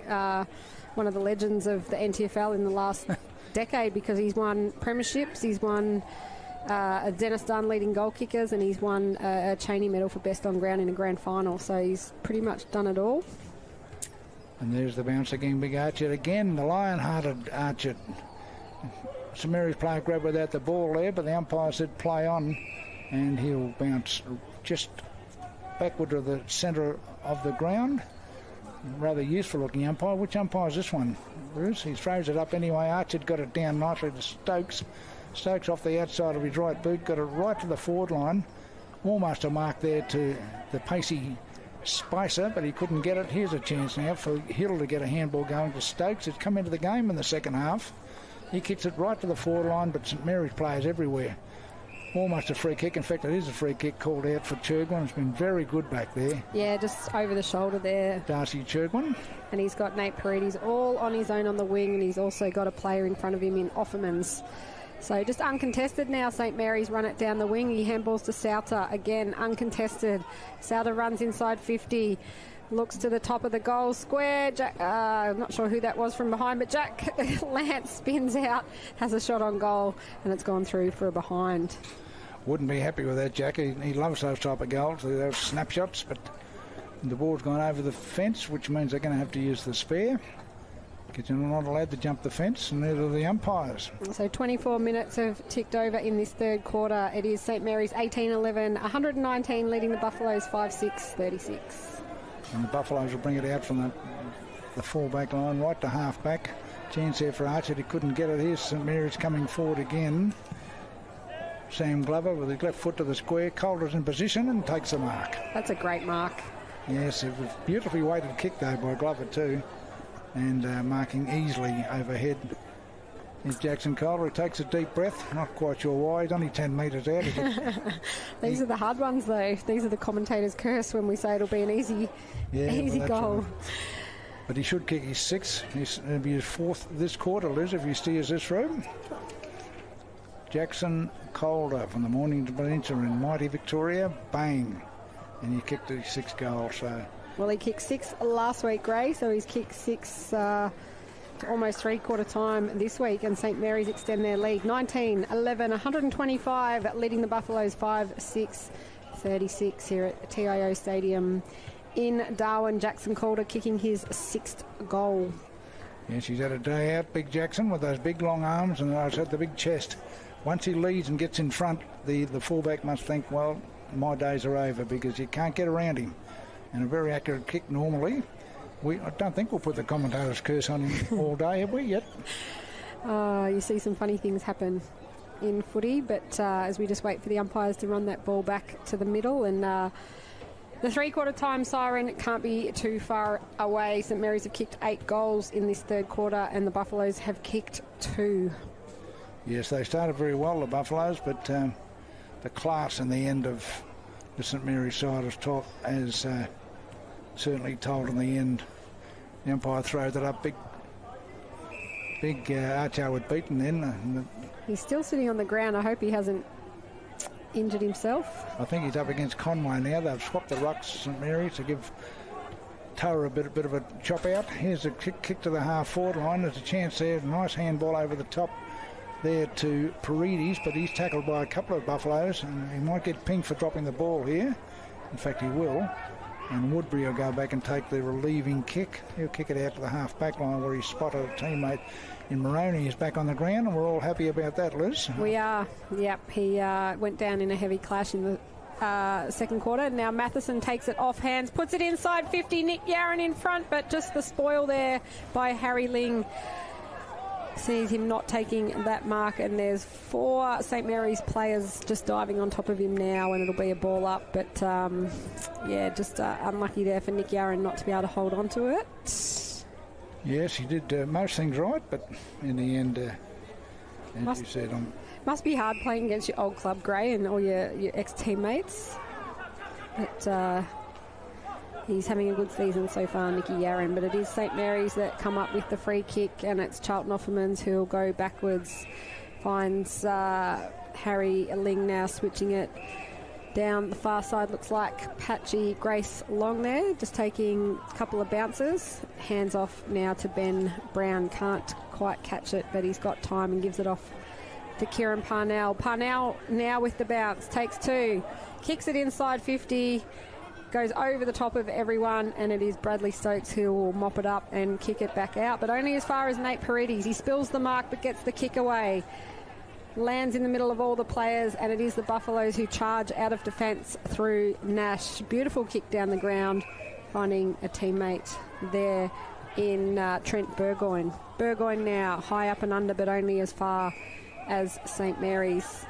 one of the legends of the NTFL in the last decade, because he's won premierships, he's won a Dennis Dunn leading goal kickers, and he's won a Cheney medal for best on ground in a grand final. So he's pretty much done it all. And there's the bounce again, big Archard again, the lion-hearted Archard. St Mary's player grabbed without the ball there, but the umpire said play on, and he'll bounce just backward to the centre of the ground. Rather useful looking umpire. Which umpire is this one, Bruce? He throws it up anyway. Archard got it down nicely to Stokes. Stokes off the outside of his right boot, got it right to the forward line. Almost a mark there to the pacey Spicer, but he couldn't get it. Here's a chance now for Hill to get a handball going to Stokes. It's come into the game in the second half. He kicks it right to the forward line, but St Mary's players everywhere. Almost a free kick. In fact, it is a free kick called out for Churgwin. It's been very good back there. Yeah, just over the shoulder there. Darcy Churgwin. And he's got Nate Paredes all on his own on the wing, and he's also got a player in front of him in Offermans. So just uncontested now. St Mary's run it down the wing. He handballs to Sauter. Again, uncontested. Sauter runs inside 50. Looks to the top of the goal square. Jack, I'm not sure who that was from behind, but Jack Lance spins out, has a shot on goal, and it's gone through for a behind. Wouldn't be happy with that, Jack. He loves those type of goals, those snapshots, but the ball's gone over the fence, which means they're going to have to use the spare. Kids are not allowed to jump the fence, and neither are the umpires. So 24 minutes have ticked over in this third quarter. It is St Mary's 18-11, 119 leading the Buffaloes 5-6, 36. And the Buffaloes will bring it out from the full-back line right to half-back. Chance there for Archer. He couldn't get it here. St Mary's coming forward again. Sam Glover with his left foot to the square. Calder's in position and takes the mark. That's a great mark. Yes, it was beautifully weighted kick though by Glover too. And marking easily overhead is Jackson Calder. He takes a deep breath. Not quite sure why. He's only 10 metres out. These are the hard ones though. These are the commentators' curse when we say it'll be an easy goal. Right. But he should kick his sixth. It'll be his fourth this quarter, Liz, if he steers this through. Jackson Calder from the Mornington Peninsula in mighty Victoria. Bang. And he kicked his sixth goal. So. Well, he kicked 6 last week, Gray, so he's kicked 6 to almost three-quarter time this week, and St Mary's extend their lead. 19-11, 125, leading the Buffaloes 5-6, 36 here at TIO Stadium in Darwin. Jackson Calder kicking his 6th goal. Yes, he's had a day out, Big Jackson, with those big long arms and the big chest. Once he leads and gets in front, the fullback must think, well, my days are over, because you can't get around him. And a very accurate kick normally. I don't think we'll put the commentator's curse on him all day, have we yet? You see some funny things happen in footy, but as we just wait for the umpires to run that ball back to the middle, and the three-quarter time siren can't be too far away. St Mary's have kicked 8 goals in this third quarter, and the Buffaloes have kicked 2. Yes, they started very well, the Buffaloes, but the class in the end of the St Mary's side was taught as certainly told in the end. The umpire throws it up. Big Archer was beaten then. He's still sitting on the ground. I hope he hasn't injured himself. I think he's up against Conway now. They've swapped the rucks, St Mary's, to give Tower a bit of a chop out. Here's a kick to the half-forward line. There's a chance there. Nice handball over the top there to Paredes, but he's tackled by a couple of Buffaloes, and he might get pinged for dropping the ball here. In fact, he will. And Woodbury will go back and take the relieving kick. He'll kick it out to the half-back line where he spotted a teammate in Moroney. He's back on the ground, and we're all happy about that, Liz. We are. Yep, he went down in a heavy clash in the second quarter. Now Matheson takes it off hands, puts it inside 50. Nick Yarran in front, but just the spoil there by Harry Ling sees him not taking that mark, and there's 4 St Mary's players just diving on top of him now, and it'll be a ball up, but just unlucky there for Nick Yarran not to be able to hold on to it. Yes, he did most things right, but in the end, as you said, must be hard playing against your old club, Gray, and all your ex-teammates, but he's having a good season so far, Nicky Yarran, but it is St Mary's that come up with the free kick, and it's Charlton Offermans who'll go backwards, finds Harry Ling now switching it down the far side. Looks like patchy Grace Long there, just taking a couple of bounces. Hands off now to Ben Brown, can't quite catch it, but he's got time and gives it off to Kieran Parnell. Parnell now with the bounce, takes 2, kicks it inside 50, goes over the top of everyone, and it is Bradley Stokes who will mop it up and kick it back out, but only as far as Nate Paredes. He spills the mark but gets the kick away. Lands in the middle of all the players, and it is the Buffaloes who charge out of defence through Nash. Beautiful kick down the ground, finding a teammate there in Trent Burgoyne. Burgoyne now high up and under, but only as far as St Mary's.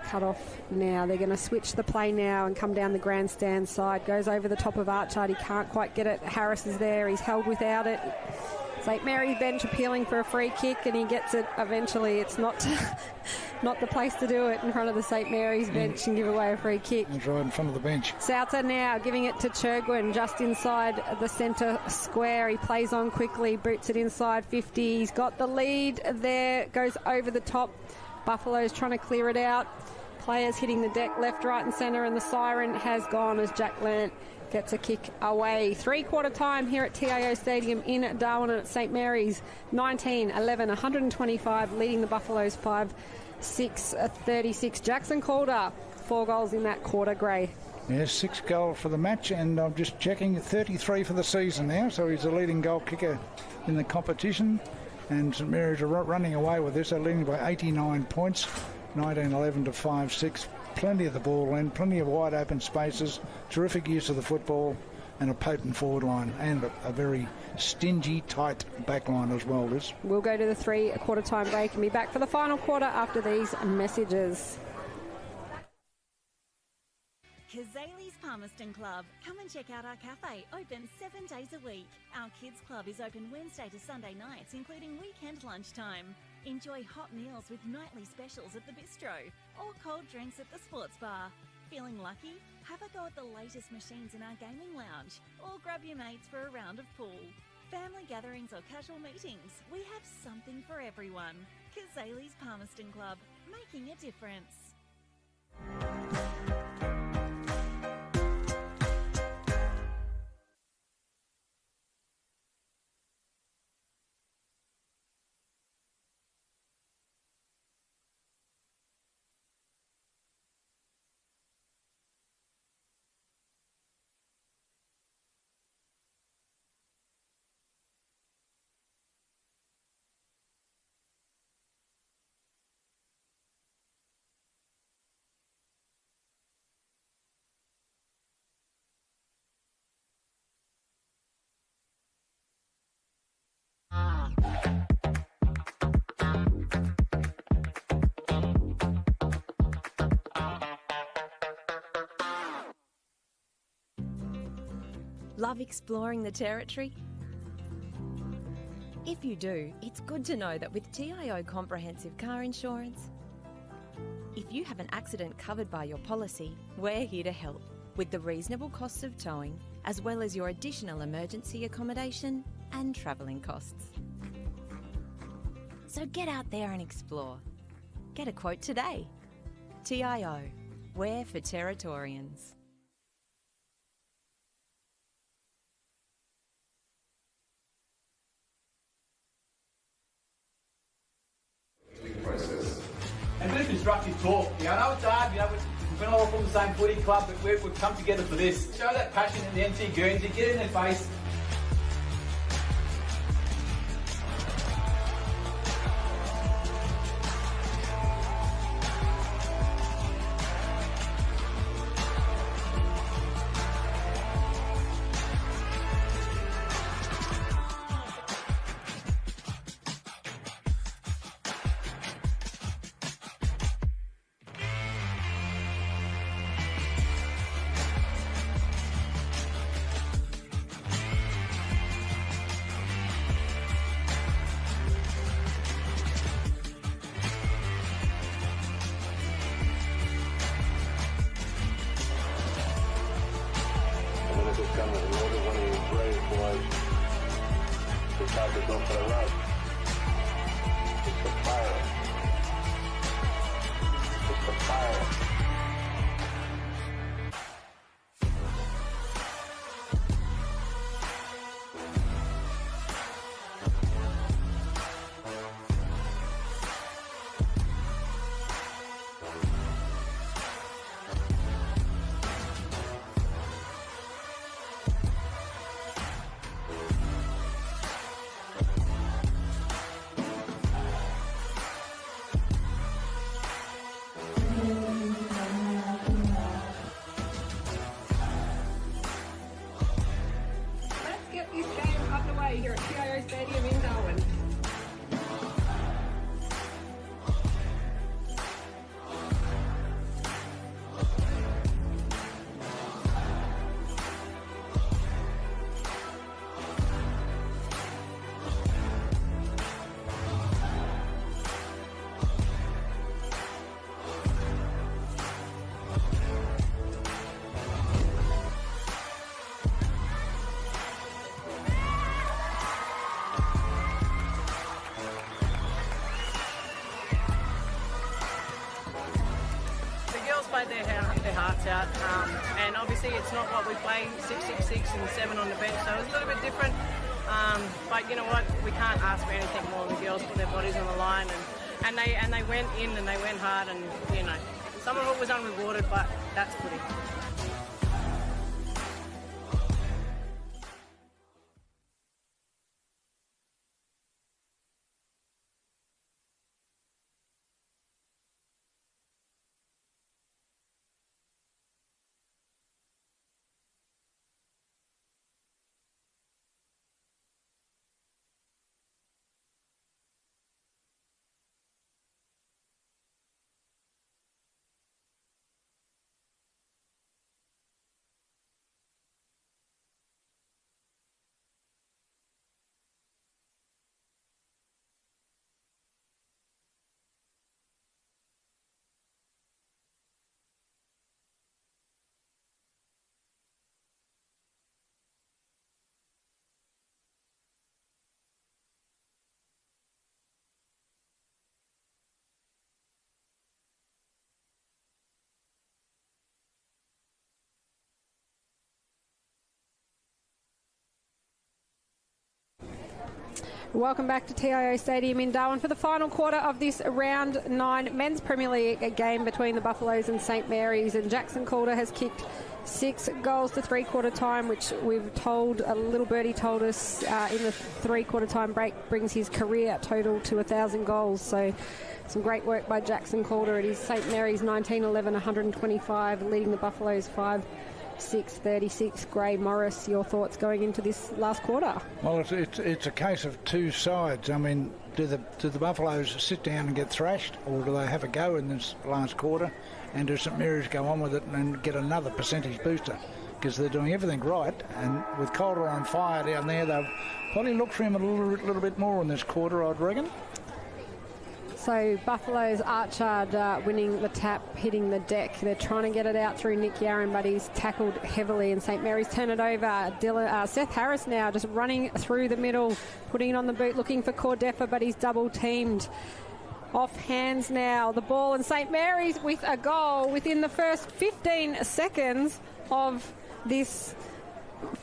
Cut off now. They're going to switch the play now and come down the grandstand side. Goes over the top of Archard. He can't quite get it. Harris is there. He's held without it. St Mary's bench appealing for a free kick, and he gets it eventually. It's not the place to do it in front of the St Mary's bench and give away a free kick. He's right in front of the bench. Souter now giving it to Churgwin just inside the centre square. He plays on quickly, boots it inside 50. He's got the lead there, goes over the top. Buffalo's trying to clear it out. Players hitting the deck left, right and centre, and the siren has gone as Jack Lant gets a kick away. Three-quarter time here at TIO Stadium in Darwin at St Mary's. 19-11, 125, leading the Buffaloes 5-6, 36. Jackson Calder, 4 goals in that quarter, Gray. Yes, 6 goals for the match, and I'm just checking, 33 for the season now, so he's the leading goal kicker in the competition. And St Mary's are running away with this. They're leading by 89 points, 19-11 to 5-6. Plenty of the ball in, plenty of wide open spaces, terrific use of the football, and a potent forward line, and a very stingy, tight back line as well, Liz. We'll go to the 3-quarter time break and be back for the final quarter after these messages. Kazali's Palmerston Club. Come and check out our cafe, open 7 days a week. Our kids club is open Wednesday to Sunday nights, including weekend lunchtime. Enjoy hot meals with nightly specials at the bistro or cold drinks at the sports bar. Feeling lucky? Have a go at the latest machines in our gaming lounge or grab your mates for a round of pool. Family gatherings or casual meetings, we have something for everyone. Kazali's Palmerston Club, making a difference. Love exploring the territory? If you do, it's good to know that with TIO Comprehensive Car Insurance, if you have an accident covered by your policy, we're here to help with the reasonable costs of towing, as well as your additional emergency accommodation and travelling costs. So get out there and explore. Get a quote today. TIO, we're for Territorians. And a bit of constructive talk. I know it's hard, we've been all from the same footy club, but we've come together for this. Show that passion in the NT Guernsey, get in their face. Here at TIO Stadium in Darwin. Played their hearts out, and obviously it's not what we play 6-6-6 and 7 on the bench, so it's a little bit different, but you know what, we can't ask for anything more. The girls put their bodies on the line, and they went in and they went hard, and you know, some of it was unrewarded, but that's footy. Welcome back to TIO Stadium in Darwin for the final quarter of this round 9 Men's Premier League game between the Buffaloes and St Mary's. And Jackson Calder has kicked 6 goals to three-quarter time, which we've told, a little birdie told us in the three-quarter time break, brings his career total to 1,000 goals. So some great work by Jackson Calder. It is St Mary's 19-11, 125, leading the Buffaloes 5-6-36. Gray Morris, your thoughts going into this last quarter? Well, it's a case of two sides. I mean, do the Buffaloes sit down and get thrashed, or do they have a go in this last quarter? And do St Mary's go on with it and get another percentage booster? Because they're doing everything right, and with Calder on fire down there, they'll probably look for him a little bit more in this quarter, I'd reckon. So Buffalo's Archard winning the tap, hitting the deck. They're trying to get it out through Nick Yarran, but he's tackled heavily, and St Mary's turn it over. Seth Harris now just running through the middle, putting it on the boot, looking for Cordefa, but he's double teamed. Off hands now, the ball, and St Mary's with a goal within the first 15 seconds of this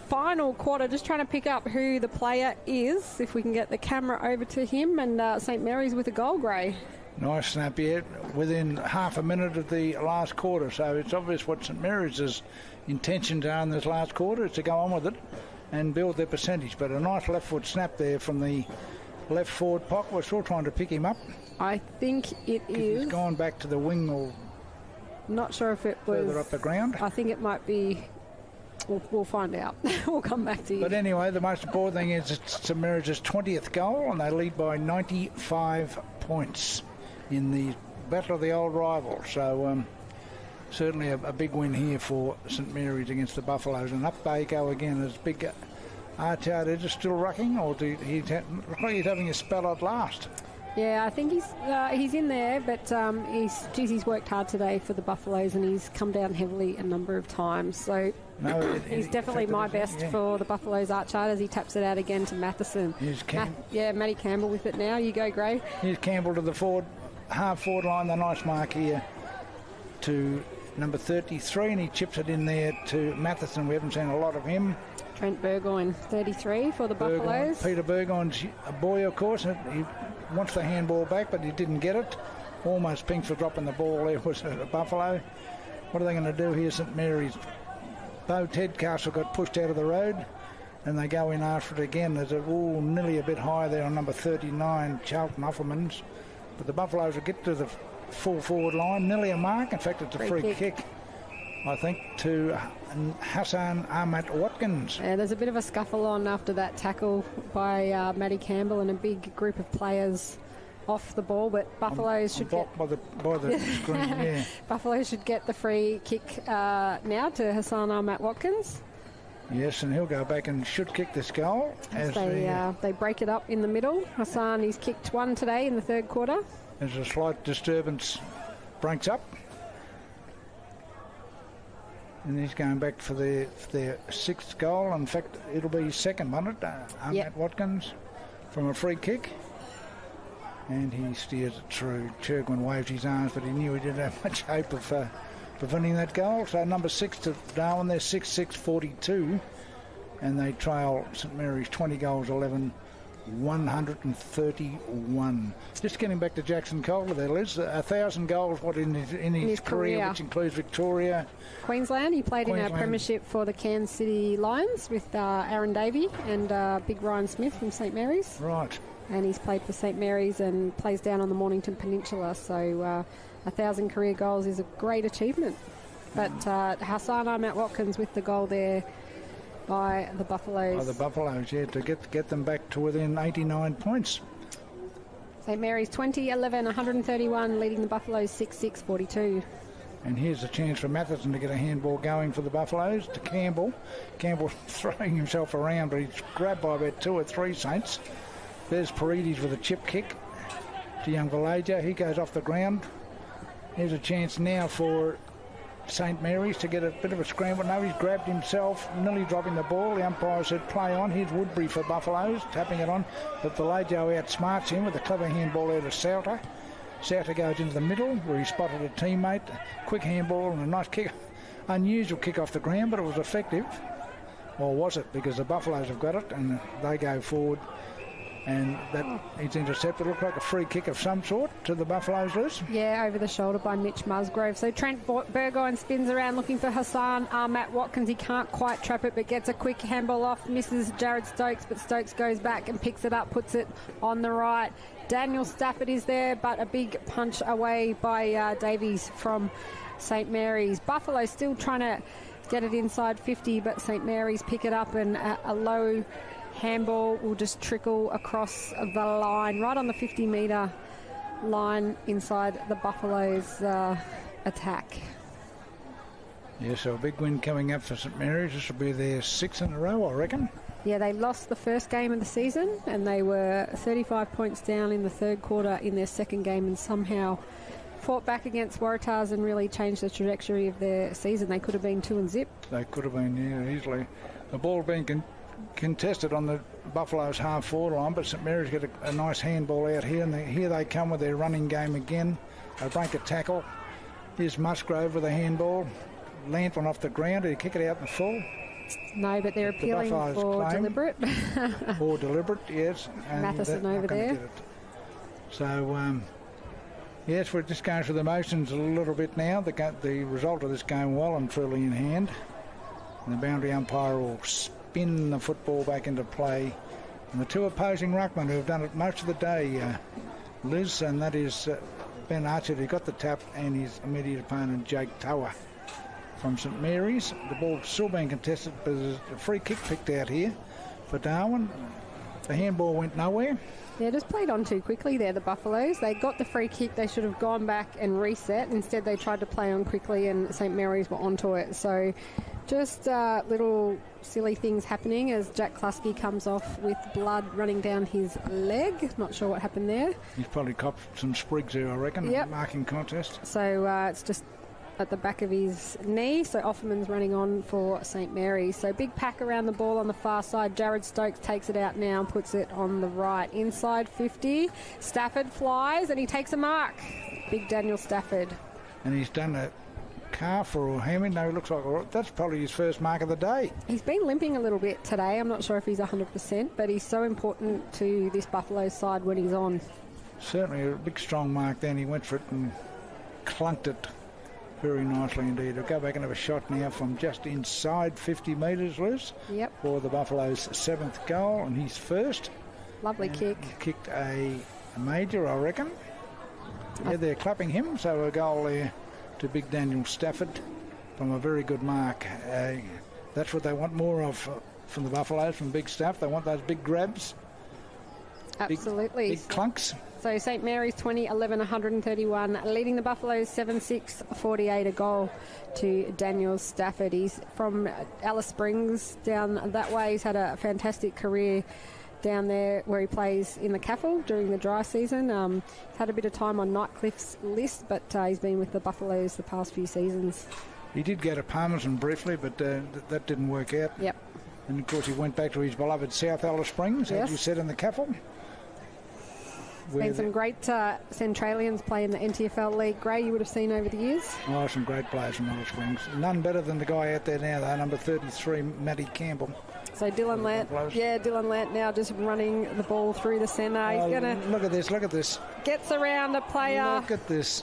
final quarter. Just trying to pick up who the player is, if we can get the camera over to him, and St Mary's with a goal, Gray. Nice snap here within half a minute of the last quarter, so it's obvious what St Mary's' intentions are in this last quarter is to go on with it and build their percentage. But a nice left foot snap there from the left forward pocket. We're still trying to pick him up. I think it is. He's gone back to the wing, or not sure if it was further up the ground. I think it might be. We'll find out. We'll come back to you. But anyway, the most important thing is it's St Mary's 20th goal, and they lead by 95 points in the battle of the old rival. So certainly a big win here for St Mary's against the Buffaloes. And up they go again as big Archard is still rucking, or look like he's having a spell at last. Yeah, I think he's in there, but he's worked hard today for the Buffaloes, and he's come down heavily a number of times. So he's definitely my best for the Buffaloes. Archard as he taps it out again to Matheson. Matty Campbell with it now. You go, Gray. Here's Campbell to the half forward line. The nice mark here to number 33, and he chips it in there to Matheson. We haven't seen a lot of him. Trent Burgoyne, 33 for the Buffaloes. Peter Burgoyne's a boy, of course. He wants the handball back, but he didn't get it. Almost pink for dropping the ball there was a Buffalo. What are they going to do here, St Mary's? Bo Tedcastle got pushed out of the road, and they go in after it again. There's nearly a bit high there on number 39, Charlton Offermans. But the Buffaloes will get to the full forward line, nearly a mark. In fact, it's a free kick, I think, to Hassan Ahmad Watkins. Yeah, there's a bit of a scuffle on after that tackle by Matty Campbell and a big group of players off the ball, but Buffaloes should get by the screen. Yeah. Buffaloes should get the free kick now to Hassan Ahmad Watkins. Yes, and he'll go back and should kick this goal. As they break it up in the middle. Hassan, he's kicked one today in the third quarter. There's a slight disturbance, breaks up. And he's going back for their sixth goal. In fact, it'll be his second, won't it? Ahmad Watkins from a free kick. And he steers it through. Churgwin waved his arms, but he knew he didn't have much hope of preventing that goal. So number 6 to Darwin, they're 6-6-42. And they trail St Mary's 20 goals, 11, 131. Just getting back to Jackson Calder there, Liz. 1,000 goals in his career, which includes Victoria. Queensland. He played in our premiership for the Cairns City Lions with Aaron Davey and big Ryan Smith from St Mary's. Right. And he's played for St Mary's and plays down on the Mornington Peninsula. So 1,000 career goals is a great achievement. But Hassan Ahmad Watkins with the goal there by the Buffaloes. By the Buffaloes, yeah, to get them back to within 89 points. St Mary's 20-11, 131, leading the Buffaloes 6-6-42. And here's a chance for Matheson to get a handball going for the Buffaloes to Campbell. Campbell throwing himself around, but he's grabbed by about 2 or 3 Saints. There's Paredes with a chip kick to young Valaja. He goes off the ground. Here's a chance now for St Mary's to get a bit of a scramble. No, he's grabbed himself, nearly dropping the ball. The umpire said play on. Here's Woodbury for Buffaloes, tapping it on. But Valaja outsmarts him with a clever handball out of Souter. Souter goes into the middle where he spotted a teammate. Quick handball and a nice kick. Unusual kick off the ground, but it was effective. Or was it? Because the Buffaloes have got it and they go forward And that he's intercepted. Looked like a free kick of some sort to the Buffaloes, Liz. Yeah, over the shoulder by Mitch Musgrove. So Trent Burgoyne spins around looking for Hassan Matt Watkins. He can't quite trap it, but gets a quick handball off. Misses Jared Stokes, but Stokes goes back and picks it up, puts it on the right. Daniel Stafford is there, but a big punch away by Davies from St Mary's. Buffalo still trying to get it inside 50, but St Mary's pick it up, and a low handball will just trickle across the line, right on the 50-metre line inside the Buffaloes' attack. Yeah, so a big win coming up for St Mary's. This will be their 6th in a row, I reckon. Yeah, they lost the first game of the season, and they were 35 points down in the third quarter in their second game, and somehow fought back against Waratahs and really changed the trajectory of their season. They could have been 2-0. They could have been, yeah, easily. The ball being contested on the Buffaloes half-forward line, but St Mary's get a nice handball out here, and here they come with their running game again. They break a tackle. Here's Musgrove with a handball. Lant one off the ground. Did he kick it out in the full? No, but they're appealing for deliberate. Or deliberate, yes. And Matheson over there. So, yes, we're just going through the motions a little bit now. The result of this game well and truly in hand. And the boundary umpire will spin the football back into play. And the two opposing ruckmen who have done it most of the day, Liz, and that is Ben Archer, who got the tap, and his immediate opponent, Jake Tower from St Mary's. The ball still being contested, but there's a free kick picked out here for Darwin. The handball went nowhere. Yeah, just played on too quickly there, the Buffaloes. They got the free kick. They should have gone back and reset. Instead, they tried to play on quickly, and St Mary's were onto it. So just little silly things happening as Jack Kluski comes off with blood running down his leg. Not sure what happened there. He's probably copped some sprigs there, I reckon. Yep. Marking contest. So it's just at the back of his knee. So Offerman's running on for St Mary's. So big pack around the ball on the far side. Jared Stokes takes it out now and puts it on the right. Inside 50. Stafford flies and he takes a mark. Big Daniel Stafford. And he's done a calf or a hammy. No, it looks like that's probably his first mark of the day. He's been limping a little bit today. I'm not sure if he's 100%, but he's so important to this Buffalo side when he's on. Certainly a big strong mark then. He went for it and clunked it very nicely indeed. We'll go back and have a shot now from just inside 50 metres, Liz. Yep. For the Buffalo's 7th goal and his first. Lovely kick. Kicked a major, I reckon. Yeah, they're clapping him, so a goal there to big Daniel Stafford from a very good mark. That's what they want more of from the Buffaloes, from big Staff. They want those big grabs. Absolutely. Big clunks. So St Mary's 20-11, 131, leading the Buffaloes 7-6, 48, a goal to Daniel Stafford. He's from Alice Springs down that way. He's had a fantastic career down there where he plays in the CAFL during the dry season. He's had a bit of time on Nightcliffe's list, but he's been with the Buffaloes the past few seasons. He did go to Palmerston briefly, but that didn't work out. Yep. And of course he went back to his beloved South Alice Springs, yes, as you said, in the CAFL. Seen some great Centralians play in the NTFL League. Gray, you would have seen over the years. Oh, some great players from Alice Springs. None better than the guy out there now, though, number 33, Matty Campbell. So Dylan Lant now just running the ball through the centre. He's going to... Look at this. Gets around a player. Look at this.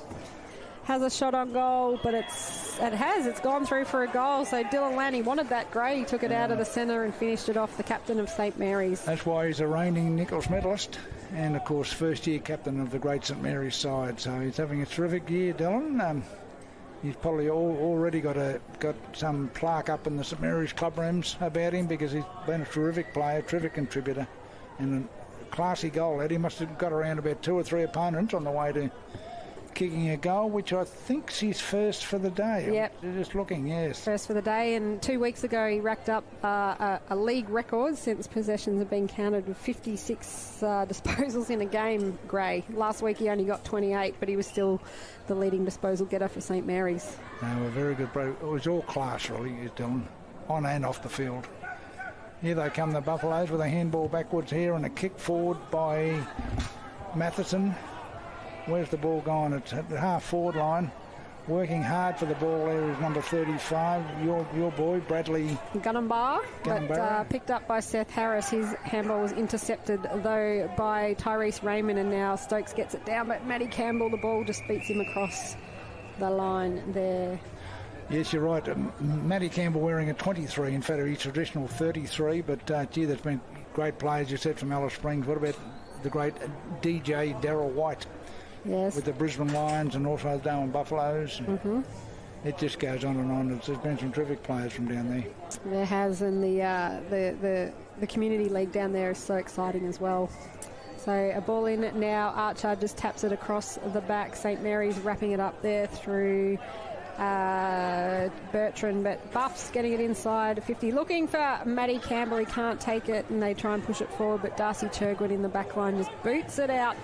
Has a shot on goal, but it's gone through for a goal. So Dylan Lanny wanted that, Gray. He took it out of the centre and finished it off, the captain of St Mary's. That's why he's a reigning Nichols medalist and, of course, first-year captain of the great St Mary's side. So he's having a terrific year, Dylan. He's probably already got some plaque up in the St Mary's club rooms about him because he's been a terrific player, terrific contributor, and a classy goal. He must have got around about 2 or 3 opponents on the way to kicking a goal, which I think's his first for the day. Yep. Just looking, yes. First for the day, and 2 weeks ago he racked up a league record since possessions have been counted with 56 disposals in a game, Gray. Last week he only got 28, but he was still the leading disposal getter for St Mary's. No, a very good break. It was all class, really, he's doing, on and off the field. Here they come, the Buffaloes, with a handball backwards here and a kick forward by Matheson. Where's the ball going? It's at the half-forward line. Working hard for the ball there is number 35, your boy, Bradley Gunnumbar, but picked up by Seth Harris. His handball was intercepted, though, by Tyrese Raymond, and now Stokes gets it down, but Matty Campbell, the ball just beats him across the line there. Yes, you're right. Matty Campbell wearing a 23 instead of his traditional 33, but gee, there's been great players, you said, from Alice Springs. What about the great DJ Darryl White? Yes. With the Brisbane Lions and also the Darwin Buffaloes. Mm-hmm. It just goes on and on. There's been some terrific players from down there. There has, and the community league down there is so exciting as well. So a ball in now. Archer just taps it across the back. St Mary's wrapping it up there through Bertrand, but Buff's getting it inside 50, looking for Matty Campbell. He can't take it, and they try and push it forward, but Darcy Churgwood in the back line just boots it out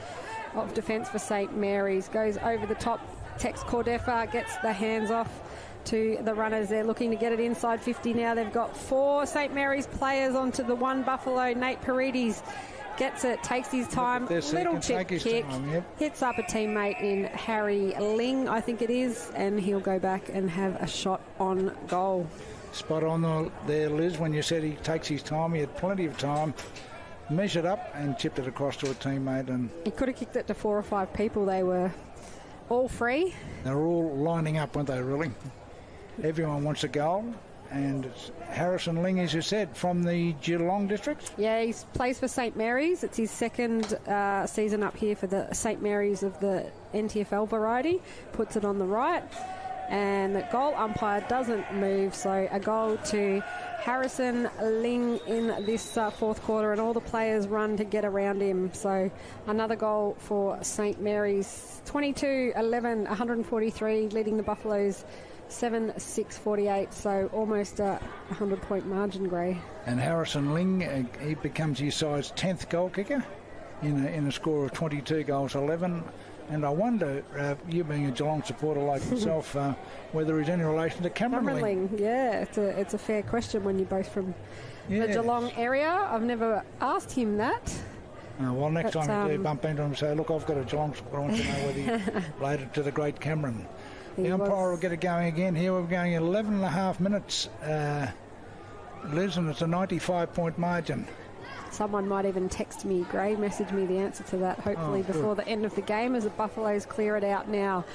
of defence for St Mary's. Goes over the top. Tex Cordefa gets the hands off to the runners. They're looking to get it inside 50 now. They've got 4 St Mary's players onto the one Buffalo. Nate Paredes gets it, takes his time, little chip kick, hits up a teammate in Harry Ling, I think it is, and he'll go back and have a shot on goal. Spot on there, Liz, when you said he takes his time. He had plenty of time, measured up and chipped it across to a teammate. And he could have kicked it to 4 or 5 people. They were all free. They were all lining up, weren't they, really? Everyone wants a goal. And it's Harrison Ling, as you said, from the Geelong district. Yeah, he plays for St Mary's. It's his second season up here for the St Mary's of the NTFL variety. Puts it on the right. And the goal umpire doesn't move, so a goal to Harrison Ling in this fourth quarter, and all the players run to get around him. So another goal for St Mary's. 22-11, 143, leading the Buffaloes 7-6-48, so almost a 100-point margin, Gray. And Harrison Ling, he becomes his side's 10th goal kicker in a score of 22 goals, 11. And I wonder, you being a Geelong supporter like yourself, whether he's any relation to Cameron Ling. Yeah, it's a fair question when you're both from the Geelong area. I've never asked him that. Well, next time you do bump into him and say, look, I've got a Geelong supporter, I want to know whether he's related to the great Cameron. The umpire will get it going again here. We're going 11 and a half minutes, Liz, and it's a 95-point margin. Someone might even text me, Gray, message me the answer to that, hopefully before the end of the game, as the Buffaloes clear it out now.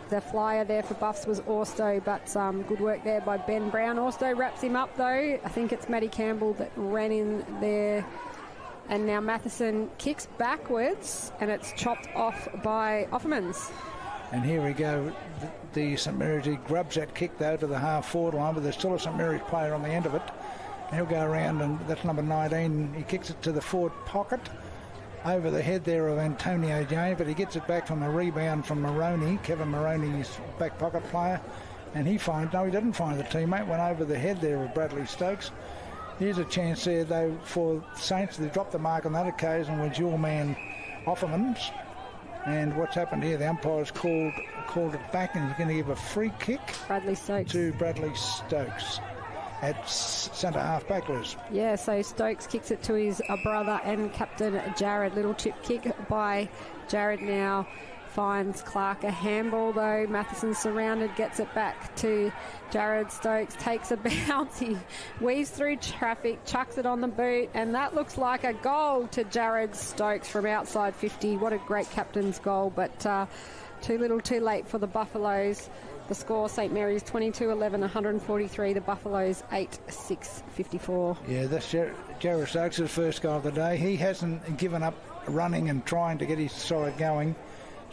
The flyer there for Buffs was Orsto, but good work there by Ben Brown. Orsto wraps him up, though. I think it's Matty Campbell that ran in there. And now Matheson kicks backwards, and it's chopped off by Offermans. And here we go. The St Mary's, he grabs that kick, though, to the half-forward line, but there's still a St Mary's player on the end of it. And he'll go around, and that's number 19. He kicks it to the forward pocket, over the head there of Antonio James, but he gets it back from a rebound from Moroney, Kevin Moroney's back pocket player. And he didn't find the teammate, went over the head there of Bradley Stokes. Here's a chance there, though, for Saints. They dropped the mark on that occasion with your man Offermans. And what's happened here, the umpire's called it back, and he's going to give a free kick to Bradley Stokes at centre half back, Liz. Yeah, so Stokes kicks it to his brother and captain Jared. Little chip kick by Jared now. Finds Clark a handball, though. Matheson surrounded, gets it back to Jared. Stokes takes a bounce. He weaves through traffic, chucks it on the boot, and that looks like a goal to Jared Stokes from outside 50. What a great captain's goal, but too little too late for the Buffaloes. The score, St Mary's 22-11, 143. The Buffaloes 8-6-54. Yeah, that's Jared Stokes' first goal of the day. He hasn't given up running and trying to get his side going.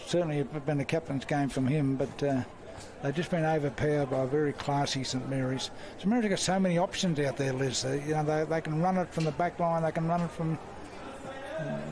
Certainly it's been a captain's game from him, but they've just been overpowered by very classy St Mary's. St Mary's have got so many options out there, Liz. They can run it from the back line, they can run it from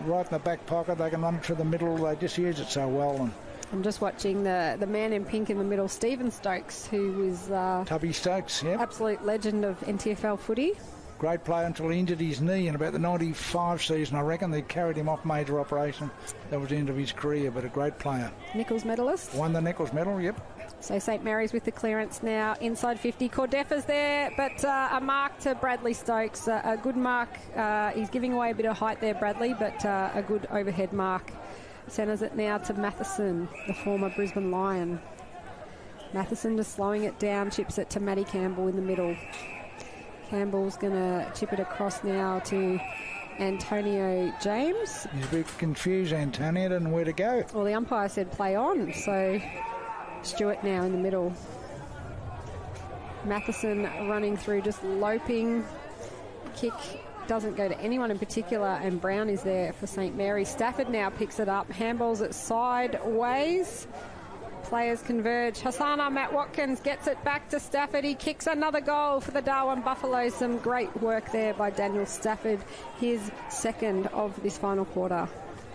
right in the back pocket, they can run it through the middle. They just use it so well. And I'm just watching the man in pink in the middle, Stephen Stokes, who was Tubby Stokes, yeah, absolute legend of NTFL footy. Great player until he injured his knee in about the 95 season, I reckon. They carried him off major operation. That was the end of his career, but a great player. Nichols medalist. Won the Nichols medal, yep. So St Mary's with the clearance now. Inside 50, Cordefa's there, but a mark to Bradley Stokes. A good mark. He's giving away a bit of height there, Bradley, but a good overhead mark. Centres it now to Matheson, the former Brisbane Lion. Matheson just slowing it down, chips it to Maddie Campbell in the middle. Campbell's going to chip it across now to Antonio James. He's a bit confused, Antonio, doesn't know where to go. Well, the umpire said play on, so Stewart now in the middle. Matheson running through, just loping. Kick doesn't go to anyone in particular, and Brown is there for St Mary's. Stafford now picks it up, handballs it sideways. Players converge. Hassana, Matt Watkins gets it back to Stafford. He kicks another goal for the Darwin Buffaloes. Some great work there by Daniel Stafford, his second of this final quarter.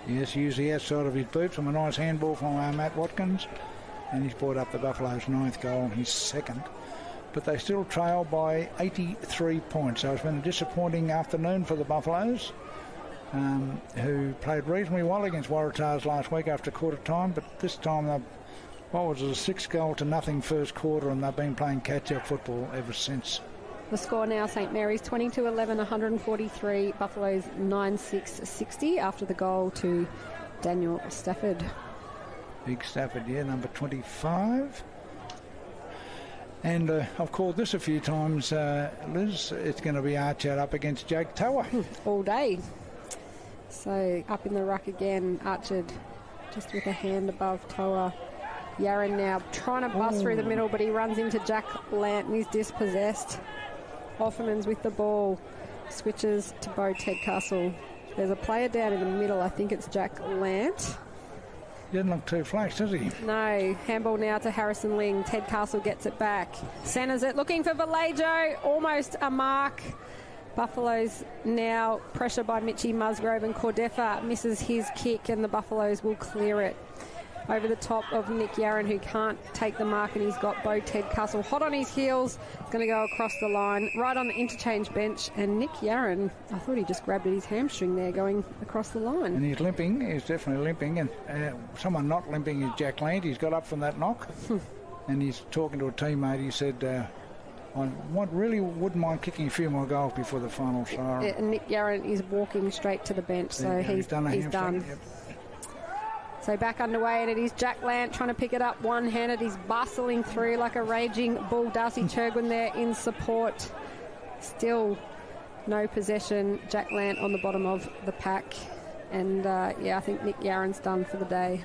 Yes, used the outside of his boot from a nice handball from Matt Watkins, and he's brought up the Buffaloes' 9th goal, his second. But they still trail by 83 points. So it's been a disappointing afternoon for the Buffaloes, who played reasonably well against Waratahs last week after quarter time, but this time a 6-0 first quarter, and they've been playing catch-up football ever since. The score now, St Mary's 22-11, 143, Buffaloes 9-6, 60 after the goal to Daniel Stafford. Big Stafford, yeah, number 25. And I've called this a few times, Liz. It's going to be Archer up against Jake Tower. All day. So up in the ruck again, Archer just with a hand above Tower. Yaron now trying to bust through the middle, but he runs into Jack Lant and he's dispossessed. Offerman's with the ball. Switches to Bo Tedcastle. There's a player down in the middle. I think it's Jack Lant. He doesn't look too flash, does he? No. Handball now to Harrison Ling. Tedcastle gets it back. Centres it. Looking for Vallejo. Almost a mark. Buffaloes now pressure by Mitchie Musgrove, and Cordefa misses his kick, and the Buffaloes will clear it. Over the top of Nick Yaron, who can't take the mark, and he's got Bo Tedcastle hot on his heels. He's going to go across the line, right on the interchange bench, and Nick Yaron, I thought he just grabbed at his hamstring there going across the line. And he's limping, he's definitely limping, and someone not limping is Jack Lant. He's got up from that knock, and he's talking to a teammate. He said, I really wouldn't mind kicking a few more goals before the final siren. And Nick Yaron is walking straight to the bench, so he's done. Yep. So back underway, and it is Jack Lant trying to pick it up one-handed. He's bustling through like a raging bull. Darcy Chergwin there in support. Still no possession. Jack Lant on the bottom of the pack. And, I think Nick Yaron's done for the day.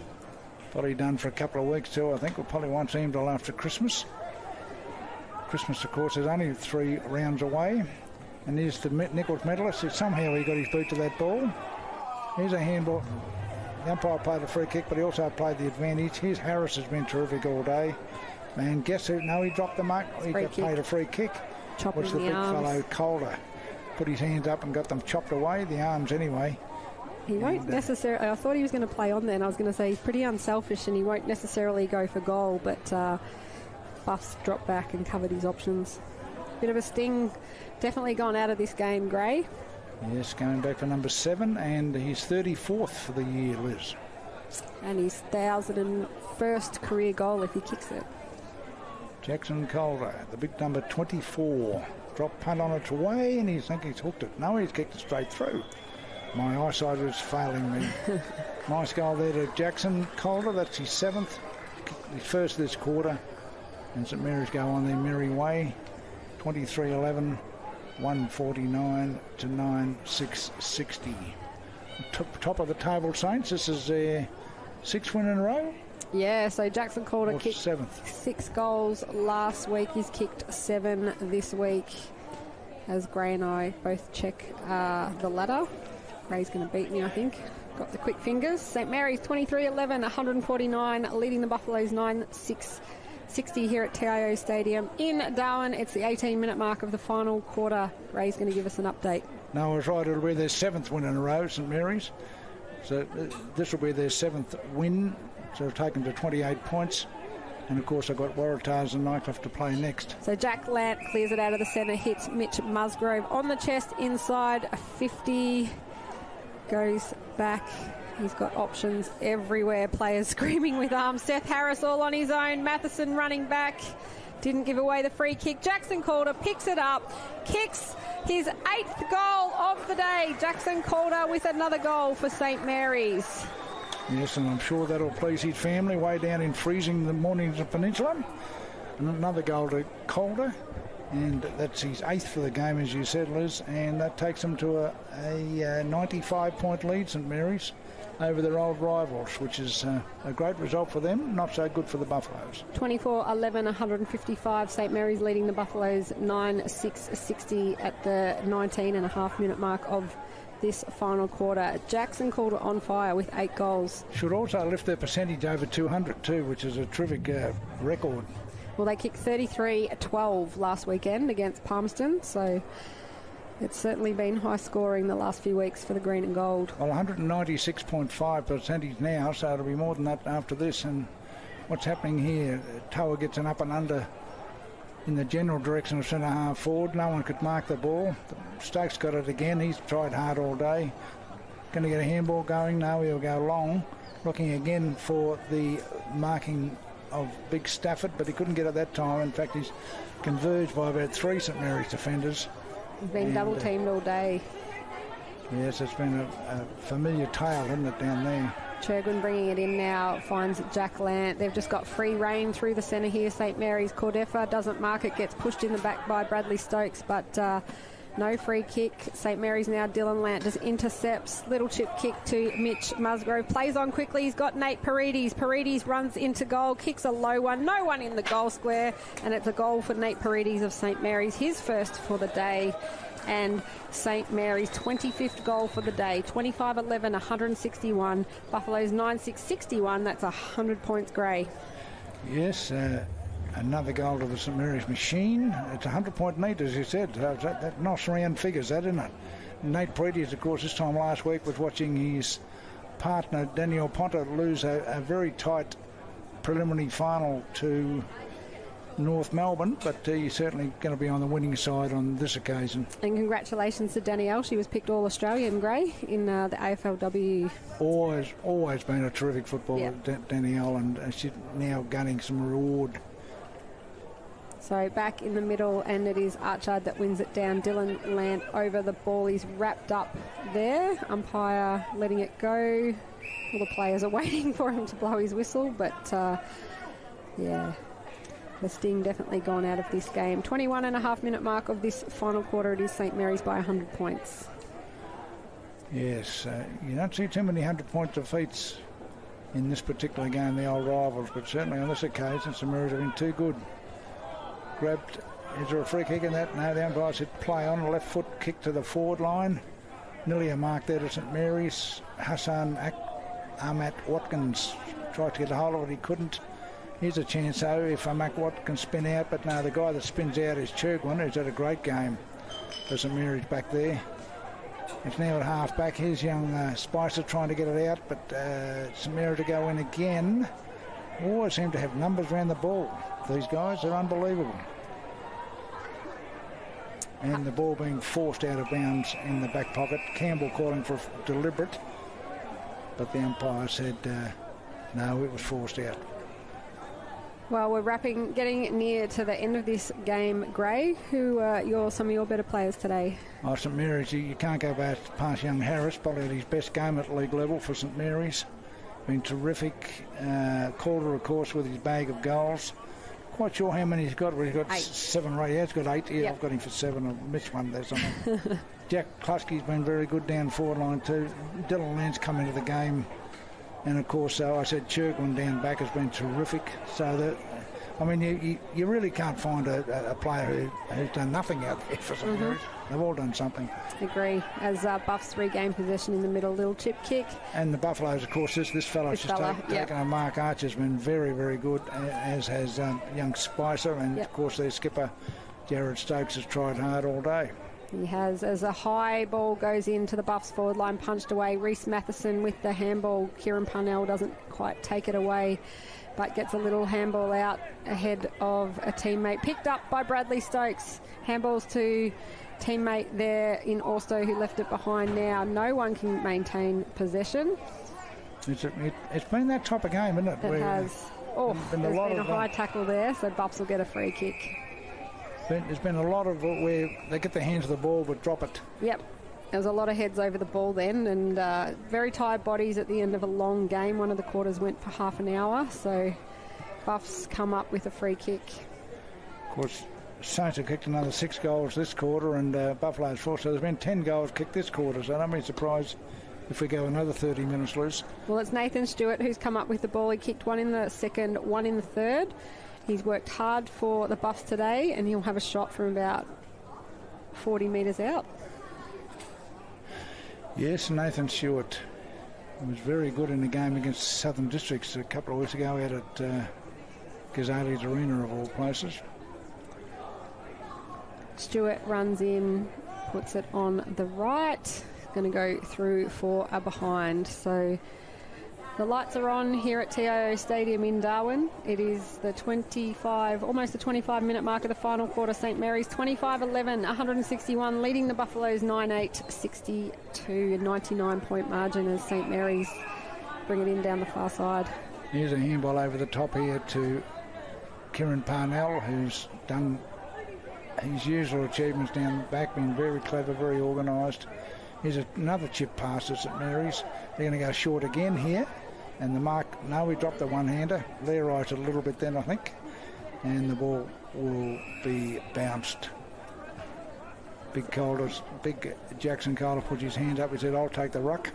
Probably done for a couple of weeks too, I think. We'll probably won't see him till after Christmas. Christmas, of course, is only 3 rounds away. And here's the Nichols medalist. Somehow he got his boot to that ball. Here's a handball. The umpire played a free kick, but he also played the advantage. Here's Harris has been terrific all day. And guess who? No, he dropped the mark. He got played a free kick. Which the big fellow Calder put his hands up and got them chopped away, the arms anyway. He won't necessarily... I thought he was going to play on there, and I was going to say he's pretty unselfish and he won't necessarily go for goal, but Buffs dropped back and covered his options. Bit of a sting. Definitely gone out of this game, Gray. Yes, going back for number 7, and he's 34th for the year, Liz. And his 1,001st career goal if he kicks it. Jackson Calder, the big number 24. Drop punt on its way, and he's hooked it. No, he's kicked it straight through. My eyesight was failing me. Nice goal there to Jackson Calder. That's his 7th. His first this quarter. And St Mary's go on their merry way. 23-11. 149 to 9-6-60. Top of the table, Saints. This is their 6th win in a row. Yeah, so Jackson Calder kicked 7th. 6 goals last week. He's kicked 7 this week. As Gray and I both check the ladder. Gray's going to beat me, I think. Got the quick fingers. St Mary's 23-11, 149, leading the Buffaloes 9-6. 60 here at TIO Stadium in Darwin. It's the 18-minute mark of the final quarter. Ray's going to give us an update. No, I was right. It'll be their 7th win in a row, St Mary's. So this will be their 7th win. So they've taken to 28 points. And, of course, I've got Waratahs and Nycliffe to play next. So Jack Lant clears it out of the centre, hits Mitch Musgrove on the chest inside 50. Goes back. He's got options everywhere. Players screaming with arms. Seth Harris all on his own. Matheson running back. Didn't give away the free kick. Jackson Calder picks it up. Kicks his 8th goal of the day. Jackson Calder with another goal for St Mary's. Yes, and I'm sure that'll please his family way down in freezing the Mornington Peninsula. And another goal to Calder, and that's his 8th for the game, as you said, Liz, and that takes them to a 95-point lead, St Mary's, over their old rivals, which is a great result for them, not so good for the Buffaloes. 24-11, 155. St Mary's leading the Buffaloes 9-6-60 at the 19.5-minute mark of this final quarter. Jackson Calder on fire with 8 goals. Should also lift their percentage over 200 too, which is a terrific record. Well, they kicked 33-12 last weekend against Palmerston, so it's certainly been high scoring the last few weeks for the green and gold. Well, 196.5 percentage now, so it'll be more than that after this. And what's happening here, Toa gets an up and under in the general direction of centre half forward. No one could mark the ball. Stokes got it again. He's tried hard all day. Going to get a handball going. No, he'll go long. Looking again for the marking of Big Stafford, but he couldn't get it that time. In fact, he's converged by about 3 St Mary's defenders. He's been double teamed all day. Yes, it's been a familiar tale, isn't it, down there? Churgwin bringing it in now, finds Jack Lant. They've just got free rein through the centre here, St Mary's. Cordefa doesn't mark it, gets pushed in the back by Bradley Stokes, but no free kick. St Mary's now, Dylan Lant just intercepts. Little chip kick to Mitch Musgrove. Plays on quickly. He's got Nate Paredes. Paredes runs into goal, kicks a low one. No one in the goal square, and it's a goal for Nate Paredes of St Mary's, his first for the day. And St Mary's 25th goal for the day. 25-11, 161. Buffaloes 9-6-61. That's 100 points grey. Yes, another goal to the St Mary's machine. It's a 100-point lead, as you said. That nice round figures, that, isn't it? Nate Paredes, of course, this time last week was watching his partner Daniel Ponta lose a very tight preliminary final to North Melbourne, but he's certainly going to be on the winning side on this occasion. And congratulations to Danielle. She was picked All-Australian grey in the AFLW. Always been a terrific footballer, Danielle, and she's now gaining some reward. So back in the middle, and it is Archard that wins it down. Dylan Lant over the ball. He's wrapped up there. Umpire letting it go. All the players are waiting for him to blow his whistle, but yeah, the sting definitely gone out of this game. 21.5-minute mark of this final quarter. It is St Mary's by 100 points. Yes, you don't see too many 100-point defeats in this particular game, the old rivals, but certainly on this occasion, St Mary's have been too good. Grabbed, is there a free kick in that? No, the umpire said play on, left foot kick to the forward line. Nearly a mark there to St Mary's. Hassan Ahmad Watkins tried to get a hold of it, he couldn't. Here's a chance though if Ahmad Watkins spin out, but no, the guy that spins out is Churgwin, who's had a great game for St Mary's back there. It's now at half back. Here's young Spicer trying to get it out, but St Mary's to go in again. Always seem to have numbers around the ball. These guys are unbelievable. And the ball being forced out of bounds in the back pocket. Campbell calling for deliberate, but the umpire said no, it was forced out. Well, we're getting near to the end of this game. Gray, who are some of your better players today? Oh, St Mary's, you can't go past young Harris, probably at his best game at league level for St Mary's. Been terrific. Calder, of course, with his bag of goals. Quite sure how many he's got. Well, he's got 8. 7 right. Yeah, he's got 8. Yeah, yep. I've got him for 7. I missed one there something. Jack Kluski's been very good down forward line too. Dylan Lance come into the game. And of course, I said Churgwin down back has been terrific. So, you really can't find a player who's done nothing out there for St Mary's. They've all done something. Agree. As Buffs regain possession in the middle, little chip kick. And the Buffaloes, of course, this fellow's taken a mark. Archer's been very, very good, as has young Spicer. And, of course, their skipper, Jared Stokes, has tried hard all day. He has, as a high ball goes into the Buffs forward line, punched away. Reece Matheson with the handball. Kieran Parnell doesn't quite take it away, but gets a little handball out ahead of a teammate. Picked up by Bradley Stokes. Handballs to teammate there in Orsto, who left it behind now. No one can maintain possession. It's been that type of game, isn't it? It has. Oh, there's been a high tackle there, so Buffs will get a free kick. There's been a lot of where they get their hands to the ball but drop it. Yep. There was a lot of heads over the ball then, and very tired bodies at the end of a long game. One of the quarters went for half an hour, so Buffs come up with a free kick. Of course, Saints have kicked another 6 goals this quarter, and Buffalo's 4, so there's been 10 goals kicked this quarter, so don't be surprised if we go another 30 minutes loose. Well, it's Nathan Stewart who's come up with the ball. He kicked one in the second, one in the third. He's worked hard for the Buffs today, and he'll have a shot from about 40 metres out. Yes, Nathan Stewart was very good in the game against Southern Districts a couple of weeks ago out at Gazali's Arena of all places. Stewart runs in, puts it on the right. Going to go through for a behind. So the lights are on here at TIO Stadium in Darwin. It is the 25, almost the 25-minute mark of the final quarter. St Mary's 25-11, 161, leading the Buffaloes 9-8, 62, 99-point margin as St Mary's bring it in down the far side. Here's a handball over the top here to Kieran Parnell, who's done his usual achievements down the back, been very clever, very organised. Here's another chip pass to St Mary's. They're going to go short again here. And the mark, no, we dropped the one-hander. Leroy's a little bit then, I think. And the ball will be bounced. Big Jackson Calder puts his hand up. He said, I'll take the ruck.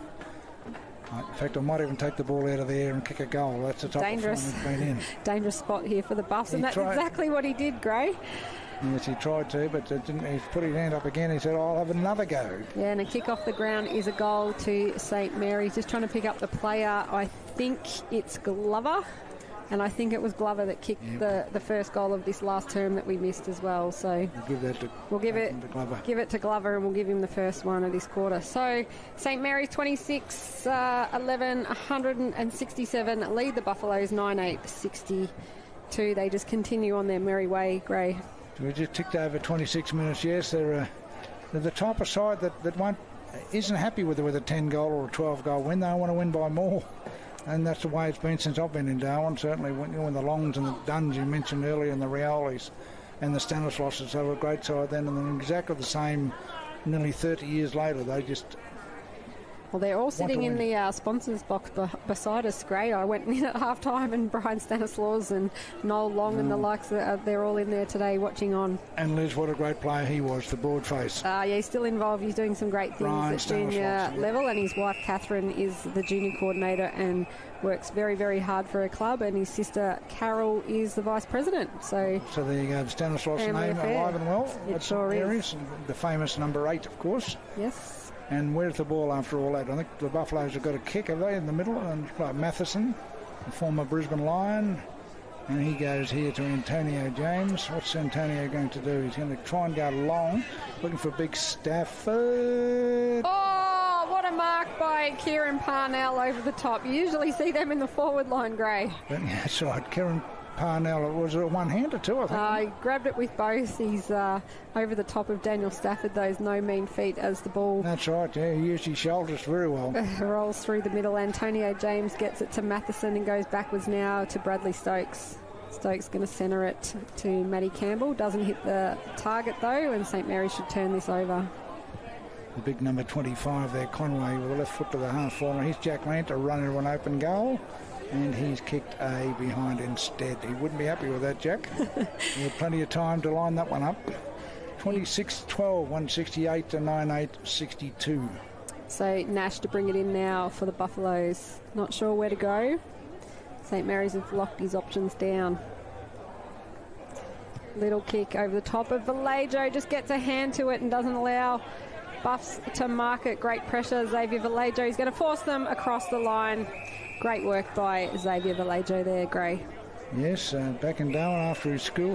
In fact, I might even take the ball out of the air and kick a goal. That's the type dangerous. of fun he's been in. Dangerous spot here for the Buffs, and that's exactly what he did, Gray. Yes, he tried to, but he's put his hand up again. He said, I'll have another go. Yeah, and a kick off the ground is a goal to St Mary's. Just trying to pick up the player. I think it's Glover, and I think it was Glover that kicked the first goal of this last term that we missed as well. So we'll give it to Glover. Give it to Glover, and we'll give him the first one of this quarter. So St Mary's 26-11, 167, lead the Buffaloes 9-8, 62. They just continue on their merry way, Gray. We just ticked over 26 minutes. Yes, they're the type of side that isn't happy with a 10-goal or a 12-goal win. They want to win by more, and that's the way it's been since I've been in Darwin. Certainly when the Longs and the Duns you mentioned earlier, and the Riolis and the Stanislauses, they were a great side then, and then exactly the same nearly 30 years later. They just... Well, they're all sitting in the sponsors box beside us. Great. I went in at half time, and Brian Stanislaus and Noel Long and the likes, they're all in there today watching on. And Liz, what a great player he was, the broad face. Yeah, he's still involved. He's doing some great things at junior level, and his wife Catherine is the junior coordinator and works very, very hard for her club, and his sister Carol is the vice president. So there you go, the Stanislaus name alive and well. It sure is. The famous number 8, of course. Yes. And where's the ball after all that? I think the Buffaloes have got a kick, have they, in the middle? And like Matheson, the former Brisbane Lion. And he goes here to Antonio James. What's Antonio going to do? He's going to try and go long, looking for Big Stafford. Oh, what a mark by Kieran Parnell over the top. You usually see them in the forward line, Gray. That's right, Kieran Parnell. It was a one-hander too, I think. He grabbed it with both. He's over the top of Daniel Stafford, those no mean feet as the ball. That's right, yeah. He used his shoulders very well. Rolls through the middle. Antonio James gets it to Matheson and goes backwards now to Bradley Stokes. Stokes going to centre it to Matty Campbell. Doesn't hit the target though, and St Mary's should turn this over. The big number 25 there, Conway, with the left foot to the half forward. Here's Jack Lanter running to an open goal. And he's kicked a behind instead. He wouldn't be happy with that, Jack. He had plenty of time to line that one up. 26-12, 168 to 9-8, 62. So Nash to bring it in now for the Buffaloes. Not sure where to go. St Mary's have locked his options down. Little kick over the top of Vallejo. Just gets a hand to it and doesn't allow Buffs to mark it. Great pressure. Xavier Vallejo is going to force them across the line. Great work by Xavier Vallejo there, Gray. Yes, back in Darwin after his school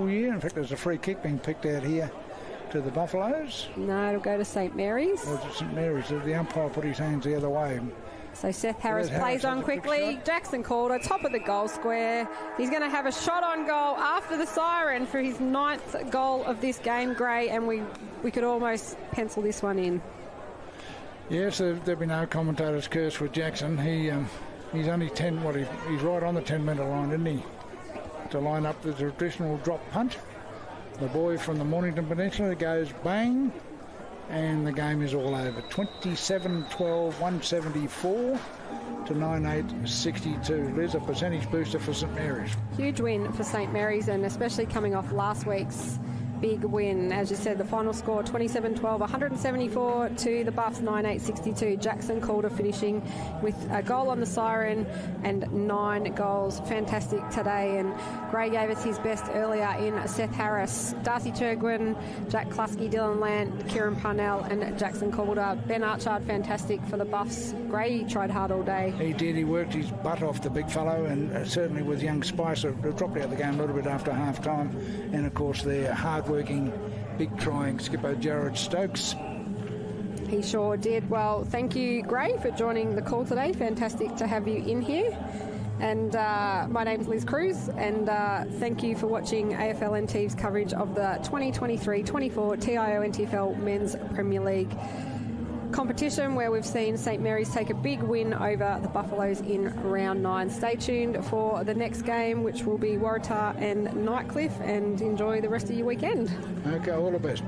year. In fact, there's a free kick being picked out here to the Buffaloes. No, it'll go to St Mary's. Or to St Mary's. The umpire put his hands the other way. So Seth Harris plays on quickly. Jackson Calder, top of the goal square. He's going to have a shot on goal after the siren for his 9th goal of this game, Gray, and we could almost pencil this one in. Yes, there'll be no commentator's curse with Jackson. He's only 10. He's right on the 10-metre line, isn't he? To line up the traditional drop punt. The boy from the Mornington Peninsula goes bang, And the game is all over. 27-12, 174 to 9-8-62. Liz, a percentage booster for St Mary's. Huge win for St Mary's, and especially coming off last week's big win. As you said, the final score 27-12, 174 to the Buffs, 9-8-62. Jackson Calder finishing with a goal on the siren and 9 goals. Fantastic today, and Gray gave us his best earlier in Seth Harris, Darcy Turgwin, Jack Kluski, Dylan Lant, Kieran Parnell and Jackson Calder. Ben Archard fantastic for the Buffs. Gray tried hard all day. He did. He worked his butt off, the big fellow, and certainly with young Spicer dropped out of the game a little bit after half time. And of course their hard-working, big trying skipper Jared Stokes. He sure did. Well, thank you, Gray, for joining the call today. Fantastic to have you in here. And my name's Liz Cruz, and thank you for watching AFL NT's coverage of the 2023-24 TIO NTFL Men's Premier League competition, where we've seen St Mary's take a big win over the Buffaloes in round 9. Stay tuned for the next game, which will be Waratah and Nightcliff, and enjoy the rest of your weekend. Okay, all the best.